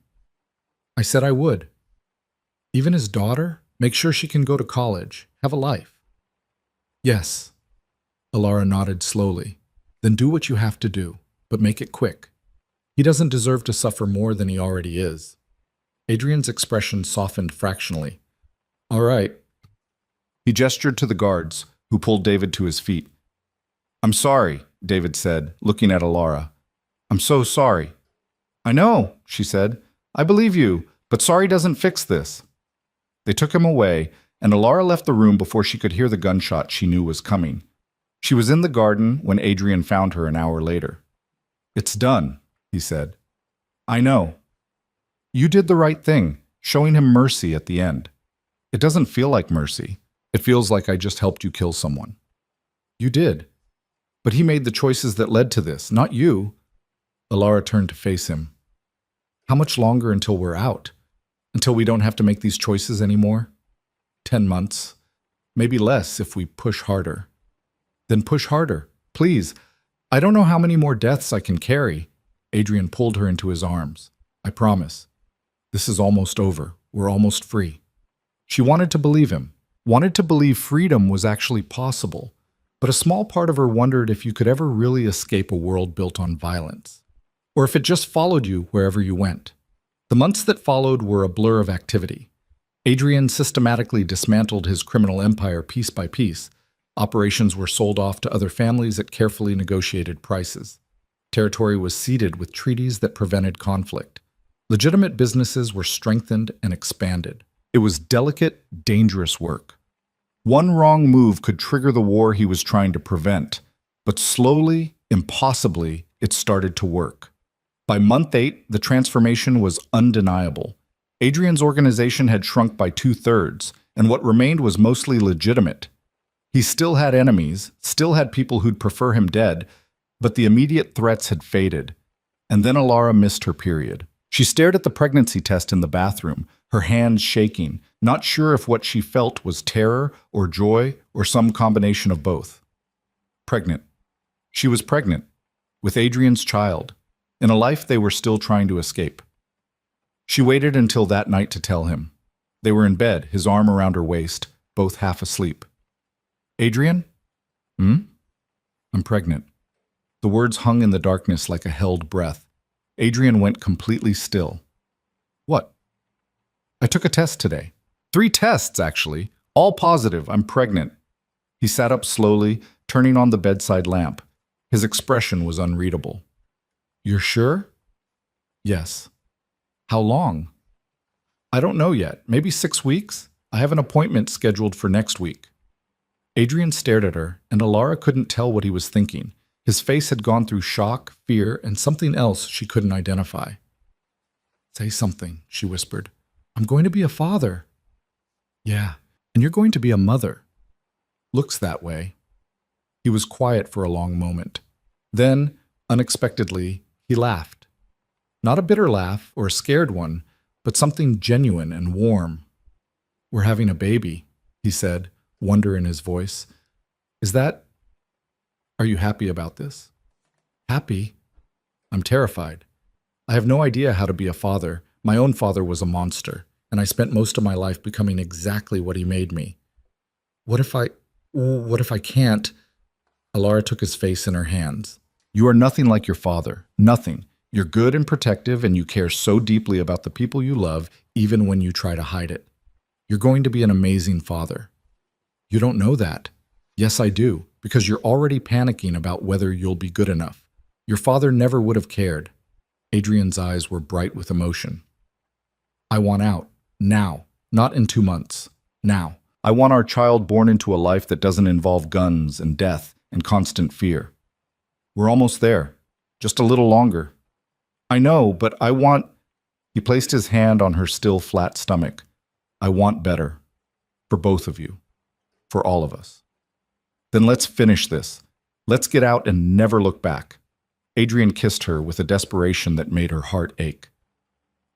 C: I said I would. Even his daughter? Make sure she can go to college, have a life. Yes. Elara nodded slowly. Then do what you have to do, but make it quick. He doesn't deserve to suffer more than he already is. Adrian's expression softened fractionally. All right.
B: He gestured to the guards, who pulled David to his feet. I'm sorry, David said, looking at Elara. I'm so sorry. I know, she said. I believe you, but sorry doesn't fix this. They took him away, and Elara left the room before she could hear the gunshot she knew was coming. She was in the garden when Adrian found her an hour later. It's done, he said. I know. You did the right thing, showing him mercy at the end. It doesn't feel like mercy. It feels like I just helped you kill someone. You did. But he made the choices that led to this, not you. Elara turned to face him. How much longer until we're out? Until we don't have to make these choices anymore? 10 months. Maybe less if we push harder. Then push harder, please. I don't know how many more deaths I can carry. Adrian pulled her into his arms. I promise. This is almost over. We're almost free. She wanted to believe him, wanted to believe freedom was actually possible, but a small part of her wondered if you could ever really escape a world built on violence, or if it just followed you wherever you went. The months that followed were a blur of activity. Adrian systematically dismantled his criminal empire piece by piece. Operations were sold off to other families at carefully negotiated prices. Territory was ceded with treaties that prevented conflict. Legitimate businesses were strengthened and expanded. It was delicate, dangerous work. One wrong move could trigger the war he was trying to prevent, but slowly, impossibly, it started to work. By month 8, the transformation was undeniable. Adrian's organization had shrunk by 2/3, and what remained was mostly legitimate. He still had enemies, still had people who'd prefer him dead, but the immediate threats had faded. And then Elara missed her period. She stared at the pregnancy test in the bathroom, her hands shaking, not sure if what she felt was terror or joy or some combination of both. Pregnant. She was pregnant, with Adrian's child, in a life they were still trying to escape. She waited until that night to tell him. They were in bed, his arm around her waist, both half asleep. Adrian? I'm pregnant. The words hung in the darkness like a held breath. Adrian went completely still. What? I took a test today. 3 tests, actually. All positive. I'm pregnant. He sat up slowly, turning on the bedside lamp. His expression was unreadable. You're sure? Yes. How long? I don't know yet. Maybe 6 weeks? I have an appointment scheduled for next week. Adrian stared at her, and Elara couldn't tell what he was thinking. His face had gone through shock, fear, and something else she couldn't identify. Say something, she whispered. I'm going to be a father. Yeah, and you're going to be a mother. Looks that way. He was quiet for a long moment. Then, unexpectedly, he laughed. Not a bitter laugh or a scared one, but something genuine and warm. We're having a baby, he said, wonder in his voice. Are you happy about this? Happy?
C: I'm terrified. I have no idea how to be a father. My own father was a monster, and I spent most of my life becoming exactly what he made me. What if I can't? Alara took his face in her hands.
B: You are nothing like your father. Nothing. You're good and protective, and you care so deeply about the people you love, even when you try to hide it. You're going to be an amazing father. You don't know that. Yes, I do, because you're already panicking about whether you'll be good enough. Your father never would have cared. Adrian's eyes were bright with emotion. I want out. Now. Not in 2 months. Now. I want our child born into a life that doesn't involve guns and death and constant fear. We're almost there. Just a little longer. I know, but I want... He placed his hand on her still flat stomach. I want better. For both of you. For all of us. Then let's finish this. Let's get out and never look back. Adrian kissed her with a desperation that made her heart ache.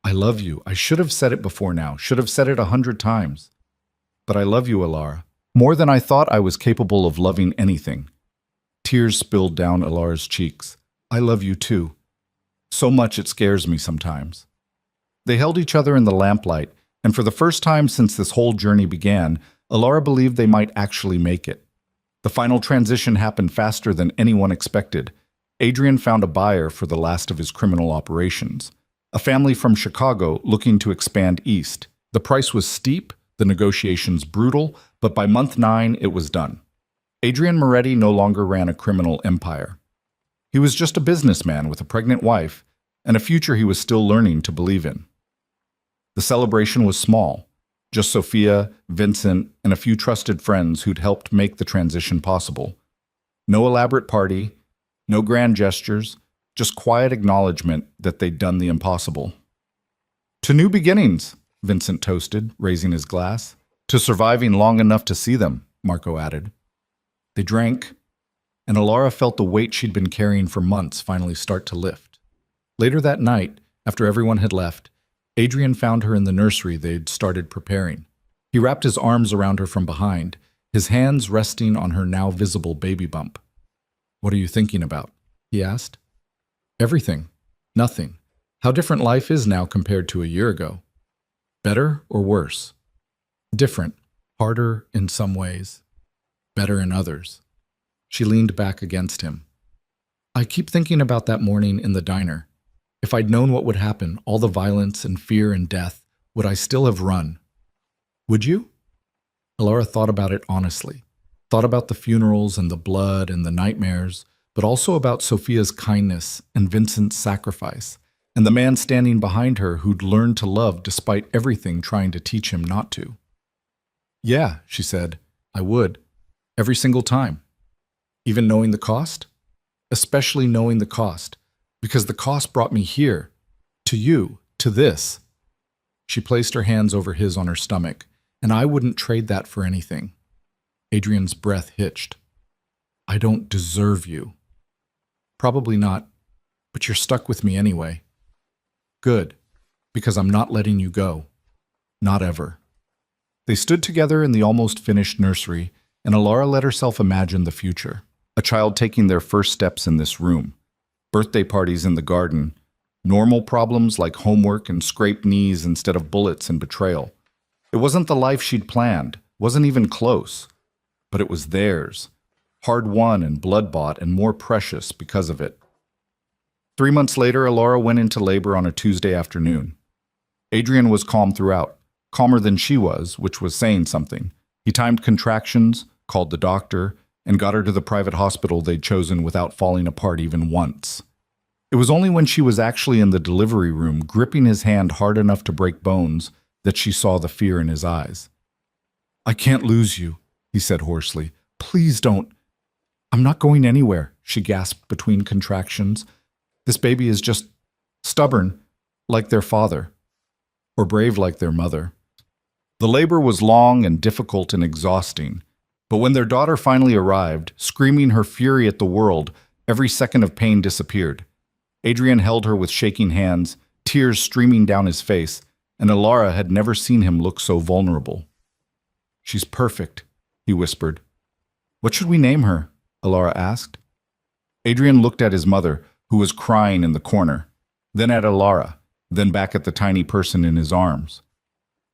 B: I love you. I should have said it before now. Should have said it 100 times. But I love you, Alara. More than I thought I was capable of loving anything. Tears spilled down Alara's cheeks. I love you too. So much it scares me sometimes. They held each other in the lamplight, and for the first time since this whole journey began, Alara believed they might actually make it. The final transition happened faster than anyone expected. Adrian found a buyer for the last of his criminal operations. A family from Chicago looking to expand east. The price was steep, the negotiations brutal, but by month 9 it was done. Adrian Moretti no longer ran a criminal empire. He was just a businessman with a pregnant wife and a future he was still learning to believe in. The celebration was small. Just Sophia, Vincent, and a few trusted friends who'd helped make the transition possible. No elaborate party, no grand gestures, just quiet acknowledgement that they'd done the impossible. To new beginnings, Vincent toasted, raising his glass. To surviving long enough to see them, Marco added. They drank, and Alara felt the weight she'd been carrying for months finally start to lift. Later that night, after everyone had left, Adrian found her in the nursery they'd started preparing. He wrapped his arms around her from behind, his hands resting on her now visible baby bump. What are you thinking about? He asked. Everything. Nothing. How different life is now compared to a year ago. Better or worse? Different. Harder in some ways. Better in others. She leaned back against him. I keep thinking about that morning in the diner. If I'd known what would happen, all the violence and fear and death, would I still have run? Would you? Alara thought about it honestly. Thought about the funerals and the blood and the nightmares, but also about Sophia's kindness and Vincent's sacrifice, and the man standing behind her who'd learned to love despite everything trying to teach him not to. Yeah, she said, I would. Every single time. Even knowing the cost? Especially knowing the cost. Because the cost brought me here, to you, to this. She placed her hands over his on her stomach, and I wouldn't trade that for anything. Adrian's breath hitched. I don't deserve you. Probably not, but you're stuck with me anyway. Good, because I'm not letting you go. Not ever. They stood together in the almost finished nursery, and Alara let herself imagine the future. A child taking their first steps in this room. Birthday parties in the garden, normal problems like homework and scraped knees instead of bullets and betrayal. It wasn't the life she'd planned, wasn't even close, but it was theirs, hard-won and blood-bought and more precious because of it. 3 months later, Alara went into labor on a Tuesday afternoon. Adrian was calm throughout, calmer than she was, which was saying something. He timed contractions, called the doctor, and got her to the private hospital they'd chosen without falling apart even once. It was only when she was actually in the delivery room, gripping his hand hard enough to break bones, that she saw the fear in his eyes. I can't lose you, he said hoarsely. Please don't. I'm not going anywhere, she gasped between contractions. This baby is just stubborn, like their father, or brave like their mother. The labor was long and difficult and exhausting. But when their daughter finally arrived, screaming her fury at the world, every second of pain disappeared. Adrian held her with shaking hands, tears streaming down his face, and Alara had never seen him look so vulnerable. She's perfect, he whispered. What should we name her? Alara asked. Adrian looked at his mother, who was crying in the corner, then at Alara, then back at the tiny person in his arms.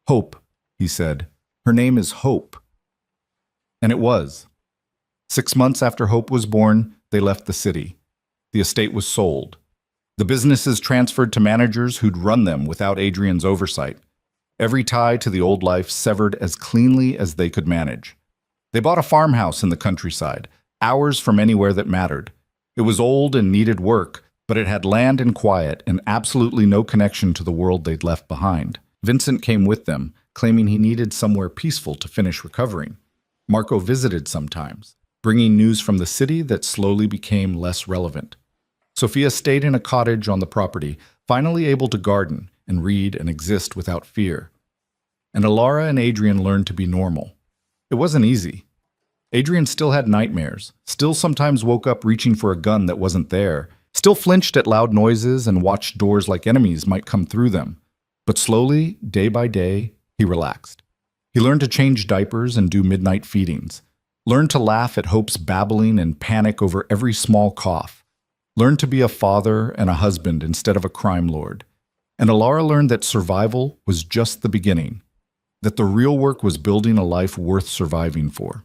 B: "Hope," he said. "Her name is Hope." And it was. 6 months after Hope was born, they left the city. The estate was sold. The businesses transferred to managers who'd run them without Adrian's oversight. Every tie to the old life severed as cleanly as they could manage. They bought a farmhouse in the countryside, hours from anywhere that mattered. It was old and needed work, but it had land and quiet and absolutely no connection to the world they'd left behind. Vincent came with them, claiming he needed somewhere peaceful to finish recovering. Marco visited sometimes, bringing news from the city that slowly became less relevant. Sophia stayed in a cottage on the property, finally able to garden and read and exist without fear. And Alara and Adrian learned to be normal. It wasn't easy. Adrian still had nightmares, still sometimes woke up reaching for a gun that wasn't there, still flinched at loud noises and watched doors like enemies might come through them. But slowly, day by day, he relaxed. He learned to change diapers and do midnight feedings, learned to laugh at Hope's babbling and panic over every small cough, learned to be a father and a husband instead of a crime lord. And Alara learned that survival was just the beginning, that the real work was building a life worth surviving for.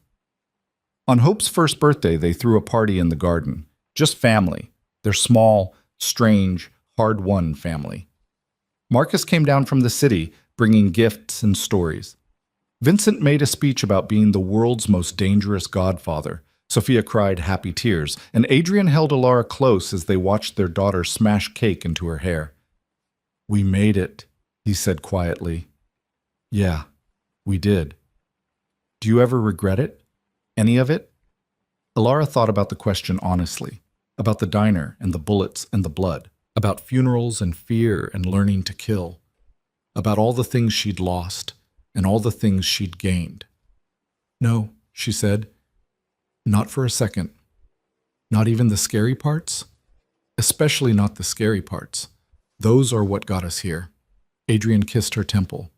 B: On Hope's first birthday, they threw a party in the garden. Just family, their small, strange, hard-won family. Marcus came down from the city, bringing gifts and stories. Vincent made a speech about being the world's most dangerous godfather. Sophia cried happy tears, and Adrian held Alara close as they watched their daughter smash cake into her hair. "We made it," he said quietly. "Yeah, we did. Do you ever regret it? Any of it?" Alara thought about the question honestly, about the diner and the bullets and the blood, about funerals and fear and learning to kill, about all the things she'd lost and all the things she'd gained. "No," she said, "not for a second. Not even the scary parts? Especially not the scary parts. Those are what got us here." Adrian kissed her temple.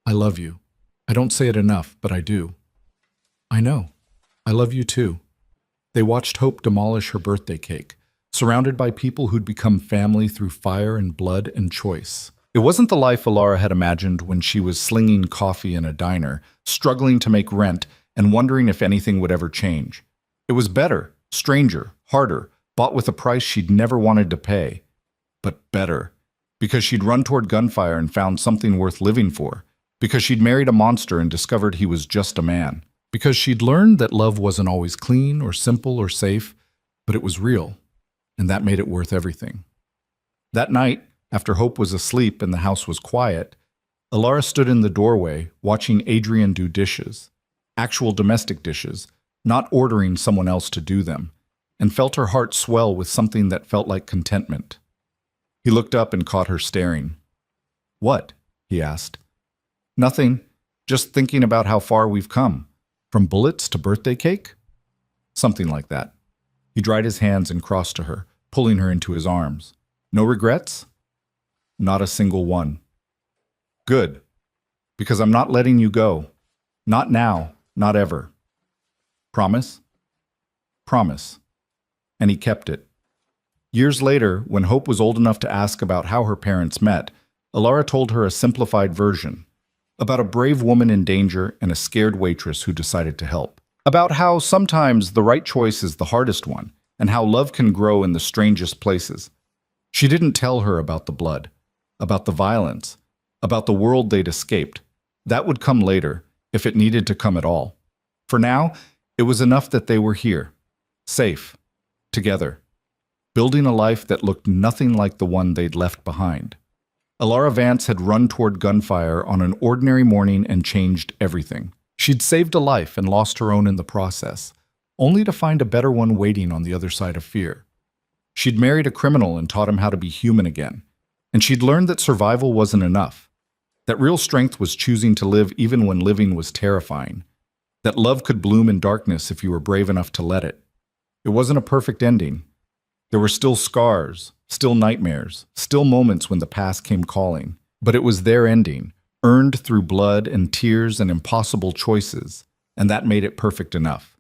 B: "I love you. I don't say it enough, but I do." "I know. I love you too." They watched Hope demolish her birthday cake, surrounded by people who'd become family through fire and blood and choice. It wasn't the life Alara had imagined when she was slinging coffee in a diner, struggling to make rent, and wondering if anything would ever change. It was better, stranger, harder, bought with a price she'd never wanted to pay. But better, because she'd run toward gunfire and found something worth living for, because she'd married a monster and discovered he was just a man, because she'd learned that love wasn't always clean or simple or safe, but it was real, and that made it worth everything. That night, after Hope was asleep and the house was quiet, Alara stood in the doorway watching Adrian do dishes, actual domestic dishes, not ordering someone else to do them, and felt her heart swell with something that felt like contentment. He looked up and caught her staring. "What?" he asked. "Nothing, just thinking about how far we've come. From bullets to birthday cake?" Something like that. He dried his hands and crossed to her, pulling her into his arms. "No regrets?" "Not a single one." "Good. Because I'm not letting you go. Not now, not ever." "Promise?" "Promise." And he kept it. Years later, when Hope was old enough to ask about how her parents met, Alara told her a simplified version. About a brave woman in danger and a scared waitress who decided to help. About how sometimes the right choice is the hardest one, and how love can grow in the strangest places. She didn't tell her about the blood, about the violence, about the world they'd escaped. That would come later, if it needed to come at all. For now, it was enough that they were here, safe, together, building a life that looked nothing like the one they'd left behind. Alara Vance had run toward gunfire on an ordinary morning and changed everything. She'd saved a life and lost her own in the process, only to find a better one waiting on the other side of fear. She'd married a criminal and taught him how to be human again. And she'd learned that survival wasn't enough. That real strength was choosing to live even when living was terrifying. That love could bloom in darkness if you were brave enough to let it. It wasn't a perfect ending. There were still scars, still nightmares, still moments when the past came calling. But it was their ending, earned through blood and tears and impossible choices, and that made it perfect enough.